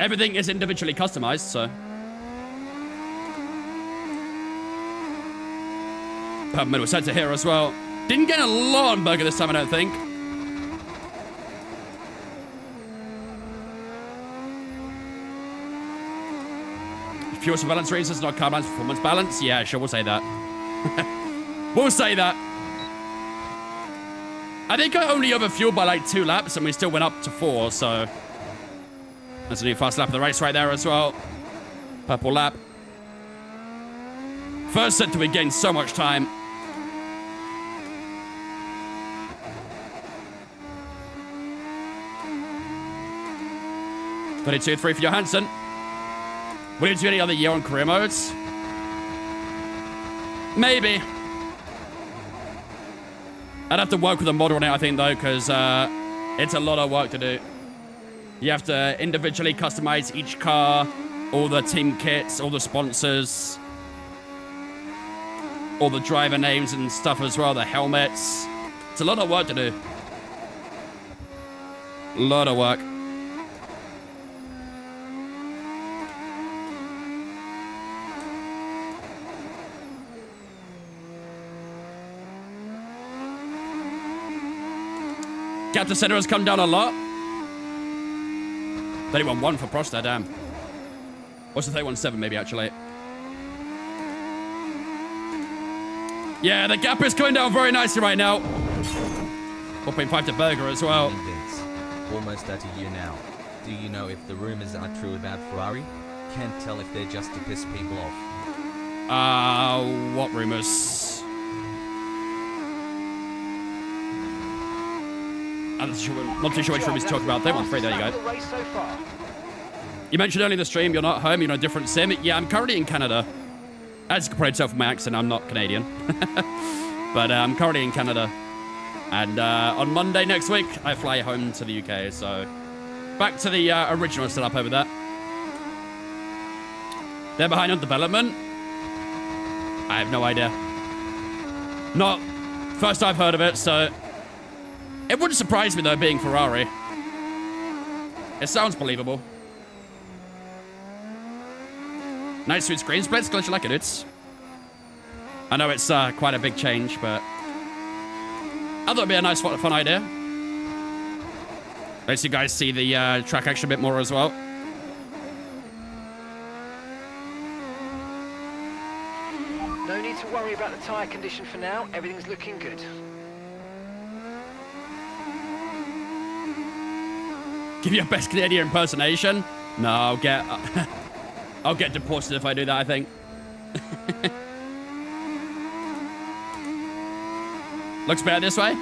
Everything is individually customized, so. Purple middle center here as well. Didn't get a lot on Burger this time, I don't think. Fuel balance reasons, not car balance, performance balance. Yeah, sure, we'll say that. We'll say that. I think I only overfueled by like 2 laps and we still went up to 4, so. That's a new fast lap of the race right there as well. Purple lap. First set to we gained so much time. $22.3 for Johansson. Will you do any other year on career modes? Maybe. I'd have to work with a model on it, I think, though, because it's a lot of work to do. You have to individually customize each car, all the team kits, all the sponsors, all the driver names and stuff as well, the helmets. It's a lot of work to do. A lot of work. Gap to center has come down a lot. 31.1 for Prost there, damn. What's the 31.7 maybe, actually? Yeah, the gap is coming down very nicely right now. 4.5 to Berger as well. Vince, almost at a year now. Do you know if the rumors are true about Ferrari? Can't tell if they're just to piss people off. What rumors? I'm not too sure which rumors to talk about. They want 3, there you go. You mentioned earlier in the stream you're not home, you're in a different sim. Yeah, I'm currently in Canada. As you can probably tell from my accent, I'm not Canadian. But I'm currently in Canada. And on Monday next week, I fly home to the UK. So back to the original setup over there. They're behind on development. I have no idea. Not first I've heard of it, so it wouldn't surprise me though, being Ferrari. It sounds believable. Nice sweet screen splits, glad you like it, dudes. I know it's quite a big change, but I thought it'd be a nice, fun idea. Let you guys see the track action a bit more as well. No need to worry about the tyre condition for now. Everything's looking good. Give you a best Canadian impersonation? No, I'll get deported if I do that, I think. Looks better this way.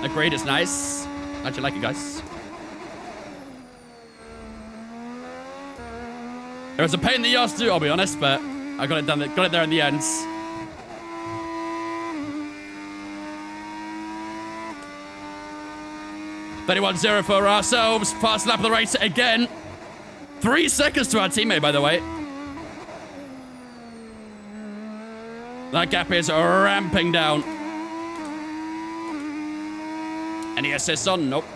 Agreed, it's nice. How'd you like it, guys? It was a pain in the ass to do, I'll be honest, but I got it there in the end. $31.0 for ourselves. Fast lap of the race again. 3 seconds to our teammate, by the way. That gap is ramping down. Any assists on? Nope.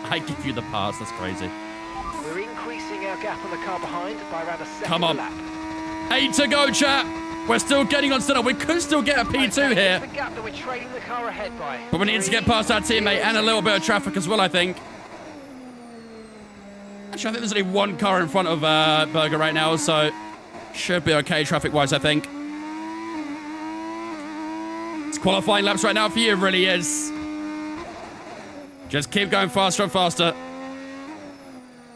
I give you the pass. That's crazy. We're increasing our gap on the car behind by around a second Come on. a lap. 8 to go, chat. We're still getting on center. We could still get a P2 here. The gap that we're trailing the car ahead by. But we need to get past our teammate and a little bit of traffic as well, I think. Actually, I think there's only one car in front of Berger right now, so should be okay traffic-wise, I think. It's qualifying laps right now for you, it really is. Just keep going faster and faster.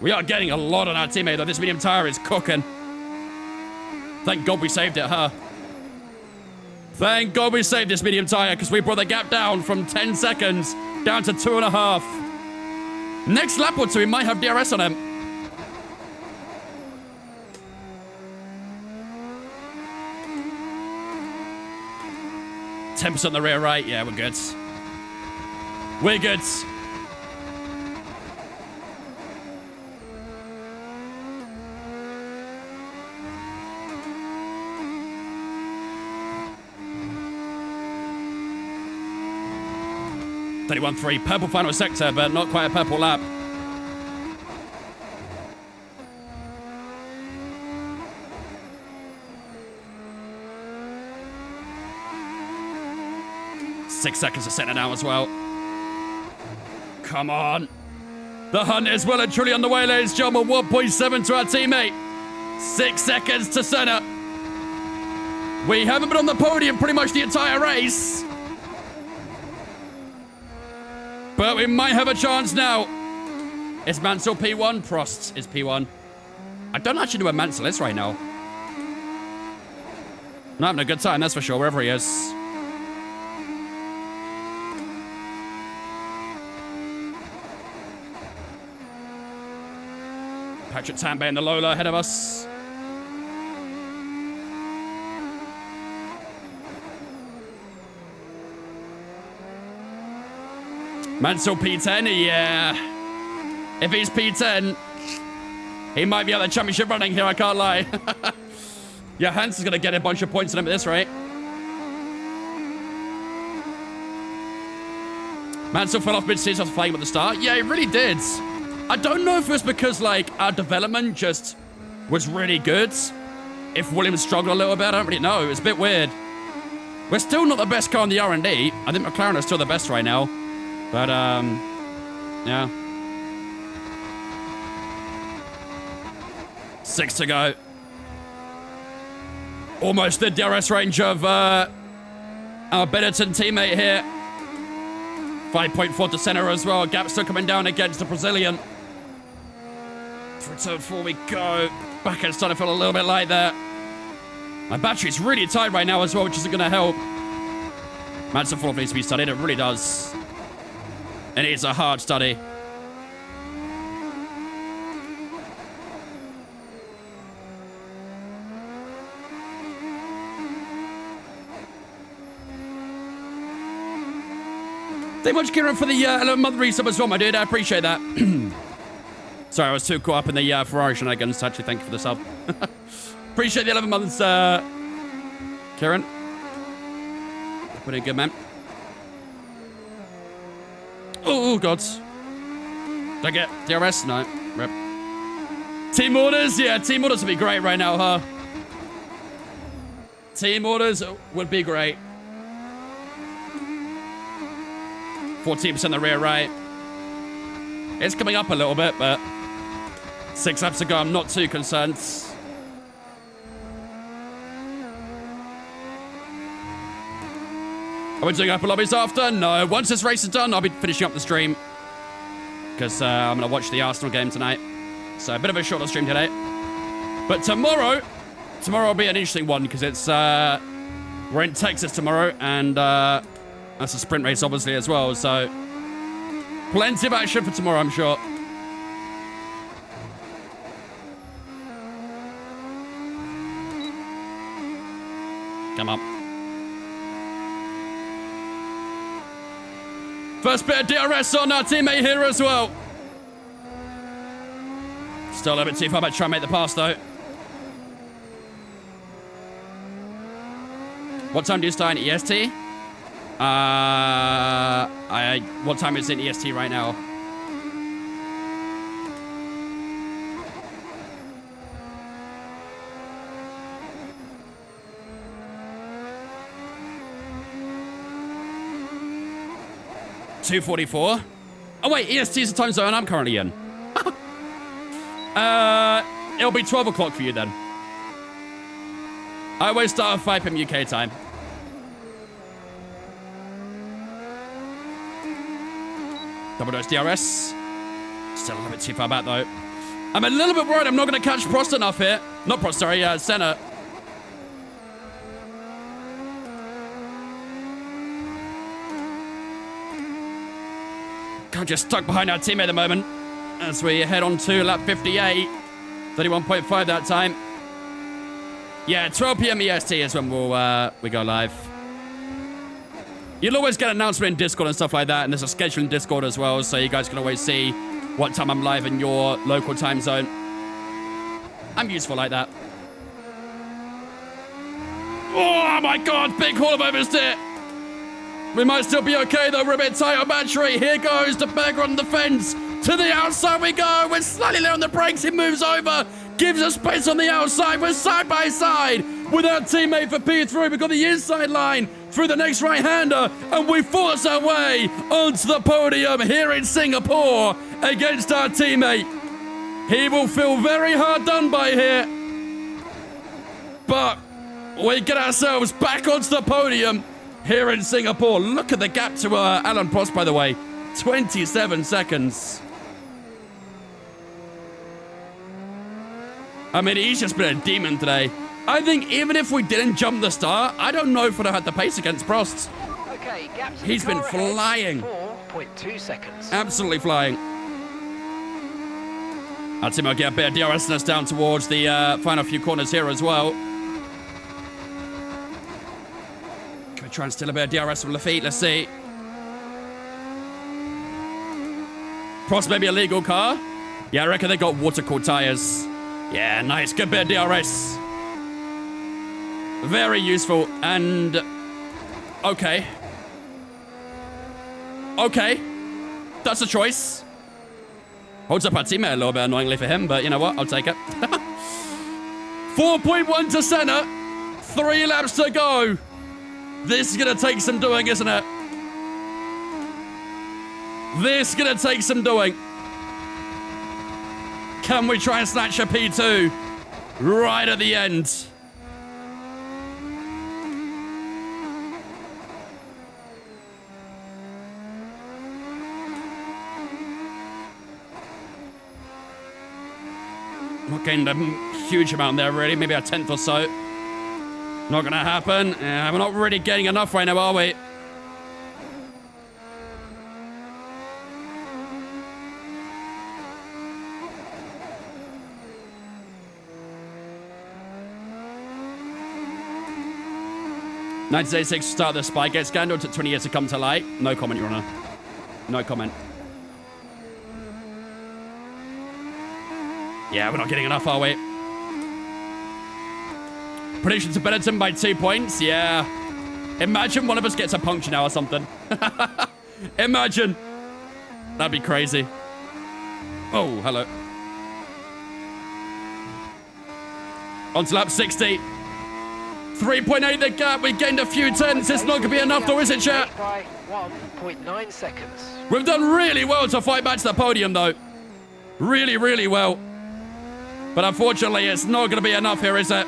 We are getting a lot on our teammate, though. This medium tire is cooking. Thank God we saved it, huh? Thank God we saved this medium tire, because we brought the gap down from 10 seconds down to 2.5. Next lap or two, we might have DRS on him. $10% on the rear right. Yeah, we're good. We're good. $31.3. Purple final sector, but not quite a purple lap. Six seconds to center now as well. Come on. The hunt is well and truly on the way, ladies and gentlemen. 1.7 to our teammate. 6 seconds to center. We haven't been on the podium pretty much the entire race. But we might have a chance now. Is Mansell P1? Prost is P1. I don't actually know where Mansell is right now. Not having a good time, that's for sure, wherever he is. Patrick Tambay and the Lola ahead of us. Mansell P10, yeah. If he's P10, he might be out of the championship running here, I can't lie. Yeah, Hans is going to get a bunch of points on him at this rate. Mansell fell off mid-season after flying at the start. Yeah, he really did. I don't know if it was because, like, our development just was really good. If Williams struggled a little bit, I don't really know. It was a bit weird. We're still not the best car in the R&D. I think McLaren is still the best right now. But, yeah. 6 to go. Almost the DRS range of our Benetton teammate here. 5.4 to center as well. Gap still coming down against the Brazilian. Through turn 4 we go. Back end starting to feel a little bit light there. My battery's really tight right now as well, which isn't going to help. Madsen Fall needs to be studied. It really does. And it's a hard study. Thank you much, Kieran, for the 11-month resub as well, my dude. I appreciate that. Sorry, I was too caught up in the Ferrari shenanigans. Actually, thank you for the sub. Appreciate the 11 months, Kieran. Pretty good, man. Oh, God. Did I get DRS? No. Rip. Team orders? Yeah, team orders would be great right now, huh? Team orders would be great. 14% the rear right. It's coming up a little bit, but 6 laps to go. I'm not too concerned. Are we doing upper lobbies after? No. Once this race is done, I'll be finishing up the stream. Because I'm going to watch the Arsenal game tonight. So a bit of a shorter stream today. But tomorrow will be an interesting one because it's we're in Texas tomorrow, and that's a sprint race obviously as well. So plenty of action for tomorrow, I'm sure. Come on. First bit of DRS on our teammate here as well. Still a little bit too far back to try and make the pass, though. What time do you start in EST? What time is it in EST right now? $2:44. Oh wait, EST is the time zone I'm currently in. It'll be 12 o'clock for you then. I always start at 5 p.m. UK time. Double dose DRS. Still a little bit too far back though. I'm a little bit worried I'm not going to catch Prost enough here. Not Prost, sorry, Senna. I'm just stuck behind our teammate at the moment as we head on to lap 58. 31.5 that time. Yeah, 12 p.m. EST is when we go live. You'll always get an announcement in Discord and stuff like that, and there's a schedule in Discord as well, so you guys can always see what time I'm live in your local time zone. I'm useful like that. Oh my God, big haul of oversteer. We might still be okay though, we're a bit tight on battery. Here goes the bagger on the fence. To the outside we go. We're slightly late on the brakes. He moves over. Gives us space on the outside. We're side by side with our teammate for P3. We've got the inside line through the next right-hander. And we force our way onto the podium here in Singapore against our teammate. He will feel very hard done by here. But we get ourselves back onto the podium here in Singapore. Look at the gap to Alan Prost, by the way. 27 seconds. I mean, he's just been a demon today. I think even if we didn't jump the start, I don't know if we'd have had the pace against Prost. Okay, gap to He's been flying. 4.2 seconds. Absolutely flying. Our team will get a bit of DRS us down towards the final few corners here as well. Can we try and steal a bit of DRS from Lafitte? Let's see. Prost maybe a legal car. Yeah, I reckon they got water-cooled tires. Yeah, nice. Good bit of DRS. Very useful. And... Okay. Okay. That's a choice. Holds up our teammate a little bit annoyingly for him, but you know what? I'll take it. 4.1 to Senna. 3 laps to go. This is going to take some doing, isn't it? This is going to take some doing. Can we try and snatch a P2 right at the end? Not gained a huge amount there, really. Maybe a tenth or so. Not gonna happen. We're not really getting enough right now, are we? (1986) start the spy. Get scandal. Took 20 years to come to light. No comment, Your Honor. No comment. Yeah, we're not getting enough, are we? Predictions of Benetton by 2 points. Yeah. Imagine one of us gets a puncture now or something. Imagine. That'd be crazy. Oh, hello. On to lap 60. 3.8 the gap. We gained a few tenths. It's not going to be enough, though, is it, chat? By 1.9 seconds. We've done really well to fight back to the podium, though. Really, really well. But unfortunately, it's not going to be enough here, is it?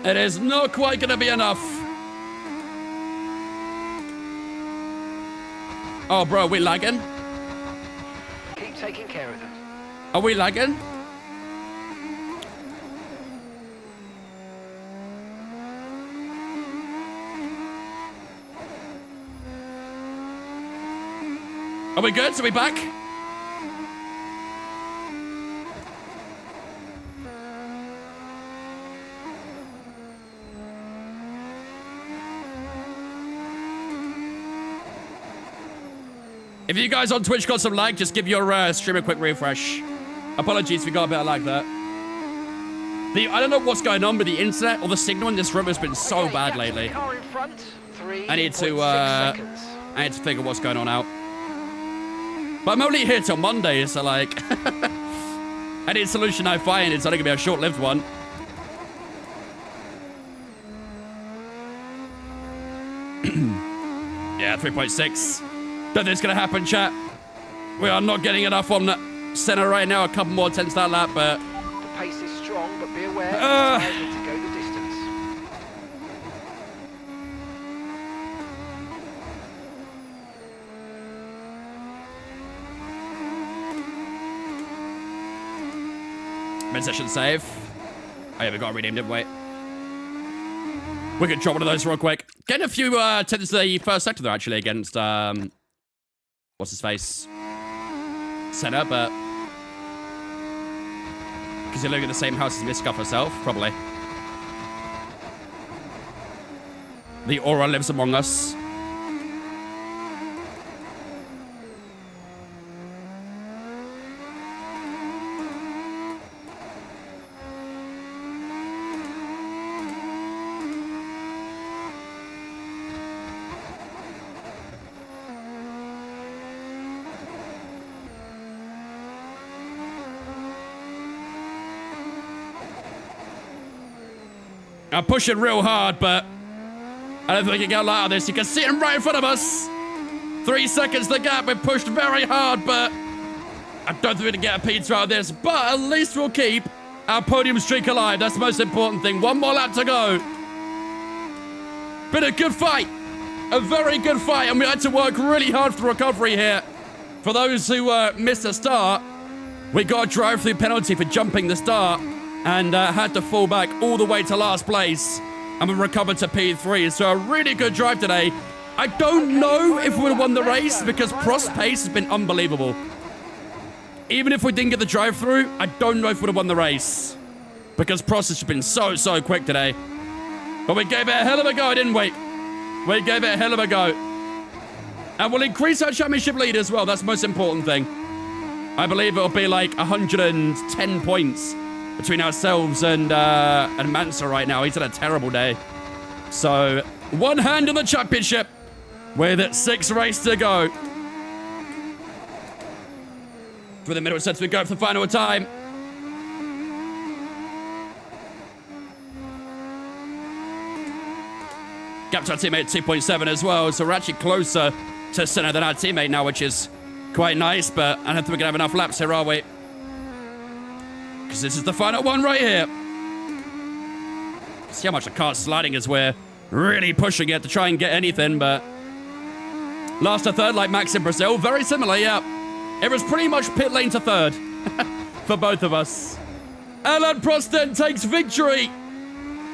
It is not quite going to be enough. Oh, bro, are we lagging? Keep taking care of them. Are we lagging? Are we good? Are we back? If you guys on Twitch got some lag, just give your stream a quick refresh. Apologies if we got a bit of lag there. I don't know what's going on with the internet or the signal in this room has been so bad lately. Car in front, I need to figure what's going on out. But I'm only here till Monday, so like, any solution I find, it's only gonna be a short-lived one. Yeah, 3.6. Don't think it's gonna happen, chat. We are not getting enough on the center right now. A couple more tenths that lap, but the pace is strong, but be aware it's able to go the distance. mid-session save. Oh yeah, we got renamed, didn't we? We could drop one of those real quick. Getting a few tenths to the first sector though, actually, against what's his face? Senna, but because you're living in the same house as Miss Scuff herself, probably. The aura lives among us. I'm pushing real hard, but I don't think we can get a lot out of this. You can see him right in front of us. 3 seconds the gap. We pushed very hard, but I don't think we can get a pizza out of this. But at least we'll keep our podium streak alive. That's the most important thing. One more lap to go. Been a good fight. A very good fight. And we had to work really hard for recovery here. For those who missed the start, we got a drive-through penalty for jumping the start. And had to fall back all the way to last place. And we recovered to P3. So a really good drive today. I don't know if we would have won the race because Prost's pace has been unbelievable. Even if we didn't get the drive-through, I don't know if we would have won the race. Because Prost has been so quick today. But we gave it a hell of a go, didn't we? We gave it a hell of a go. And we'll increase our championship lead as well. That's the most important thing. I believe it'll be like 110 points between ourselves and Mansa right now. He's had a terrible day. So, one hand in the championship with 6 races to go. For the middle sets, we go for the final time. Gap to our teammate 2.7 as well, so we're actually closer to Senna than our teammate now, which is quite nice, but I don't think we're going to have enough laps here, are we? Because this is the final one right here. See how much the car's sliding as we're really pushing it to try and get anything, but last to third like Max in Brazil. Very similar, yeah. It was pretty much pit lane to third for both of us. Alain Prost then takes victory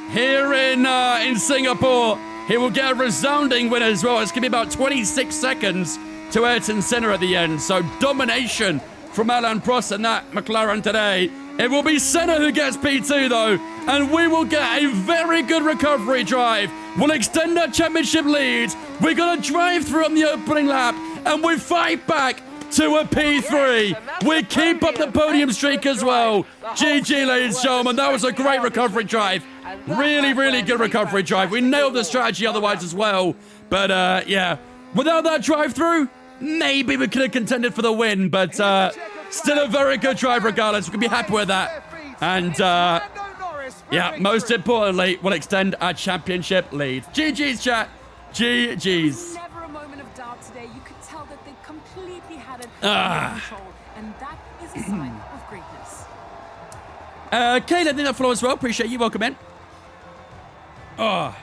here in Singapore. He will get a resounding win as well. It's going to be about 26 seconds to Ayrton Senna at the end. So domination from Alain Prost and that McLaren today. It will be Senna who gets P2 though, and we will get a very good recovery drive. We'll extend our championship lead. We're going to drive through on the opening lap, and we fight back to a P3. Yes, we keep up the podium streak as well. GG, ladies and gentlemen. That was a great recovery drive. Really, really good recovery drive. We nailed the strategy otherwise as well. But, yeah, without that drive-through, maybe we could have contended for the win. But still a very good drive regardless. We can be happy with that. And, yeah, most importantly, we'll extend our championship lead. GG's, chat. GG's. Never a moment of doubt today. You could tell that they completely had it Ah. under control, and that is a sign of greatness. Kayla, did that follow as well. Appreciate you. Welcome in. Oh.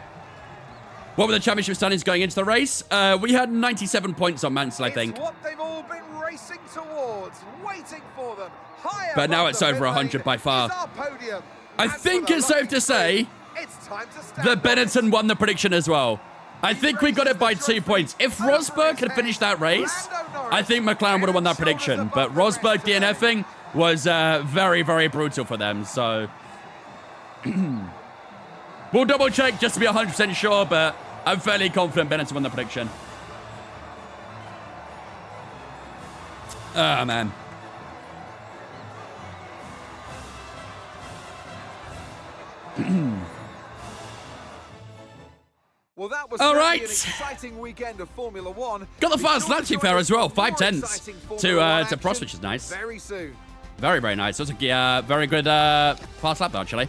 What were the championship standings going into the race? We had 97 points on Mansell, I think. It's what they've all been racing towards, waiting for them. High But now above it's the over mid 100 lane by far. is our podium. I And think for the it's safe to lucky say few, it's time to stand that on it. Benetton won the prediction as well. I think we got it by 2 points. If Rosberg had finished that race, I think McLaren would have won that prediction. But Rosberg DNFing was very, very brutal for them. So we'll double check just to be 100% sure, but I'm fairly confident Benetton won the prediction. Ah, man. Well, that was All certainly right. an exciting weekend of Formula One. Got the Be fast sure lap to too join fair us as well. for more 5/10 exciting Formula to One Prost, action which is nice. Very soon. Very, very nice. That was a very good fast lap, actually.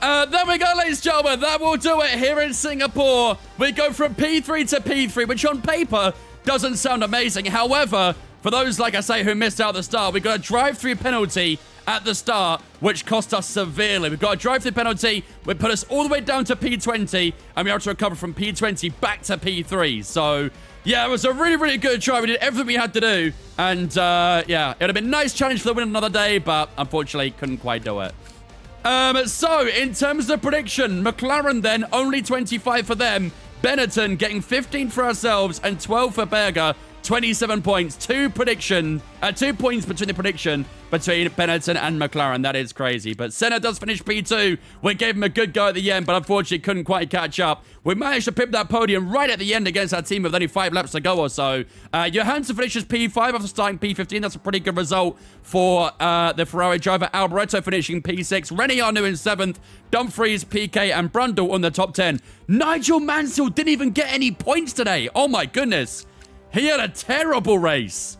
There we go, ladies and gentlemen. That will do it here in Singapore. We go from P3 to P3, which on paper doesn't sound amazing. However, for those, like I say, who missed out at the start, we got a drive-through penalty at the start, which cost us severely. We've got a drive-through penalty, which put us all the way down to P20, and we have to recover from P20 back to P3. So, yeah, it was a really, really good try. We did everything we had to do, and, yeah, it would have been a nice challenge for the win another day, but unfortunately couldn't quite do it. So, in terms of prediction, McLaren then, only 25 for them. Benetton getting 15 for ourselves and 12 for Berger. 27 points. 2 points between the prediction between Benetton and McLaren. That is crazy. But Senna does finish P2. We gave him a good go at the end, but unfortunately couldn't quite catch up. We managed to pip that podium right at the end against our team with only 5 laps to go or so. Johansson finishes P5 after starting P15. That's a pretty good result for the Ferrari driver. Alboreto finishing P6. Renianu in 7th. Dumfries, PK, and Brundle on the top 10. Nigel Mansell didn't even get any points today. Oh my goodness. He had a terrible race.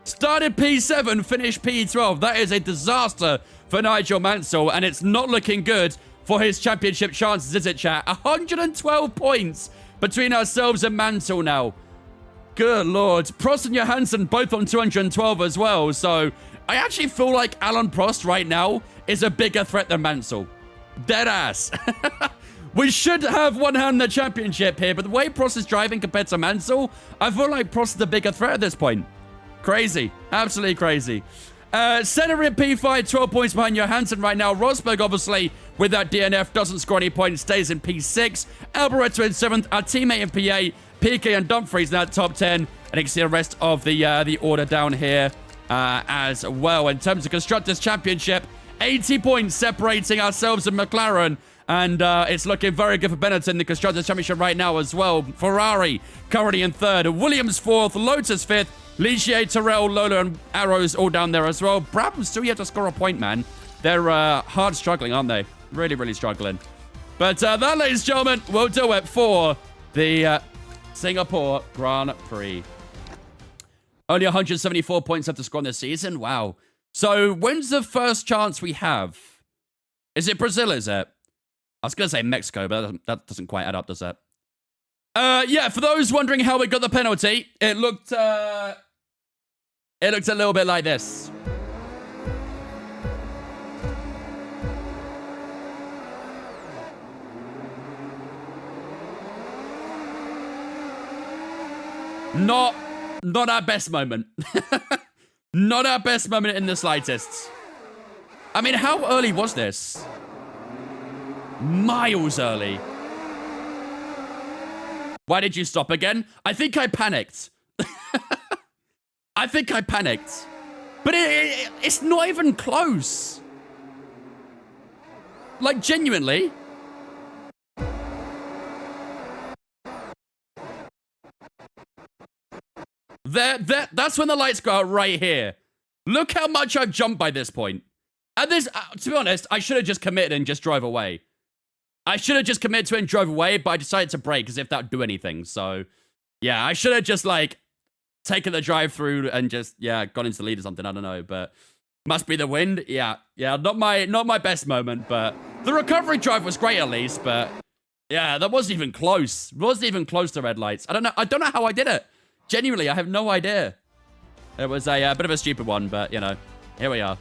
Started P7, finished P12. That is a disaster for Nigel Mansell, and it's not looking good for his championship chances, is it, chat? 112 points between ourselves and Mansell now. Good Lord. Prost and Johansson both on 212 as well, so I actually feel like Alain Prost right now is a bigger threat than Mansell. Dead ass. We should have one hand in the championship here, but the way Prost is driving compared to Mansell, I feel like Prost is the bigger threat at this point. Crazy. Absolutely crazy. Senna in P5, 12 points behind Johansson right now. Rosberg, obviously, with that DNF, doesn't score any points, stays in P6. Alboreto in 7th. Our teammate in P8. PK and Dumfries in that top 10. And you can see the rest of the order down here as well. In terms of Constructors' Championship, 80 points separating ourselves and McLaren. And it's looking very good for Benetton in the Constructors' Championship right now as well. Ferrari currently in 3rd. Williams 4th. Lotus 5th. Ligier, Terrell, Lola, and Arrows all down there as well. Brabham still yet to score a point, man. They're hard struggling, aren't they? Really, really struggling. But that, ladies and gentlemen, will do it for the Singapore Grand Prix. Only 174 points left to score in this season. Wow. So when's the first chance we have? Is it Brazil, is it? I was going to say Mexico, but that doesn't quite add up, does it? Yeah, for those wondering how we got the penalty, it looked a little bit like this. Not our best moment. Not our best moment in the slightest. I mean, how early was this? Miles early. Why did you stop again? I think I panicked. I think I panicked. But it's not even close. Like, genuinely. That's when the lights go out right here. Look how much I've jumped by this point. And this, to be honest, I should have just committed and just drove away. I should have just committed to it and drove away, but I decided to brake as if that would do anything. So, yeah, I should have just, like, taken the drive through and just, yeah, gone into the lead or something. I don't know, but must be the wind. Yeah, not my best moment, but the recovery drive was great at least, but yeah, that wasn't even close. It wasn't even close to red lights. I don't know how I did it. Genuinely, I have no idea. It was a bit of a stupid one, but, you know, here we are.